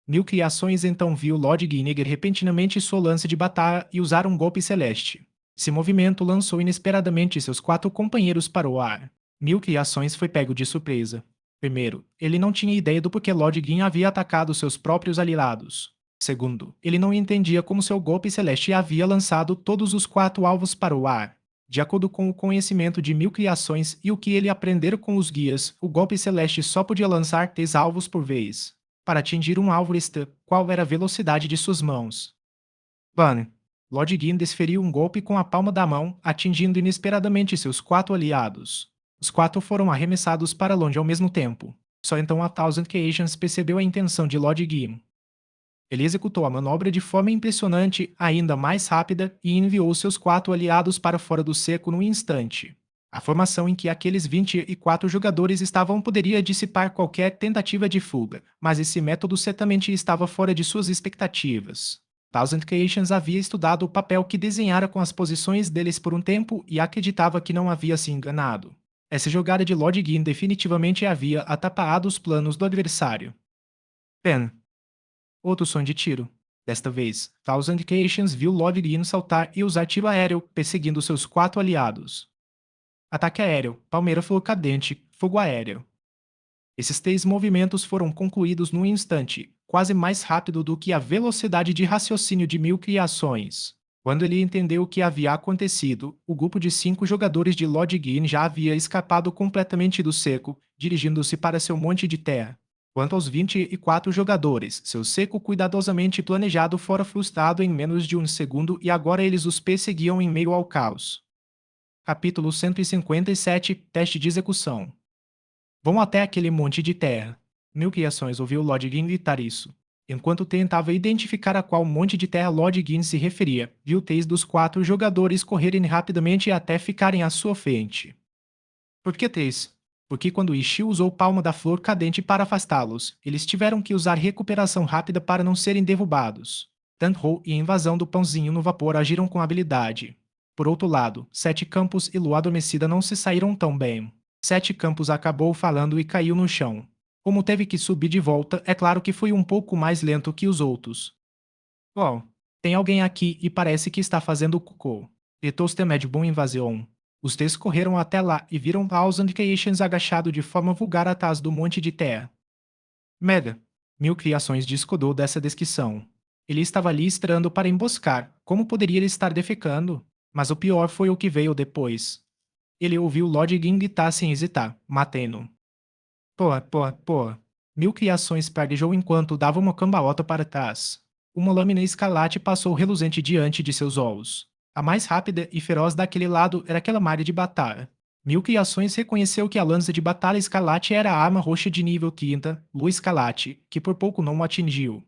Mil Criações então viu Lord Guinevere repentinamente sua lança de batalha e usar um golpe celeste. Esse movimento lançou inesperadamente seus 4 companheiros para o ar. Mil Criações foi pego de surpresa. Primeiro, ele não tinha ideia do porquê Lord Gin havia atacado seus próprios aliados. Segundo, ele não entendia como seu golpe celeste havia lançado todos os 4 alvos para o ar. De acordo com o conhecimento de Mil Criações e o que ele aprendera com os guias, o golpe celeste só podia lançar 3 alvos por vez. Para atingir um alvo extra, qual era a velocidade de suas mãos? Bane. Lord Gin desferiu um golpe com a palma da mão, atingindo inesperadamente seus 4 aliados. Os 4 foram arremessados para longe ao mesmo tempo. Só então a Thousand Creations percebeu a intenção de Lord Gin. Ele executou a manobra de forma impressionante, ainda mais rápida, e enviou seus 4 aliados para fora do cerco num instante. A formação em que aqueles 24 jogadores estavam poderia dissipar qualquer tentativa de fuga, mas esse método certamente estava fora de suas expectativas. Thousand Creations havia estudado o papel que desenhara com as posições deles por um tempo e acreditava que não havia se enganado. Essa jogada de Lord Gin definitivamente havia atrapalhado os planos do adversário. Pen. Outro som de tiro. Desta vez, Thousand Creations viu Lord Gin saltar e usar tiro aéreo, perseguindo seus 4 aliados. Ataque aéreo, palmeira flor cadente, fogo aéreo. Esses 3 movimentos foram concluídos num instante, quase mais rápido do que a velocidade de raciocínio de Mil Criações. Quando ele entendeu o que havia acontecido, o grupo de 5 jogadores de Lord Gin já havia escapado completamente do cerco, dirigindo-se para seu monte de terra. Quanto aos 24 jogadores, seu cerco cuidadosamente planejado fora frustrado em menos de um segundo e agora eles os perseguiam em meio ao caos. Capítulo 157 Teste de execução. Vão até aquele monte de terra. Mil Criações ouviu Lord Gin gritar isso. Enquanto tentava identificar a qual monte de terra Lord Gin se referia, viu 3 dos 4 jogadores correrem rapidamente até ficarem à sua frente. Por que 3? Porque quando Ishii usou palma da flor cadente para afastá-los, eles tiveram que usar recuperação rápida para não serem derrubados. Tanho e a invasão do pãozinho no vapor agiram com habilidade. Por outro lado, Sete Campos e Lua Adormecida não se saíram tão bem. Sete Campos acabou falando e caiu no chão. Como teve que subir de volta, é claro que foi um pouco mais lento que os outros. Bom, tem alguém aqui e parece que está fazendo cocô. Gritou Stemed Boom Invasion. Os 3 correram até lá e viram Thousand Creations agachado de forma vulgar atrás do monte de terra. Merda! Mil Criações discordou dessa descrição. Ele estava ali esperando para emboscar. Como poderia ele estar defecando? Mas o pior foi o que veio depois. Ele ouviu Lord Gin gritar sem hesitar, matando. Pô. Mil Criações praguejou enquanto dava uma cambalhota para trás. Uma lâmina escarlate passou reluzente diante de seus olhos. A mais rápida e feroz daquele lado era aquela malha de batalha. Mil Criações reconheceu que a lança de batalha escarlate era a arma roxa de nível 30, Lua Escarlate, que por pouco não o atingiu.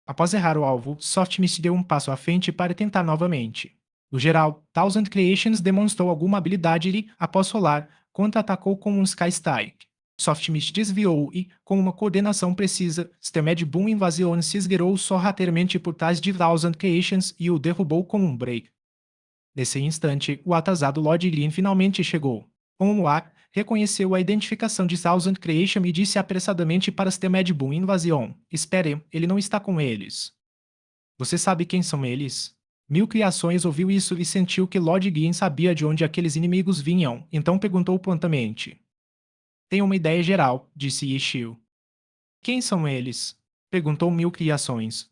Após errar o alvo, Softmist deu um passo à frente para tentar novamente. No geral, Thousand Creations demonstrou alguma habilidade e, após rolar, contra-atacou com um Sky Strike. Softmist desviou e, com uma coordenação precisa, Stemed Boom Invasion se esgueirou sorrateiramente por trás de Thousand Creations e o derrubou com um break. Nesse instante, o atrasado Lord Green finalmente chegou. Com o ar, reconheceu a identificação de Thousand Creation e disse apressadamente para Stemed Boom Invasion: Espere, ele não está com eles. Você sabe quem são eles? Mil Criações ouviu isso e sentiu que Lord Guin sabia de onde aqueles inimigos vinham, então perguntou prontamente. Tenho uma ideia geral, disse Yishio. Quem são eles? Perguntou Mil Criações.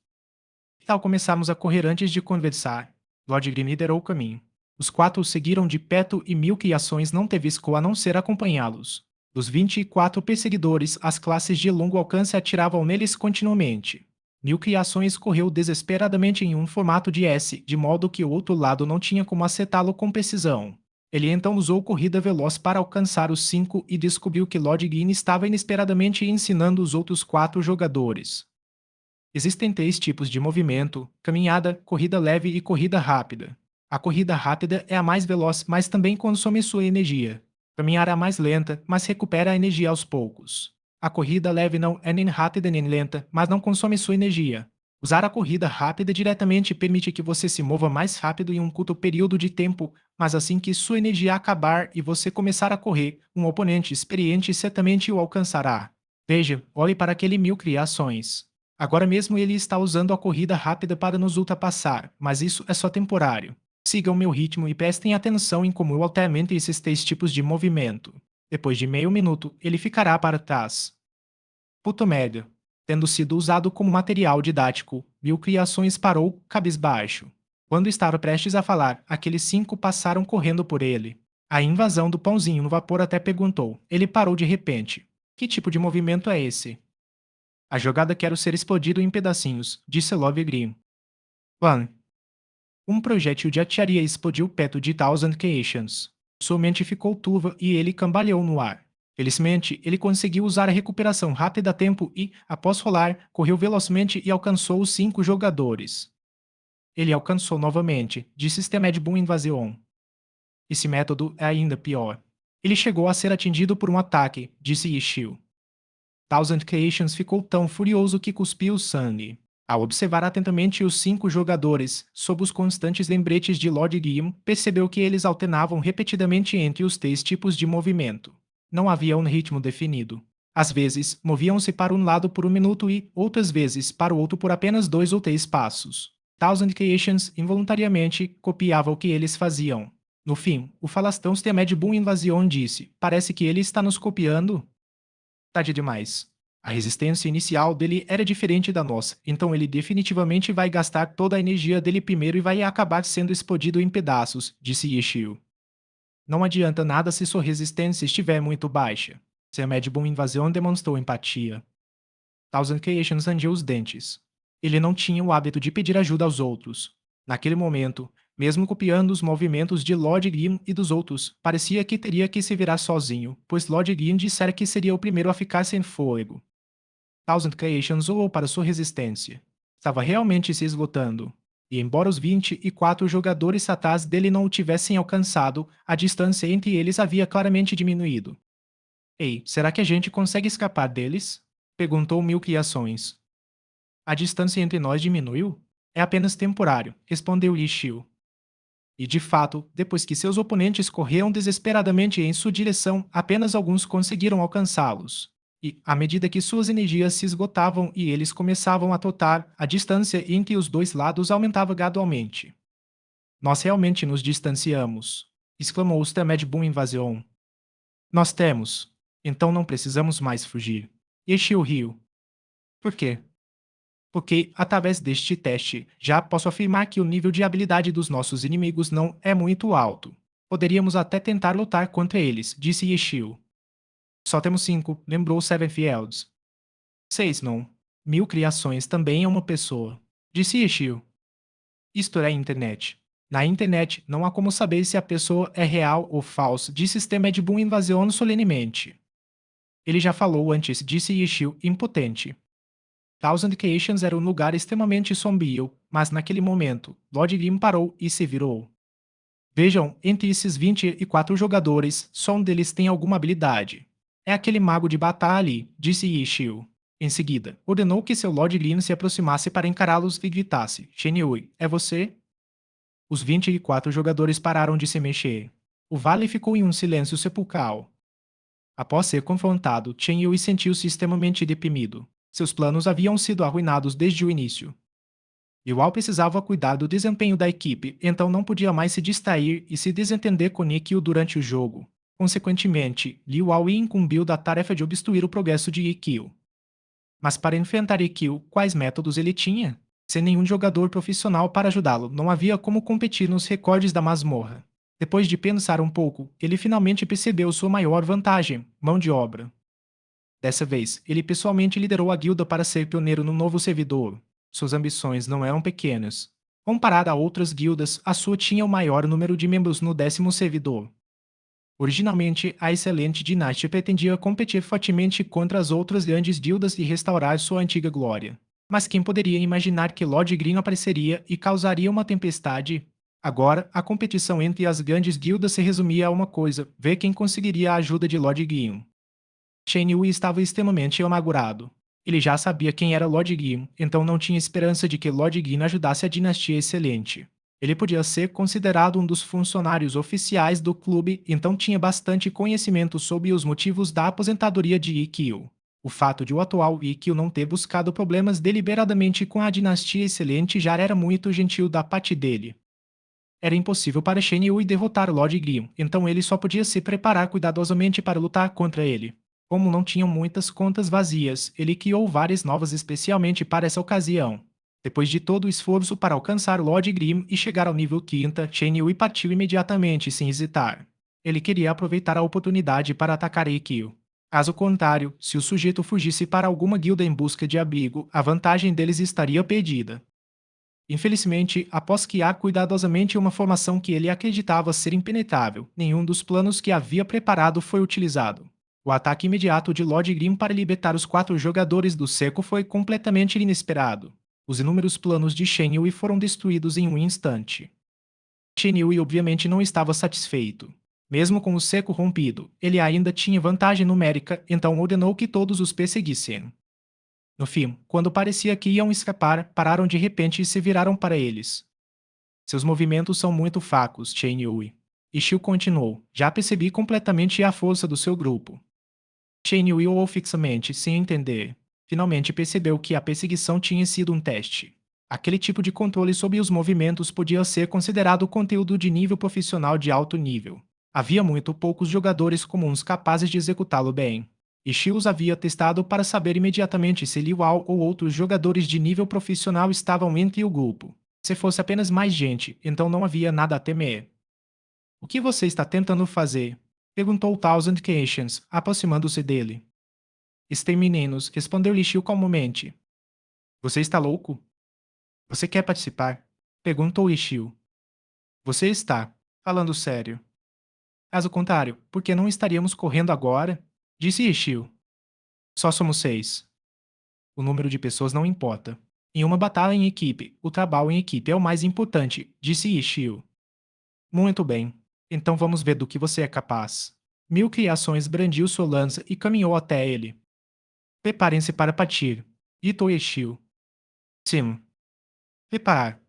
Tal começamos a correr antes de conversar. Lord Green liderou o caminho. Os quatro o seguiram de perto e Mil Criações não teve escolha a não ser acompanhá-los. Dos 24 perseguidores, as classes de longo alcance atiravam neles continuamente. Mil Criações correu desesperadamente em um formato de S, de modo que o outro lado não tinha como acertá-lo com precisão. Ele então usou corrida veloz para alcançar os 5 e descobriu que Lord Green estava inesperadamente ensinando os outros 4 jogadores. Existem 3 tipos de movimento: caminhada, corrida leve e corrida rápida. A corrida rápida é a mais veloz, mas também consome sua energia. Caminhar é a mais lenta, mas recupera a energia aos poucos. A corrida leve não é nem rápida nem lenta, mas não consome sua energia. Usar a corrida rápida diretamente permite que você se mova mais rápido em um curto período de tempo, mas assim que sua energia acabar e você começar a correr, um oponente experiente certamente o alcançará. Veja, olhe para aquele Mil Criações. Agora mesmo ele está usando a corrida rápida para nos ultrapassar, mas isso é só temporário. Sigam meu ritmo e prestem atenção em como eu alterno esses 3 tipos de movimento. Depois de meio minuto, ele ficará para trás. Puto merda. Tendo sido usado como material didático, Mil Criações parou, cabisbaixo. Quando estava prestes a falar, aqueles 5 passaram correndo por ele. A invasão do pãozinho no vapor até perguntou. Ele parou de repente. Que tipo de movimento é esse? A jogada quero ser explodido em pedacinhos, disse Love Green. One. Um projétil de artilharia explodiu perto de Thousand Creations. Sua mente ficou turva e ele cambaleou no ar. Felizmente, ele conseguiu usar a recuperação rápida a tempo e, após rolar, correu velozmente e alcançou os 5 jogadores. Ele alcançou novamente, disse Stemed Boom Invasion. Esse método é ainda pior. Ele chegou a ser atingido por um ataque, disse Yishio. Thousand Creations ficou tão furioso que cuspiu sangue. Ao observar atentamente os 5 jogadores, sob os constantes lembretes de Lord Guillaume, percebeu que eles alternavam repetidamente entre os 3 tipos de movimento. Não havia um ritmo definido. Às vezes, moviam-se para um lado por um minuto e, outras vezes, para o outro por apenas 2 ou 3 passos. Thousand Creations, involuntariamente, copiava o que eles faziam. No fim, o falastrão Stemed Boom Invasion disse: Parece que ele está nos copiando. Tarde demais. A resistência inicial dele era diferente da nossa, então ele definitivamente vai gastar toda a energia dele primeiro e vai acabar sendo explodido em pedaços, disse Yishio. Não adianta nada se sua resistência estiver muito baixa. Seu Boom Invasion demonstrou empatia. Thousand Creations rangiu os dentes. Ele não tinha o hábito de pedir ajuda aos outros. Naquele momento, mesmo copiando os movimentos de Lord Grimm e dos outros, parecia que teria que se virar sozinho, pois Lord Grimm dissera que seria o primeiro a ficar sem fôlego. Thousand Creations olhou para sua resistência. Estava realmente se esgotando. E embora os 24 jogadores atrás dele não o tivessem alcançado, a distância entre eles havia claramente diminuído. Ei, será que a gente consegue escapar deles? Perguntou Mil Criações. A distância entre nós diminuiu? É apenas temporário, respondeu Yishio. E de fato, depois que seus oponentes corriam desesperadamente em sua direção, apenas alguns conseguiram alcançá-los. E, à medida que suas energias se esgotavam e eles começavam a trotar, a distância entre os dois lados aumentava gradualmente. Nós realmente nos distanciamos, exclamou Stemed Boom Invasion. Nós temos. Então não precisamos mais fugir. Yishio riu. Por quê? Porque, através deste teste, já posso afirmar que o nível de habilidade dos nossos inimigos não é muito alto. Poderíamos até tentar lutar contra eles, disse Yeshio. Só temos 5, lembrou Sevenfields. 6 não. 1000 criações também é uma pessoa, disse Yeshio. Isto é a internet. Na internet, não há como saber se a pessoa é real ou falsa, disse Stemed Boom Invasion solenemente. Ele já falou antes, disse Yeshio, impotente. Thousand Creations era um lugar extremamente sombrio, mas naquele momento, Lord Grimm parou e se virou. Vejam, entre esses 24 jogadores, só um deles tem alguma habilidade. É aquele mago de batalha ali, disse Yishio. Em seguida, ordenou que seu Lord Grimm se aproximasse para encará-los e gritasse: Shenhui, é você? Os 24 jogadores pararam de se mexer. O vale ficou em um silêncio sepulcral. Após ser confrontado, Chen Yui sentiu-se extremamente deprimido. Seus planos haviam sido arruinados desde o início. Yuan precisava cuidar do desempenho da equipe, então não podia mais se distrair e se desentender com Ikkyu durante o jogo. Consequentemente, Liu Wei incumbiu da tarefa de obstruir o progresso de Ikkyu. Mas para enfrentar Ikkyu, quais métodos ele tinha? Sem nenhum jogador profissional para ajudá-lo, não havia como competir nos recordes da masmorra. Depois de pensar um pouco, ele finalmente percebeu sua maior vantagem: mão de obra. Dessa vez, ele pessoalmente liderou a guilda para ser pioneiro no novo servidor. Suas ambições não eram pequenas. Comparada a outras guildas, a sua tinha o maior número de membros no 10º servidor. Originalmente, a excelente dinastia pretendia competir fortemente contra as outras grandes guildas e restaurar sua antiga glória. Mas quem poderia imaginar que Lord Green apareceria e causaria uma tempestade? Agora, a competição entre as grandes guildas se resumia a uma coisa: ver quem conseguiria a ajuda de Lord Green. Shen Yui estava extremamente amargurado. Ele já sabia quem era Lord Gim, então não tinha esperança de que Lord Gim ajudasse a dinastia excelente. Ele podia ser considerado um dos funcionários oficiais do clube, então tinha bastante conhecimento sobre os motivos da aposentadoria de Ikkyu. O fato de o atual Ikkyu não ter buscado problemas deliberadamente com a dinastia excelente já era muito gentil da parte dele. Era impossível para Shen Yui derrotar Lord Grim, então ele só podia se preparar cuidadosamente para lutar contra ele. Como não tinham muitas contas vazias, ele criou várias novas especialmente para essa ocasião. Depois de todo o esforço para alcançar Lord Grim e chegar ao nível 5º, Shen Yui partiu imediatamente, sem hesitar. Ele queria aproveitar a oportunidade para atacar Ikkyu. Caso contrário, se o sujeito fugisse para alguma guilda em busca de abrigo, a vantagem deles estaria perdida. Infelizmente, após criar cuidadosamente uma formação que ele acreditava ser impenetrável, nenhum dos planos que havia preparado foi utilizado. O ataque imediato de Lord Grim para libertar os 4 jogadores do cerco foi completamente inesperado. Os inúmeros planos de Shen Yui foram destruídos em um instante. Shen Yui obviamente não estava satisfeito. Mesmo com o cerco rompido, ele ainda tinha vantagem numérica, então ordenou que todos os perseguissem. No fim, quando parecia que iam escapar, pararam de repente e se viraram para eles. Seus movimentos são muito fracos, Chen Yui. Ishio continuou. Já percebi completamente a força do seu grupo. Chen Yui olhou fixamente, sem entender. Finalmente percebeu que a perseguição tinha sido um teste. Aquele tipo de controle sobre os movimentos podia ser considerado conteúdo de nível profissional de alto nível. Havia muito poucos jogadores comuns capazes de executá-lo bem. Ishii os havia testado para saber imediatamente se Liu Ao ou outros jogadores de nível profissional estavam entre o grupo. Se fosse apenas mais gente, então não havia nada a temer. O que você está tentando fazer? Perguntou Thousand Cations, aproximando-se dele. Extermininos, respondeu Ishii calmamente. Você está louco? Você quer participar? Perguntou Ishii. Você está, falando sério. Caso contrário, por que não estaríamos correndo agora? Disse Ishii. Só somos 6. O número de pessoas não importa. Em uma batalha em equipe, o trabalho em equipe é o mais importante, disse Ishii. Muito bem. Então vamos ver do que você é capaz. Mil Criações brandiu sua lança e caminhou até ele. Preparem-se para partir. Gritou Ishii. Sim. Preparar.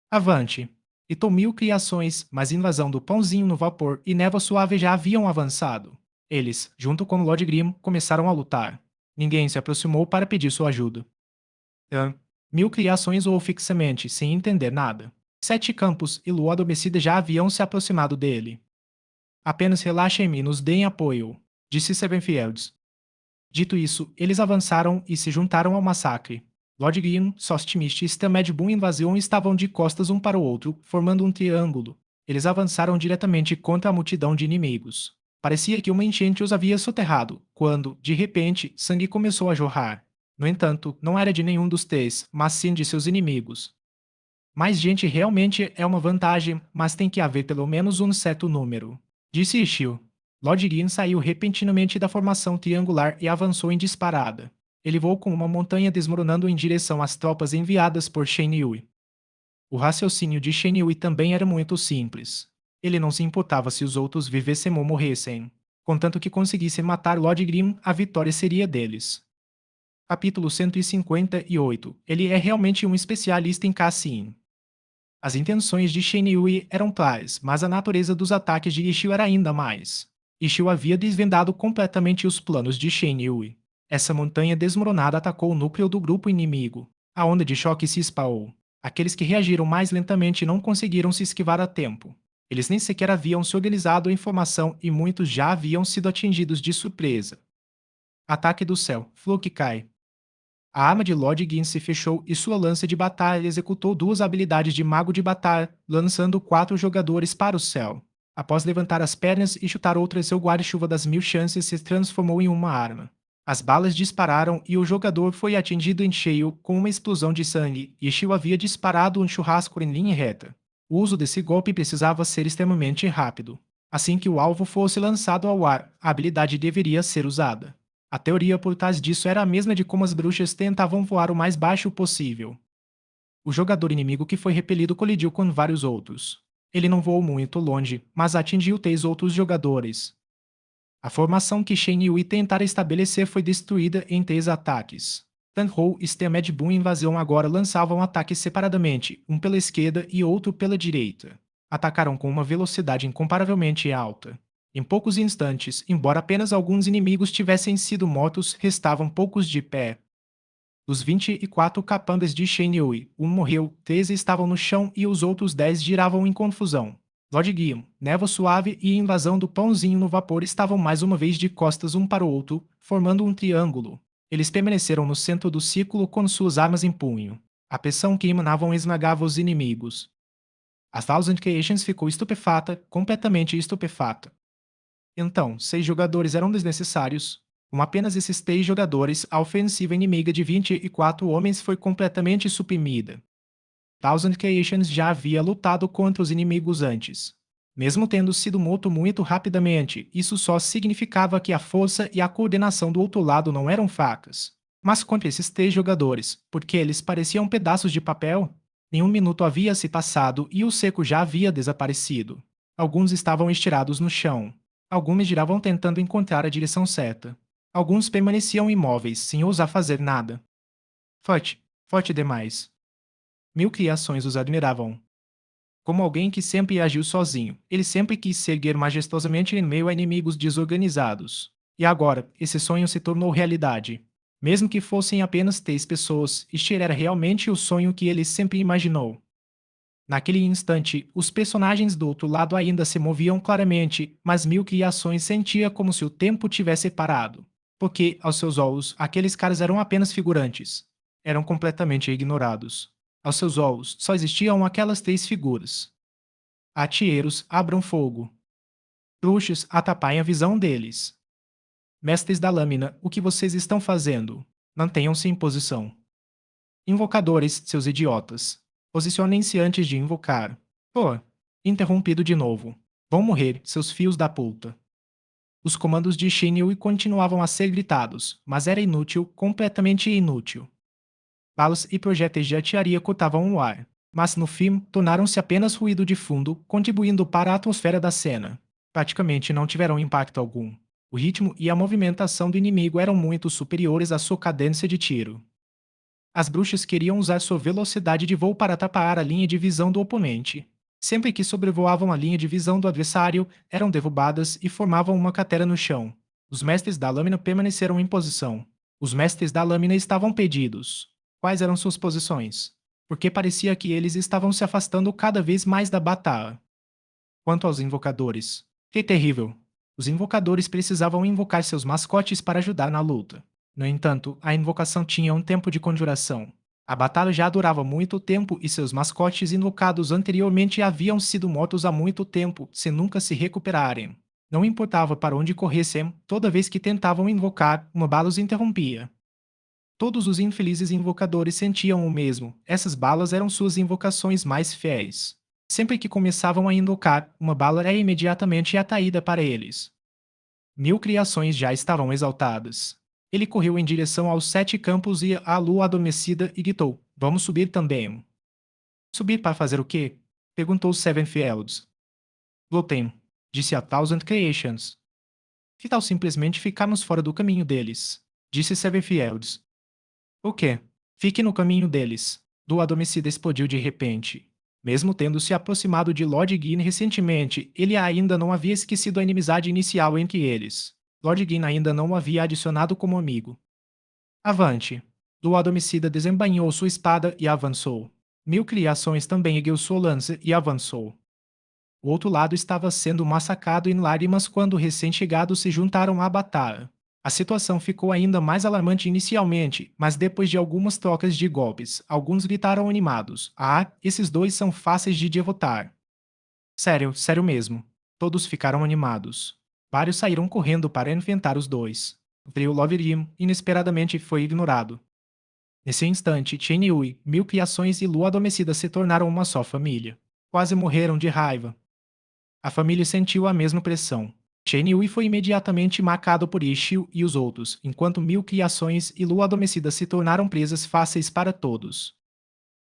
Avante. Gritou Mil Criações, mas a invasão do pãozinho no vapor e névoa suave já haviam avançado. Eles, junto com Lord Grim, começaram a lutar. Ninguém se aproximou para pedir sua ajuda. Mil Criações ou fixamente, sem entender nada. 7 campos e lua adormecida já haviam se aproximado dele. Apenas relaxem-me e nos deem apoio, disse Sevenfields. Dito isso, eles avançaram e se juntaram ao massacre. Lord Green, Sostmist e Stamed Boom Invasion estavam de costas um para o outro, formando um triângulo. Eles avançaram diretamente contra a multidão de inimigos. Parecia que uma enchente os havia soterrado, quando, de repente, sangue começou a jorrar. No entanto, não era de nenhum dos 3, mas sim de seus inimigos. Mais gente realmente é uma vantagem, mas tem que haver pelo menos um certo número, disse Ishio. Lord Gin saiu repentinamente da formação triangular e avançou em disparada. Ele voou com uma montanha desmoronando em direção às tropas enviadas por Shen Yui. O raciocínio de Shen Yui também era muito simples. Ele não se importava se os outros vivessem ou morressem. Contanto que conseguissem matar Lord Grim, a vitória seria deles. Capítulo 158. Ele é realmente um especialista em Cassin. As intenções de Shen Yui eram claras, mas a natureza dos ataques de Ishio era ainda mais. Ishio havia desvendado completamente os planos de Shen Yui. Essa montanha desmoronada atacou o núcleo do grupo inimigo. A onda de choque se espalhou. Aqueles que reagiram mais lentamente não conseguiram se esquivar a tempo. Eles nem sequer haviam se organizado em formação e muitos já haviam sido atingidos de surpresa. Ataque do céu. Fluke cai. A arma de Lord Gin se fechou e sua lança de batalha executou duas habilidades de mago de batalha, lançando 4 jogadores para o céu. Após levantar as pernas e chutar outra, seu guarda-chuva das 1000 chances se transformou em uma arma. As balas dispararam e o jogador foi atingido em cheio com uma explosão de sangue, e Shio havia disparado um churrasco em linha reta. O uso desse golpe precisava ser extremamente rápido. Assim que o alvo fosse lançado ao ar, a habilidade deveria ser usada. A teoria por trás disso era a mesma de como as bruxas tentavam voar o mais baixo possível. O jogador inimigo que foi repelido colidiu com vários outros. Ele não voou muito longe, mas atingiu 3 outros jogadores. A formação que Shen Yui tentara estabelecer foi destruída em 3 ataques. Tang Hou e Steamed Boom Invasão agora lançavam ataques separadamente, um pela esquerda e outro pela direita. Atacaram com uma velocidade incomparavelmente alta. Em poucos instantes, embora apenas alguns inimigos tivessem sido mortos, restavam poucos de pé. Dos 24 capangas de Shen Yui, um morreu, 13 estavam no chão e os outros 10 giravam em confusão. Lord Guion, Névoa Suave e Invasão do Pãozinho no Vapor estavam mais uma vez de costas um para o outro, formando um triângulo. Eles permaneceram no centro do círculo com suas armas em punho. A pressão que emanavam esmagava os inimigos. A Thousand Creations ficou estupefata, completamente estupefata. Então, 6 jogadores eram desnecessários. Com apenas esses 3 jogadores, a ofensiva inimiga de 24 homens foi completamente suprimida. Thousand Creations já havia lutado contra os inimigos antes. Mesmo tendo sido morto muito rapidamente, isso só significava que a força e a coordenação do outro lado não eram fracas. Mas contra esses 3 jogadores, porque eles pareciam pedaços de papel, nenhum minuto havia se passado e o cerco já havia desaparecido. Alguns estavam estirados no chão. Alguns giravam tentando encontrar a direção certa. Alguns permaneciam imóveis, sem ousar fazer nada. Forte, forte demais. 1000 criações os admiravam. Como alguém que sempre agiu sozinho, ele sempre quis se erguer majestosamente em meio a inimigos desorganizados. E agora, esse sonho se tornou realidade. Mesmo que fossem apenas 3 pessoas, este era realmente o sonho que ele sempre imaginou. Naquele instante, os personagens do outro lado ainda se moviam claramente, mas 1000 criações sentia como se o tempo tivesse parado. Porque, aos seus olhos, aqueles caras eram apenas figurantes. Eram completamente ignorados. Aos seus olhos, só existiam aquelas 3 figuras. Artilheiros, abram fogo. Bruxos, atrapalhem a visão deles. Mestres da lâmina, o que vocês estão fazendo? Mantenham-se em posição. Invocadores, seus idiotas. Posicionem-se antes de invocar. Pô, interrompido de novo. Vão morrer, seus fios da puta. Os comandos de Shinyu continuavam a ser gritados, mas era inútil, completamente inútil. Balas e projéteis de artilharia cortavam o ar, mas no fim tornaram-se apenas ruído de fundo, contribuindo para a atmosfera da cena. Praticamente não tiveram impacto algum. O ritmo e a movimentação do inimigo eram muito superiores à sua cadência de tiro. As bruxas queriam usar sua velocidade de voo para atrapalhar a linha de visão do oponente. Sempre que sobrevoavam a linha de visão do adversário, eram derrubadas e formavam uma cratera no chão. Os mestres da lâmina permaneceram em posição. Os mestres da lâmina estavam perdidos. Quais eram suas posições? Porque parecia que eles estavam se afastando cada vez mais da batalha. Quanto aos invocadores, que terrível! Os invocadores precisavam invocar seus mascotes para ajudar na luta. No entanto, a invocação tinha um tempo de conjuração. A batalha já durava muito tempo e seus mascotes invocados anteriormente haviam sido mortos há muito tempo, sem nunca se recuperarem. Não importava para onde corressem, toda vez que tentavam invocar, uma bala os interrompia. Todos os infelizes invocadores sentiam o mesmo, essas balas eram suas invocações mais fiéis. Sempre que começavam a invocar, uma bala era imediatamente atraída para eles. 1000 criações já estavam exaltadas. Ele correu em direção aos 7 campos e à lua adormecida e gritou: Vamos subir também. Subir para fazer o quê? Perguntou Sevenfields. Lutem, disse a Thousand Creations. Que tal simplesmente ficarmos fora do caminho deles? Disse Sevenfields. O quê? Fique no caminho deles. Lua adormecida explodiu de repente. Mesmo tendo se aproximado de Lord Gin recentemente, ele ainda não havia esquecido a inimizade inicial entre eles. Lord Gin ainda não o havia adicionado como amigo. Avante! Luado Homicida desembainhou sua espada e avançou. Mil Criações também ergueu sua lança e avançou. O outro lado estava sendo massacrado em lágrimas quando recém-chegados se juntaram à batalha. A situação ficou ainda mais alarmante inicialmente, mas depois de algumas trocas de golpes, alguns gritaram animados: "Ah, esses dois são fáceis de derrotar." Sério, sério mesmo. Todos ficaram animados. Vários saíram correndo para enfrentar os dois. Veio Loverim, inesperadamente foi ignorado. Nesse instante, Chen Yui, Mil Criações e Lua Adormecida se tornaram uma só família. Quase morreram de raiva. A família sentiu a mesma pressão. Chen Yui foi imediatamente marcado por Ishiu e os outros, enquanto Mil Criações e Lua Adormecida se tornaram presas fáceis para todos.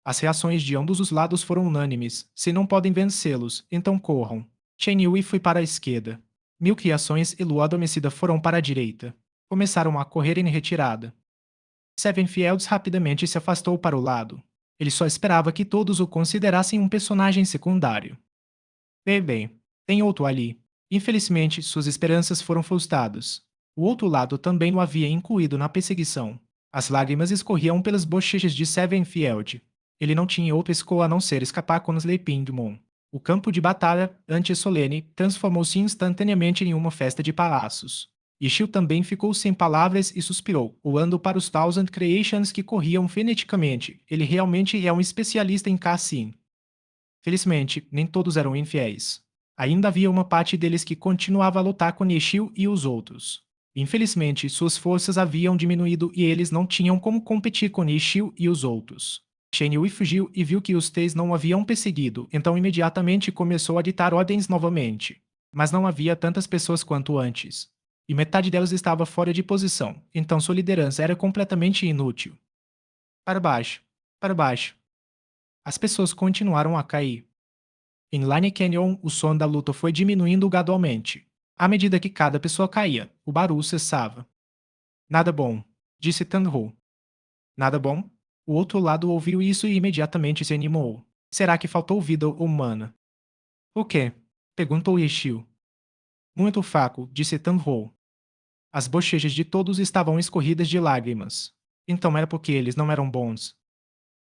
As reações de ambos os lados foram unânimes. Se não podem vencê-los, então corram. Chen Yui foi para a esquerda. Mil Criações e Lua Adormecida foram para a direita. Começaram a correr em retirada. Seven Fields rapidamente se afastou para o lado. Ele só esperava que todos o considerassem um personagem secundário. Bem, tem outro ali. Infelizmente, suas esperanças foram frustradas. O outro lado também o havia incluído na perseguição. As lágrimas escorriam pelas bochechas de Sevenfield. Ele não tinha outra escolha a não ser escapar com os Leipindmon. O campo de batalha, antes solene, transformou-se instantaneamente em uma festa de palhaços. Ishil também ficou sem palavras e suspirou, olhando para os Thousand Creations que corriam freneticamente. Ele realmente é um especialista em Cassim. Felizmente, nem todos eram infiéis. Ainda havia uma parte deles que continuava a lutar com Nishio e os outros. Infelizmente, suas forças haviam diminuído e eles não tinham como competir com Nishio e os outros. Shen-Yui fugiu e viu que os Teis não o haviam perseguido, então imediatamente começou a ditar ordens novamente. Mas não havia tantas pessoas quanto antes. E metade delas estava fora de posição, então sua liderança era completamente inútil. Para baixo, para baixo. As pessoas continuaram a cair. Em Line Canyon, o som da luta foi diminuindo gradualmente. À medida que cada pessoa caía, o barulho cessava. Nada bom, disse Tanho. Nada bom? O outro lado ouviu isso e imediatamente se animou. Será que faltou vida humana? O quê? Perguntou Yeshio. Muito fraco, disse Tanho. As bochechas de todos estavam escorridas de lágrimas. Então era porque eles não eram bons.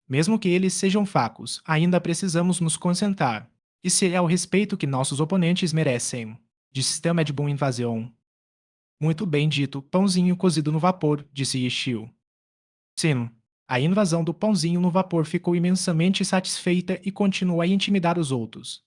Mesmo que eles sejam fracos, ainda precisamos nos concentrar. Esse é o respeito que nossos oponentes merecem. Disse Stelmedbun Invasion. Muito bem dito, pãozinho cozido no vapor, disse Yeshio. Sim, a invasão do pãozinho no vapor ficou imensamente satisfeita e continuou a intimidar os outros.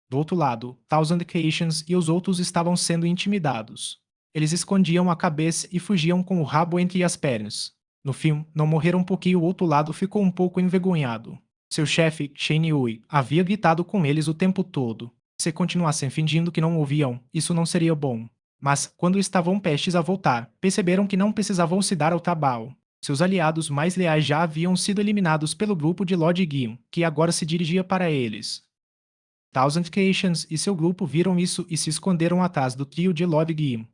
Do outro lado, Thousand Creations e os outros estavam sendo intimidados. Eles escondiam a cabeça e fugiam com o rabo entre as pernas. No fim, não morreram porque o outro lado ficou um pouco envergonhado. Seu chefe, Shen Yui, havia gritado com eles o tempo todo. Se continuassem fingindo que não ouviam, isso não seria bom. Mas, quando estavam prestes a voltar, perceberam que não precisavam se dar ao trabalho. Seus aliados mais leais já haviam sido eliminados pelo grupo de Lord Gim, que agora se dirigia para eles. Thousand Creations e seu grupo viram isso e se esconderam atrás do trio de Lord Gim.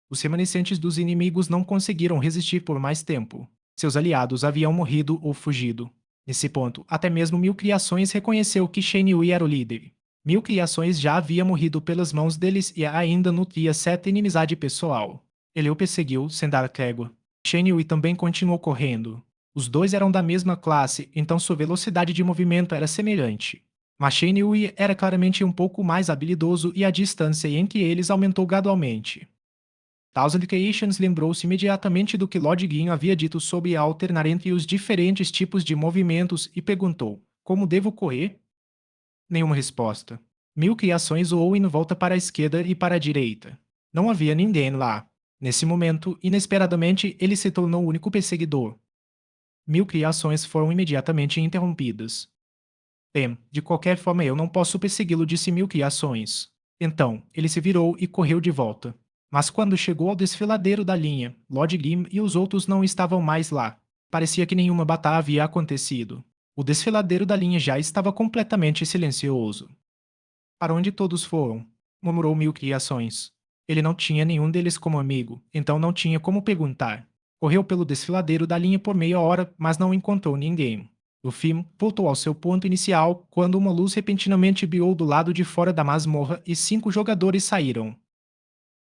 Os remanescentes dos inimigos não conseguiram resistir por mais tempo. Seus aliados haviam morrido ou fugido. Nesse ponto, até mesmo Mil Criações reconheceu que Shen Yui era o líder. Mil Criações já havia morrido pelas mãos deles e ainda nutria certa inimizade pessoal. Ele o perseguiu sem dar trégua. Shen Yui também continuou correndo. Os dois eram da mesma classe, então sua velocidade de movimento era semelhante. Mas Shen Yui era claramente um pouco mais habilidoso e a distância entre eles aumentou gradualmente. Thousand Creations lembrou-se imediatamente do que Lord Gin havia dito sobre alternar entre os diferentes tipos de movimentos e perguntou: como devo correr? Nenhuma resposta. Mil Criações voou em volta para a esquerda e para a direita. Não havia ninguém lá. Nesse momento, inesperadamente, ele se tornou o único perseguidor. Mil Criações foram imediatamente interrompidas. Bem, de qualquer forma eu não posso persegui-lo, disse Mil Criações. Então, ele se virou e correu de volta. Mas quando chegou ao desfiladeiro da linha, Lord Grim e os outros não estavam mais lá. Parecia que nenhuma batalha havia acontecido. O desfiladeiro da linha já estava completamente silencioso. Para onde todos foram? Murmurou Mil Criações. Ele não tinha nenhum deles como amigo, então não tinha como perguntar. Correu pelo desfiladeiro da linha por meia hora, mas não encontrou ninguém. O filme voltou ao seu ponto inicial quando uma luz repentinamente brilhou do lado de fora da masmorra e 5 jogadores saíram.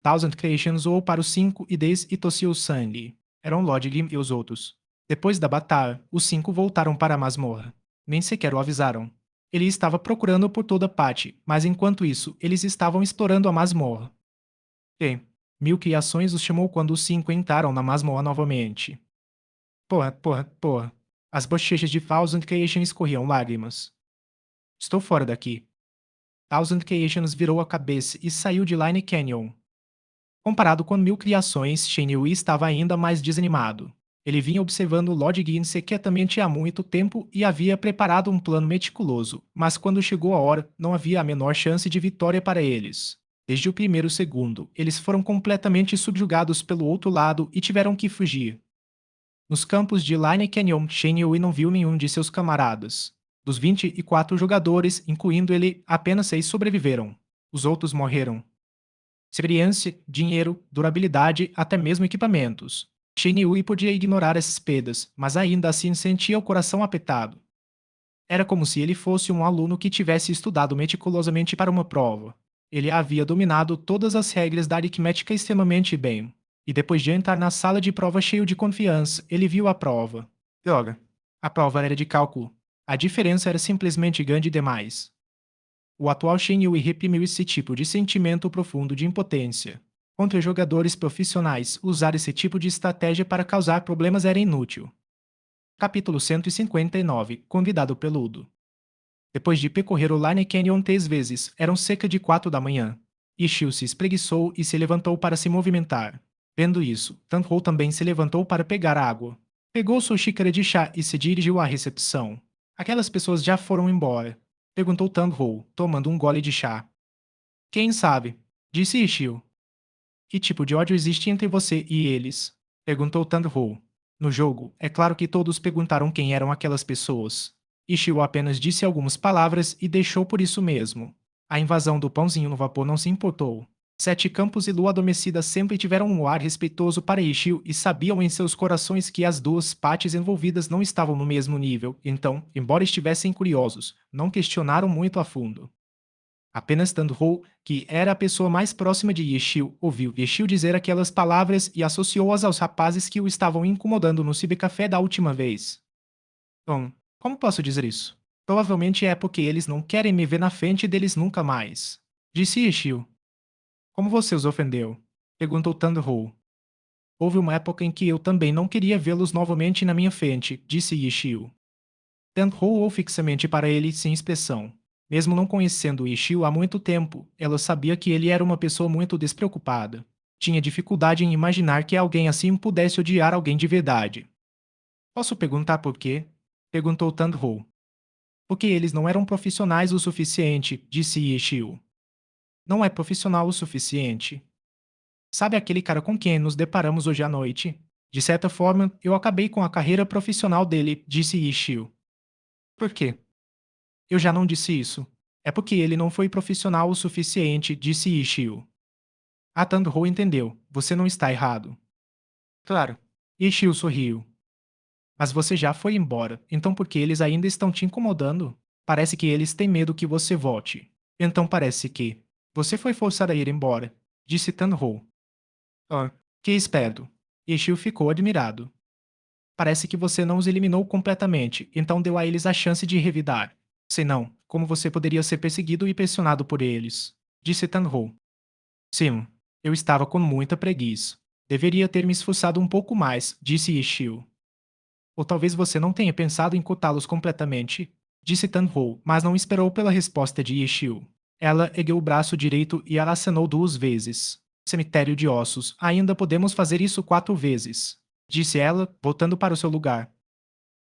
Thousand Creations ou para os 5 e 10 e tossiu sangue. Eram Lodglim e os outros. Depois da batalha, os 5 voltaram para a masmorra. Nem sequer o avisaram. Ele estava procurando por toda parte, mas enquanto isso, eles estavam explorando a masmorra. Bem, Mil Criações os chamou quando os 5 entraram na masmorra novamente. Porra, porra, porra. As bochechas de Thousand Creations escorriam lágrimas. Estou fora daqui. Thousand Creations virou a cabeça e saiu de Line Canyon. Comparado com Mil Criações, Shenhui estava ainda mais desanimado. Ele vinha observando Lord Guinness quietamente há muito tempo e havia preparado um plano meticuloso, mas quando chegou a hora, não havia a menor chance de vitória para eles. Desde o primeiro segundo, eles foram completamente subjugados pelo outro lado e tiveram que fugir. Nos campos de Line Canyon, Shenhui não viu nenhum de seus camaradas. Dos 24 jogadores, incluindo ele, apenas 6 sobreviveram. Os outros morreram. Experiência, dinheiro, durabilidade, até mesmo equipamentos. Shenhui podia ignorar essas perdas, mas ainda assim sentia o coração apertado. Era como se ele fosse um aluno que tivesse estudado meticulosamente para uma prova. Ele havia dominado todas as regras da aritmética extremamente bem. E depois de entrar na sala de prova cheio de confiança, ele viu a prova. Droga. A prova era de cálculo. A diferença era simplesmente grande demais. O atual Shenhui reprimiu esse tipo de sentimento profundo de impotência. Contra jogadores profissionais, usar esse tipo de estratégia para causar problemas era inútil. Capítulo 159 Convidado Peludo. Depois de percorrer o Line Canyon 3 vezes, eram cerca de 4 da manhã. Ishio se espreguiçou e se levantou para se movimentar. Vendo isso, Tanhou também se levantou para pegar água. Pegou sua xícara de chá e se dirigiu à recepção. Aquelas pessoas já foram embora. Perguntou Tanhou, tomando um gole de chá. Quem sabe? Disse Ishio. Que tipo de ódio existe entre você e eles? Perguntou Tanhou. No jogo, é claro que todos perguntaram quem eram aquelas pessoas. Ishio apenas disse algumas palavras e deixou por isso mesmo. A invasão do pãozinho no vapor não se importou. Sete Campos e Lua Adormecida sempre tiveram um ar respeitoso para Ishio e sabiam em seus corações que as duas partes envolvidas não estavam no mesmo nível, então, embora estivessem curiosos, não questionaram muito a fundo. Apenas Tanhou, que era a pessoa mais próxima de Ishio, ouviu Ishio dizer aquelas palavras e associou-as aos rapazes que o estavam incomodando no cibercafé da última vez. Bom, como posso dizer isso? Provavelmente é porque eles não querem me ver na frente deles nunca mais. Disse Ishio. Como você os ofendeu? Perguntou Tanhou. Houve uma época em que eu também não queria vê-los novamente na minha frente, disse Ishio. Tanhou olhou fixamente para ele sem expressão. Mesmo não conhecendo Ishio há muito tempo, ela sabia que ele era uma pessoa muito despreocupada. Tinha dificuldade em imaginar que alguém assim pudesse odiar alguém de verdade. Posso perguntar por quê? Perguntou Tanhou. Porque eles não eram profissionais o suficiente, disse Ishio. Não é profissional o suficiente. Sabe aquele cara com quem nos deparamos hoje à noite? De certa forma, eu acabei com a carreira profissional dele, disse Ishio. Por quê? Eu já não disse isso. É porque ele não foi profissional o suficiente, disse Ishio. A Tanhou entendeu. Você não está errado. Claro. Ishio sorriu. Mas você já foi embora, então por que eles ainda estão te incomodando? Parece que eles têm medo que você volte. Então parece que você foi forçado a ir embora, disse Tanhou. Ah, que esperto. Ishio ficou admirado. Parece que você não os eliminou completamente, então deu a eles a chance de revidar. Senão, como você poderia ser perseguido e pressionado por eles? Disse Tanhou. Sim, eu estava com muita preguiça. Deveria ter me esforçado um pouco mais, disse Ishio. Ou talvez você não tenha pensado em cotá-los completamente, disse Tanhou, mas não esperou pela resposta de Ishio. Ela ergueu o braço direito e acenou 2 vezes. Cemitério de ossos, ainda podemos fazer isso 4 vezes, disse ela, voltando para o seu lugar.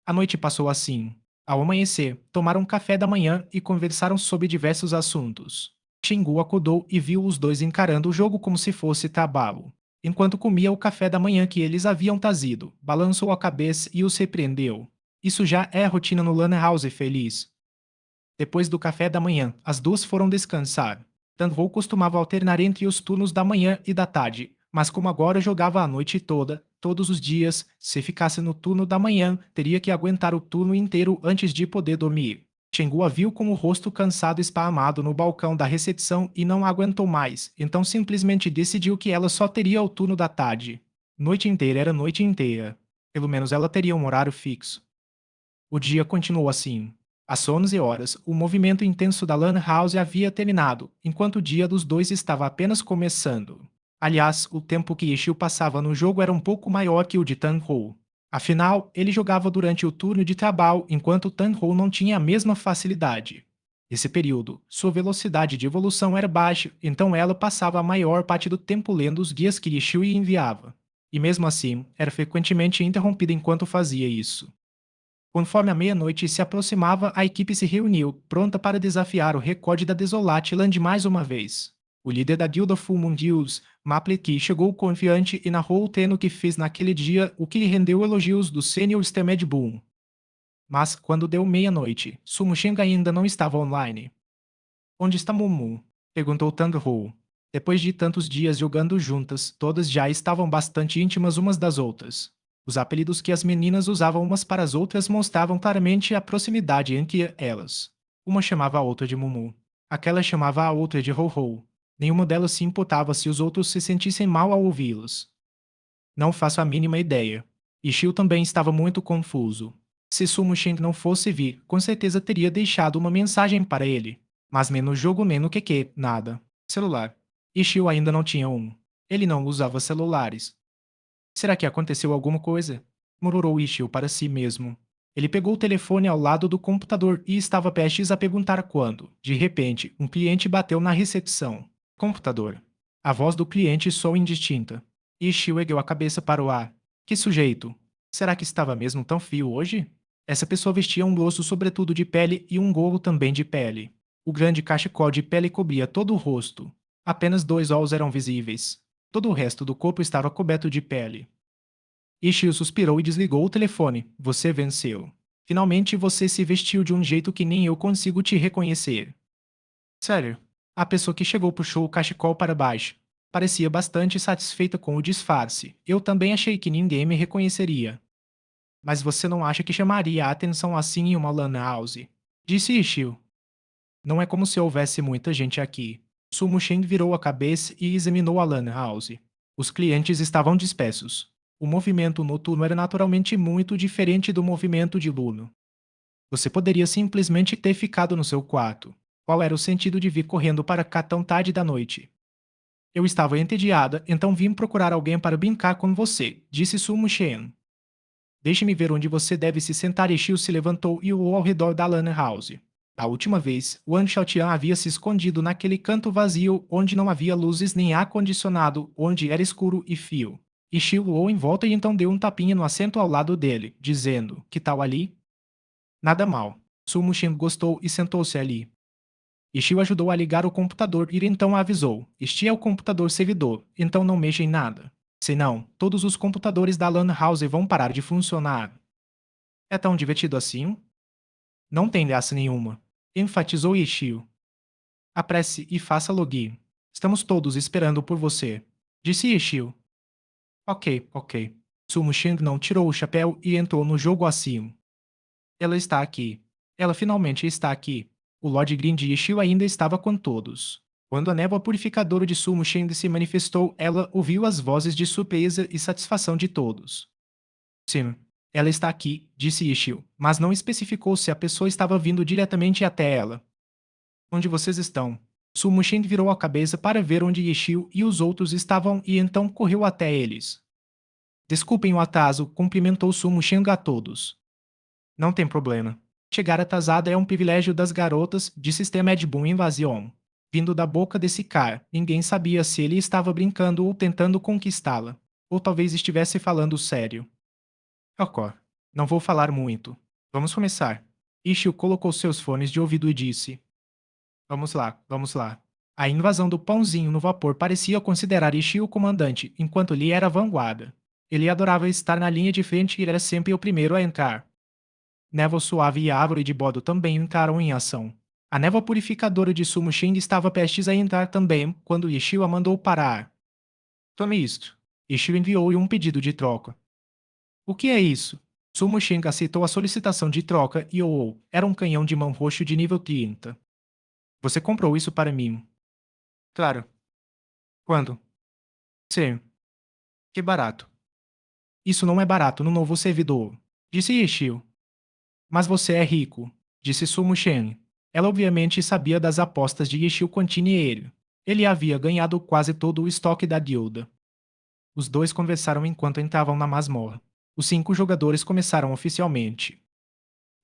A noite passou assim. Ao amanhecer, tomaram café da manhã e conversaram sobre diversos assuntos. Xingu acordou e viu os dois encarando o jogo como se fosse trabalho. Enquanto comia o café da manhã que eles haviam trazido, balançou a cabeça e os repreendeu. Isso já é rotina no Lana House, feliz. Depois do café da manhã, as duas foram descansar. Tanhou costumava alternar entre os turnos da manhã e da tarde, mas como agora jogava a noite toda, todos os dias. Se ficasse no turno da manhã, teria que aguentar o turno inteiro antes de poder dormir. Chengua a viu com o rosto cansado esparramado no balcão da recepção e não aguentou mais, então simplesmente decidiu que ela só teria o turno da tarde. Noite inteira era noite inteira. Pelo menos ela teria um horário fixo. O dia continuou assim. Às 11 horas, o movimento intenso da Lan House havia terminado, enquanto o dia dos dois estava apenas começando. Aliás, o tempo que Ishio passava no jogo era um pouco maior que o de Tan-Ho. Afinal, ele jogava durante o turno de trabalho, enquanto Tan-Ho não tinha a mesma facilidade. Nesse período, sua velocidade de evolução era baixa, então ela passava a maior parte do tempo lendo os guias que Ishio lhe enviava. E mesmo assim, era frequentemente interrompida enquanto fazia isso. Conforme a meia-noite se aproximava, a equipe se reuniu, pronta para desafiar o recorde da Desolate Land mais uma vez. O líder da guilda Full Moon Deals, Mapleki, chegou confiante e narrou o treino que fez naquele dia, o que lhe rendeu elogios do Senior Stemed Boom. Mas, quando deu meia-noite, Sumo Shenga ainda não estava online. Onde está Mumu? Perguntou Tandro. Depois de tantos dias jogando juntas, todas já estavam bastante íntimas umas das outras. Os apelidos que as meninas usavam umas para as outras mostravam claramente a proximidade entre elas. Uma chamava a outra de Mumu. Aquela chamava a outra de Ho-Ho. Nenhuma delas se importava se os outros se sentissem mal ao ouvi-los. Não faço a mínima ideia. Ishio também estava muito confuso. Se Sumo Sheng não fosse vir, com certeza teria deixado uma mensagem para ele. Mas menos jogo menos que nada. Celular. Ishio ainda não tinha um. Ele não usava celulares. Será que aconteceu alguma coisa? Murmurou Ishio para si mesmo. Ele pegou o telefone ao lado do computador e estava prestes a perguntar quando, de repente, um cliente bateu na recepção. Computador. A voz do cliente soou indistinta. Ishio ergueu a cabeça para o ar. Que sujeito! Será que estava mesmo tão frio hoje? Essa pessoa vestia um grosso sobretudo de pele e um gorro também de pele. O grande cachecol de pele cobria todo o rosto. Apenas dois olhos eram visíveis. Todo o resto do corpo estava coberto de pele. Ishio suspirou e desligou o telefone. Você venceu. Finalmente você se vestiu de um jeito que nem eu consigo te reconhecer. Sério. A pessoa que chegou puxou o cachecol para baixo. Parecia bastante satisfeita com o disfarce. Eu também achei que ninguém me reconheceria. Mas você não acha que chamaria a atenção assim em uma lan house? Disse Ishio. Não é como se houvesse muita gente aqui. Sumo Shen virou a cabeça e examinou a lan house. Os clientes estavam dispersos. O movimento noturno era naturalmente muito diferente do movimento de Luno. Você poderia simplesmente ter ficado no seu quarto. Qual era o sentido de vir correndo para cá tão tarde da noite? Eu estava entediada, então vim procurar alguém para brincar com você, disse Sumo Shen. Deixe-me ver onde você deve se sentar. Ishio se levantou e olhou ao redor da lan house. A última vez, Wang Xiaotian havia se escondido naquele canto vazio onde não havia luzes nem ar-condicionado, onde era escuro e frio. Ishio olhou em volta e então deu um tapinha no assento ao lado dele, dizendo: Que tal ali? Nada mal. Sumo Shen gostou e sentou-se ali. Ishio ajudou a ligar o computador e então avisou: Este é o computador servidor, então não mexa em nada. Senão, todos os computadores da LAN house vão parar de funcionar. É tão divertido assim? Não tem graça nenhuma, enfatizou Ishio. Apresse e faça login. Estamos todos esperando por você, disse Ishio. Ok, ok. Sumo Sheng não tirou o chapéu e entrou no jogo acima. Ela está aqui. Ela finalmente está aqui. O Lord Green de Ishio ainda estava com todos. Quando a névoa purificadora de Sumo Sheng se manifestou, ela ouviu as vozes de surpresa e satisfação de todos. Sim, ela está aqui, disse Ishio, mas não especificou se a pessoa estava vindo diretamente até ela. Onde vocês estão? Sumo Sheng virou a cabeça para ver onde Ishio e os outros estavam e então correu até eles. Desculpem o atraso, cumprimentou Sumo Sheng a todos. Não tem problema. Chegar atrasada é um privilégio das garotas, disse Stemed Boom Invasion. Vindo da boca desse cara, ninguém sabia se ele estava brincando ou tentando conquistá-la. Ou talvez estivesse falando sério. Okor, não vou falar muito. Vamos começar. Ishio colocou seus fones de ouvido e disse: Vamos lá, vamos lá. A invasão do pãozinho no vapor parecia considerar Ishio o comandante, enquanto ele era a vanguarda. Ele adorava estar na linha de frente e era sempre o primeiro a entrar. Névoa suave e a árvore de bodo também entraram em ação. A névoa purificadora de Sumo Shen estava prestes a entrar também, quando Ishio a mandou parar. Tome isto. Ishio enviou-lhe um pedido de troca. O que é isso? Sumo Sheng aceitou a solicitação de troca e era um canhão de mão roxo de nível 30. Você comprou isso para mim? Claro. Quando? Sim. Que barato. Isso não é barato no novo servidor, disse Ishio. Mas você é rico, disse Sumo Shen. Ela obviamente sabia das apostas de Ishio Contini e ele. Ele havia ganhado quase todo o estoque da guilda. Os dois conversaram enquanto entravam na masmorra. Os 5 jogadores começaram oficialmente.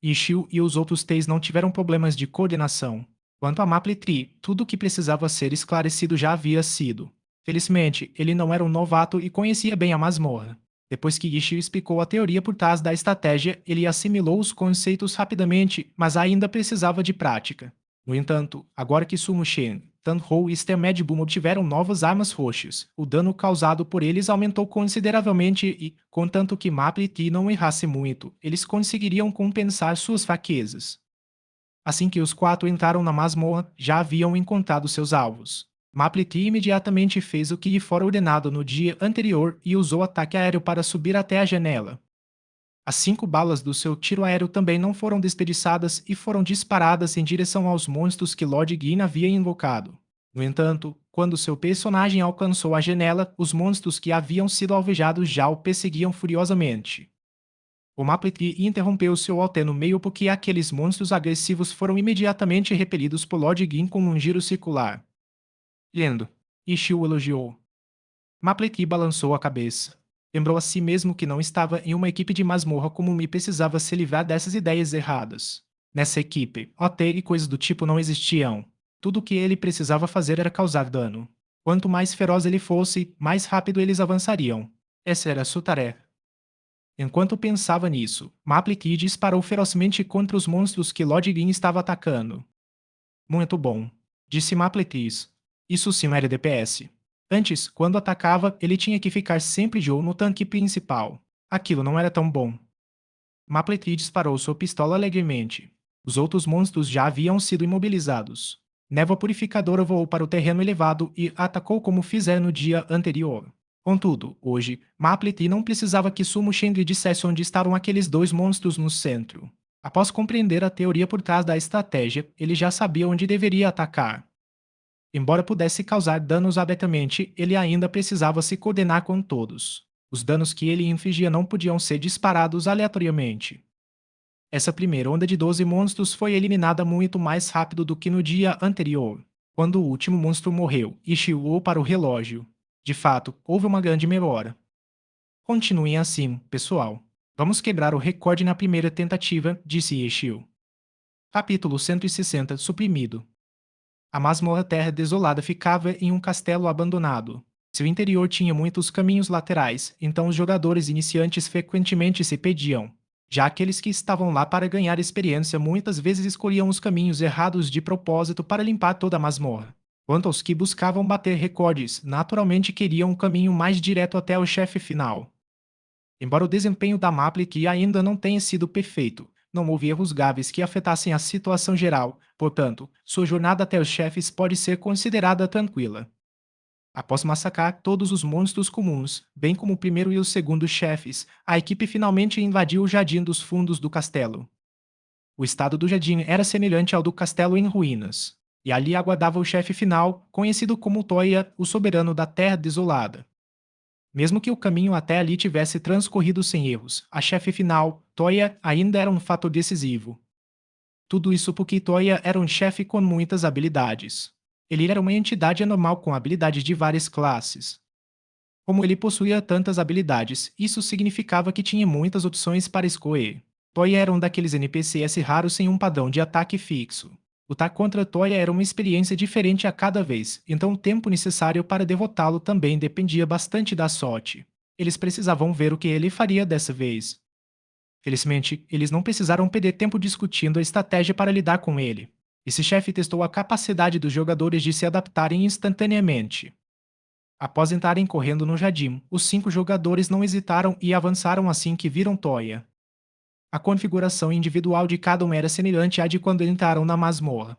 Ishio e os outros 3 não tiveram problemas de coordenação. Quanto a Mapletri, tudo o que precisava ser esclarecido já havia sido. Felizmente, ele não era um novato e conhecia bem a masmorra. Depois que Ishio explicou a teoria por trás da estratégia, ele assimilou os conceitos rapidamente, mas ainda precisava de prática. No entanto, agora que Sumo Shen, Tan-Ho e Stemmed Boom obtiveram novas armas roxas, o dano causado por eles aumentou consideravelmente e, contanto que Mapletri não errasse muito, eles conseguiriam compensar suas fraquezas. Assim que os 4 entraram na masmorra, já haviam encontrado seus alvos. Mapletri imediatamente fez o que lhe fora ordenado no dia anterior e usou ataque aéreo para subir até a janela. As 5 balas do seu tiro aéreo também não foram desperdiçadas e foram disparadas em direção aos monstros que Lord Gin havia invocado. No entanto, quando seu personagem alcançou a janela, os monstros que haviam sido alvejados já o perseguiam furiosamente. O Mapletri interrompeu seu alté no meio porque aqueles monstros agressivos foram imediatamente repelidos por Lord Gin com um giro circular. Lindo. Ishio elogiou. Mapletri balançou a cabeça. Lembrou a si mesmo que não estava em uma equipe de masmorra comum e precisava se livrar dessas ideias erradas. Nessa equipe, OT e coisas do tipo não existiam. Tudo o que ele precisava fazer era causar dano. Quanto mais feroz ele fosse, mais rápido eles avançariam. Essa era sua tarefa. Enquanto pensava nisso, Mapletri disparou ferozmente contra os monstros que Lord Gin estava atacando. Muito bom, disse Mapletri. Isso sim era DPS. Antes, quando atacava, ele tinha que ficar sempre de olho no tanque principal. Aquilo não era tão bom. Mapletri disparou sua pistola alegremente. Os outros monstros já haviam sido imobilizados. Névoa purificadora voou para o terreno elevado e atacou como fizera no dia anterior. Contudo, hoje, Mapletri não precisava que Sumo Shen lhe dissesse onde estavam aqueles 2 monstros no centro. Após compreender a teoria por trás da estratégia, ele já sabia onde deveria atacar. Embora pudesse causar danos abertamente, ele ainda precisava se coordenar com todos. Os danos que ele infligia não podiam ser disparados aleatoriamente. Essa primeira onda de 12 monstros foi eliminada muito mais rápido do que no dia anterior, quando o último monstro morreu e chiou para o relógio. De fato, houve uma grande melhora. Continuem assim, pessoal. Vamos quebrar o recorde na primeira tentativa, disse Ishio. Capítulo 160 Suprimido. A masmorra terra desolada ficava em um castelo abandonado. Seu interior tinha muitos caminhos laterais, então os jogadores iniciantes frequentemente se perdiam. Já aqueles que estavam lá para ganhar experiência muitas vezes escolhiam os caminhos errados de propósito para limpar toda a masmorra. Quanto aos que buscavam bater recordes, naturalmente queriam um caminho mais direto até o chefe final. Embora o desempenho da Mapletri ainda não tenha sido perfeito, não houve erros graves que afetassem a situação geral, portanto, sua jornada até os chefes pode ser considerada tranquila. Após massacrar todos os monstros comuns, bem como o primeiro e o segundo chefes, a equipe finalmente invadiu o jardim dos fundos do castelo. O estado do jardim era semelhante ao do castelo em ruínas, e ali aguardava o chefe final, conhecido como Toya, o soberano da Terra Desolada. Mesmo que o caminho até ali tivesse transcorrido sem erros, a chefe final, Toya, ainda era um fator decisivo. Tudo isso porque Toya era um chefe com muitas habilidades. Ele era uma entidade anormal com habilidades de várias classes. Como ele possuía tantas habilidades, isso significava que tinha muitas opções para escolher. Toya era um daqueles NPCs raros sem um padrão de ataque fixo. Lutar contra Toya era uma experiência diferente a cada vez, então o tempo necessário para derrotá-lo também dependia bastante da sorte. Eles precisavam ver o que ele faria dessa vez. Felizmente, eles não precisaram perder tempo discutindo a estratégia para lidar com ele. Esse chefe testou a capacidade dos jogadores de se adaptarem instantaneamente. Após entrarem correndo no jardim, os 5 jogadores não hesitaram e avançaram assim que viram Toya. A configuração individual de cada um era semelhante à de quando entraram na masmorra.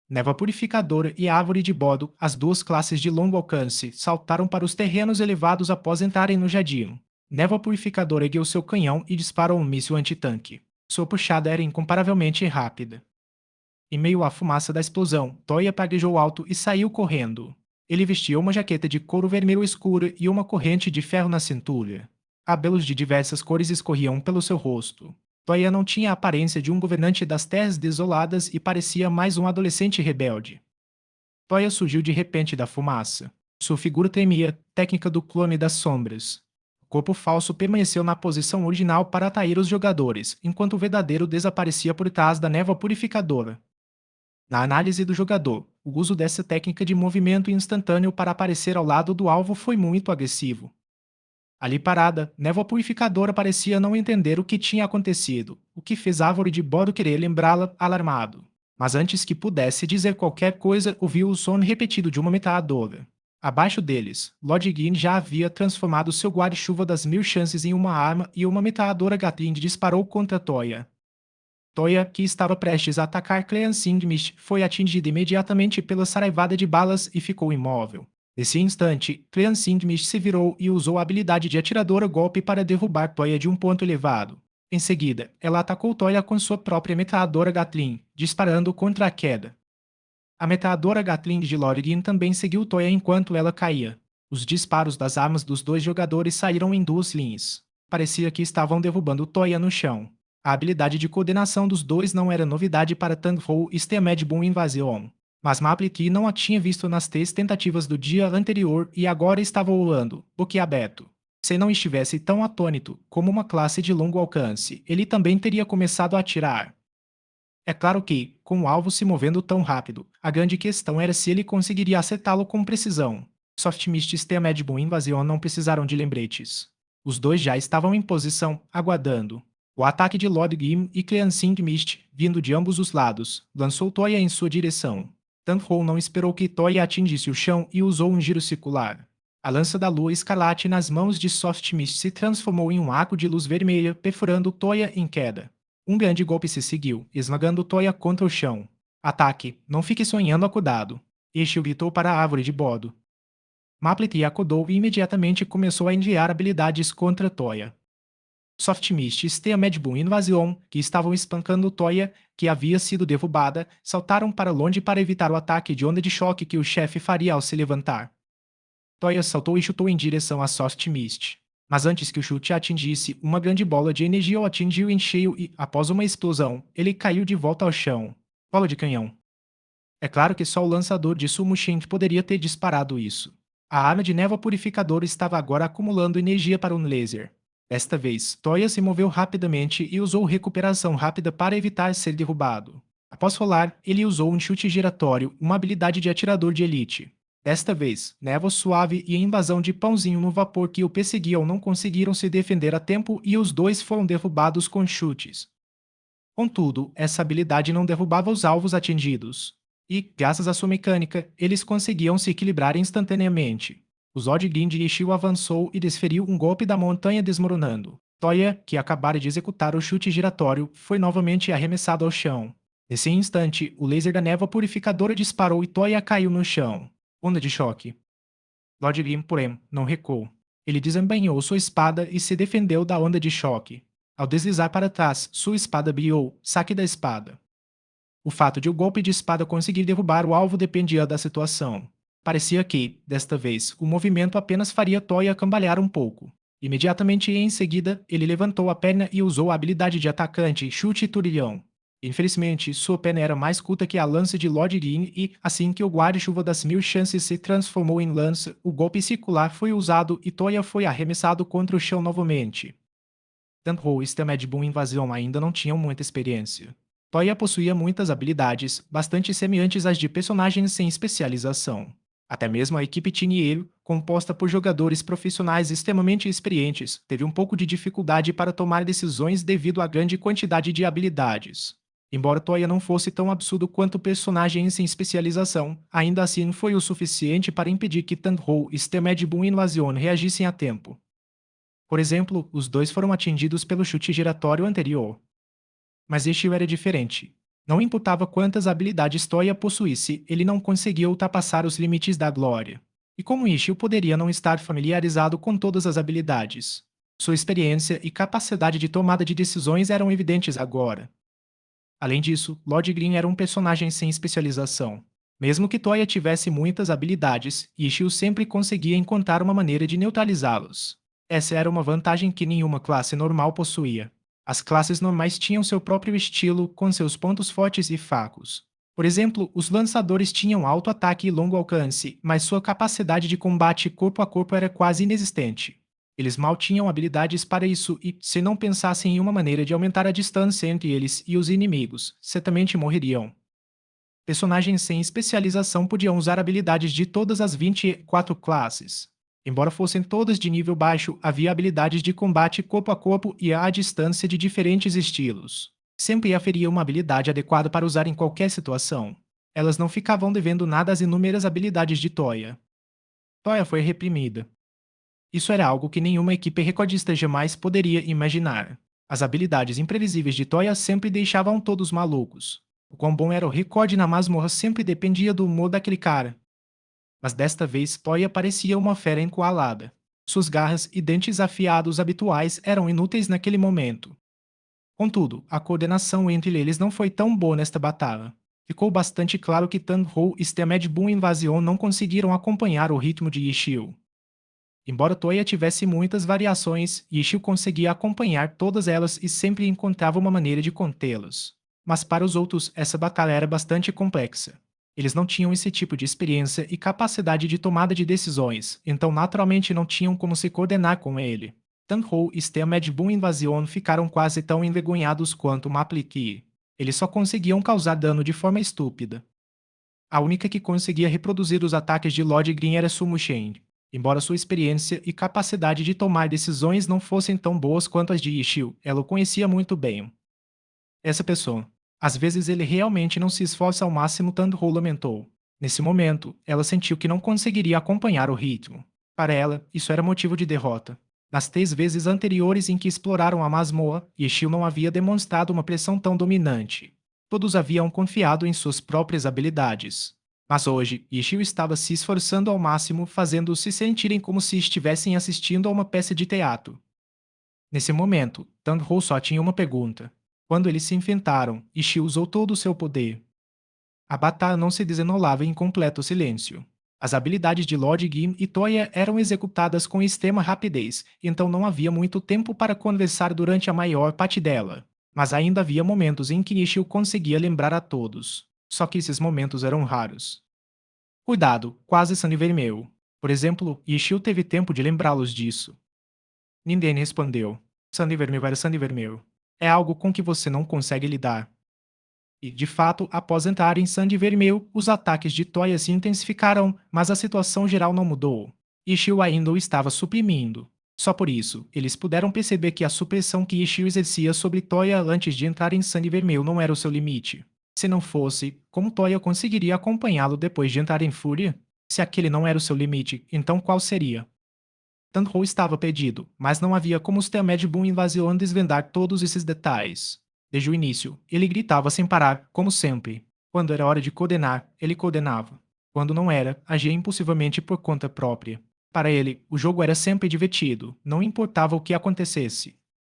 Névoa purificadora e árvore de bodo, as duas classes de longo alcance, saltaram para os terrenos elevados após entrarem no jardim. Névoa purificadora ergueu seu canhão e disparou um míssil antitanque. Sua puxada era incomparavelmente rápida. Em meio à fumaça da explosão, Toya praguejou alto e saiu correndo. Ele vestia uma jaqueta de couro vermelho escuro e uma corrente de ferro na cintura. Cabelos de diversas cores escorriam pelo seu rosto. Toya não tinha a aparência de um governante das terras desoladas e parecia mais um adolescente rebelde. Toya surgiu de repente da fumaça. Sua figura tremia, técnica do clone das sombras. O corpo falso permaneceu na posição original para atrair os jogadores, enquanto o verdadeiro desaparecia por trás da névoa purificadora. Na análise do jogador, o uso dessa técnica de movimento instantâneo para aparecer ao lado do alvo foi muito agressivo. Ali parada, névoa purificadora parecia não entender o que tinha acontecido, o que fez a árvore de Bodo querer lembrá-la alarmado. Mas antes que pudesse dizer qualquer coisa, ouviu o som repetido de uma metralhadora. Abaixo deles, Lord Gin já havia transformado seu guarda-chuva das 1000 chances em uma arma e uma metralhadora Gatling disparou contra Toya. Toya, que estava prestes a atacar Clean Singmist, foi atingida imediatamente pela saraivada de balas e ficou imóvel. Nesse instante, Clean Singmist se virou e usou a habilidade de atiradora golpe para derrubar Toya de um ponto elevado. Em seguida, ela atacou Toya com sua própria metralhadora Gatling, disparando contra a queda. A metralhadora Gatling de Lorgin também seguiu Toya enquanto ela caía. Os disparos das armas dos dois jogadores saíram em duas linhas. Parecia que estavam derrubando Toya no chão. A habilidade de coordenação dos dois não era novidade para Tandhou e Steamedboom Invasion, mas Maplity não a tinha visto nas 3 tentativas do dia anterior e agora estava olhando, boquiaberto. Se não estivesse tão atônito como uma classe de longo alcance, ele também teria começado a atirar. É claro que, com o alvo se movendo tão rápido, a grande questão era se ele conseguiria acertá-lo com precisão. Softmist e Steamedboom Invasion não precisaram de lembretes. Os dois já estavam em posição, aguardando. O ataque de Lord Gim e Cleansing Mist, vindo de ambos os lados, lançou Toya em sua direção. Tandhou não esperou que Toya atingisse o chão e usou um giro circular. A lança da lua escarlate nas mãos de Soft Mist se transformou em um arco de luz vermelha, perfurando Toya em queda. Um grande golpe se seguiu, esmagando Toya contra o chão. Ataque, não fique sonhando acordado. Este gritou para a árvore de Bodo. Maplity acordou e imediatamente começou a enviar habilidades contra Toya. Softmist e Steamedboom Invasion, que estavam espancando Toya, que havia sido derrubada, saltaram para longe para evitar o ataque de onda de choque que o chefe faria ao se levantar. Toya saltou e chutou em direção a Softmist. Mas antes que o chute atingisse, uma grande bola de energia o atingiu em cheio e, após uma explosão, ele caiu de volta ao chão. Bola de canhão. É claro que só o lançador de Sumushin poderia ter disparado isso. A arma de névoa purificadora estava agora acumulando energia para um laser. Desta vez, Toya se moveu rapidamente e usou recuperação rápida para evitar ser derrubado. Após rolar, ele usou um chute giratório, uma habilidade de atirador de elite. Desta vez, névoa suave e a invasão de pãozinho no vapor que o perseguiam não conseguiram se defender a tempo e os dois foram derrubados com chutes. Contudo, essa habilidade não derrubava os alvos atingidos. E, graças à sua mecânica, eles conseguiam se equilibrar instantaneamente. O Zod Grind Yeshio avançou e desferiu um golpe da montanha desmoronando. Toya, que acabara de executar o chute giratório, foi novamente arremessado ao chão. Nesse instante, o laser da névoa purificadora disparou e Toya caiu no chão. Onda de choque. Lord Grim, porém, não recuou. Ele desembainhou sua espada e se defendeu da onda de choque. Ao deslizar para trás, sua espada brilhou, saque da espada. O fato de o golpe de espada conseguir derrubar o alvo dependia da situação. Parecia que, desta vez, o movimento apenas faria Toya cambalear um pouco. Imediatamente em seguida, ele levantou a perna e usou a habilidade de atacante chute turbilhão. Infelizmente, sua perna era mais curta que a lança de Lord Gin e, assim que o guarda-chuva das 1000 chances se transformou em lança, o golpe circular foi usado e Toya foi arremessado contra o chão novamente. Tandhou e Steamedboom Invasion ainda não tinham muita experiência. Toya possuía muitas habilidades, bastante semelhantes às de personagens sem especialização. Até mesmo a equipe Tinieiro, composta por jogadores profissionais extremamente experientes, teve um pouco de dificuldade para tomar decisões devido à grande quantidade de habilidades. Embora Toya não fosse tão absurdo quanto personagens sem especialização, ainda assim foi o suficiente para impedir que Tandhou e Steamedboom Invasion reagissem a tempo. Por exemplo, os dois foram atingidos pelo chute giratório anterior. Mas este era diferente. Não importava quantas habilidades Toya possuísse, ele não conseguia ultrapassar os limites da glória. E como Ishio poderia não estar familiarizado com todas as habilidades? Sua experiência e capacidade de tomada de decisões eram evidentes agora. Além disso, Lord Green era um personagem sem especialização. Mesmo que Toya tivesse muitas habilidades, Ishio sempre conseguia encontrar uma maneira de neutralizá-los. Essa era uma vantagem que nenhuma classe normal possuía. As classes normais tinham seu próprio estilo, com seus pontos fortes e fracos. Por exemplo, os lançadores tinham alto ataque e longo alcance, mas sua capacidade de combate corpo a corpo era quase inexistente. Eles mal tinham habilidades para isso e, se não pensassem em uma maneira de aumentar a distância entre eles e os inimigos, certamente morreriam. Personagens sem especialização podiam usar habilidades de todas as 24 classes. Embora fossem todas de nível baixo, havia habilidades de combate corpo a corpo e à distância de diferentes estilos. Sempre haveria uma habilidade adequada para usar em qualquer situação. Elas não ficavam devendo nada às inúmeras habilidades de Toya. Toya foi reprimida. Isso era algo que nenhuma equipe recordista jamais poderia imaginar. As habilidades imprevisíveis de Toya sempre deixavam todos malucos. O quão bom era o recorde na masmorra sempre dependia do humor daquele cara. Mas desta vez Toya parecia uma fera encurralada. Suas garras e dentes afiados habituais eram inúteis naquele momento. Contudo, a coordenação entre eles não foi tão boa nesta batalha. Ficou bastante claro que Tan-Ho e Stemed Boom Invasion não conseguiram acompanhar o ritmo de Ishio. Embora Toya tivesse muitas variações, Ishio conseguia acompanhar todas elas e sempre encontrava uma maneira de contê-las. Mas para os outros, essa batalha era bastante complexa. Eles não tinham esse tipo de experiência e capacidade de tomada de decisões, então naturalmente não tinham como se coordenar com ele. Tan-Ho e Steamed Boom Invasion ficaram quase tão envergonhados quanto Mapliki. Eles só conseguiam causar dano de forma estúpida. A única que conseguia reproduzir os ataques de Lord Green era Sumo Shen. Embora sua experiência e capacidade de tomar decisões não fossem tão boas quanto as de Ishio, ela o conhecia muito bem. Essa pessoa. Às vezes ele realmente não se esforça ao máximo, Tandro lamentou. Nesse momento, ela sentiu que não conseguiria acompanhar o ritmo. Para ela, isso era motivo de derrota. Nas 3 vezes anteriores em que exploraram a masmorra, Ishio não havia demonstrado uma pressão tão dominante. Todos haviam confiado em suas próprias habilidades. Mas hoje, Ishio estava se esforçando ao máximo, fazendo-os se sentirem como se estivessem assistindo a uma peça de teatro. Nesse momento, Tandro só tinha uma pergunta. Quando eles se enfrentaram, Ishio usou todo o seu poder. A batalha não se desenrolava em completo silêncio. As habilidades de Lord Gim e Toya eram executadas com extrema rapidez, então não havia muito tempo para conversar durante a maior parte dela. Mas ainda havia momentos em que Ishio conseguia lembrar a todos. Só que esses momentos eram raros. Cuidado, quase sangue vermelho. Por exemplo, Ishio teve tempo de lembrá-los disso. Ninguém respondeu. Sangue vermelho era sangue vermelho. É algo com que você não consegue lidar. E, de fato, após entrar em Sangue Vermelho, os ataques de Toya se intensificaram, mas a situação geral não mudou. Ishio ainda o estava suprimindo. Só por isso, eles puderam perceber que a supressão que Ishio exercia sobre Toya antes de entrar em Sangue Vermelho não era o seu limite. Se não fosse, como Toya conseguiria acompanhá-lo depois de entrar em fúria? Se aquele não era o seu limite, então qual seria? Tanro estava perdido, mas não havia como os Teamed Boom Invasion desvendar todos esses detalhes. Desde o início, ele gritava sem parar, como sempre. Quando era hora de coordenar, ele coordenava. Quando não era, agia impulsivamente por conta própria. Para ele, o jogo era sempre divertido, não importava o que acontecesse.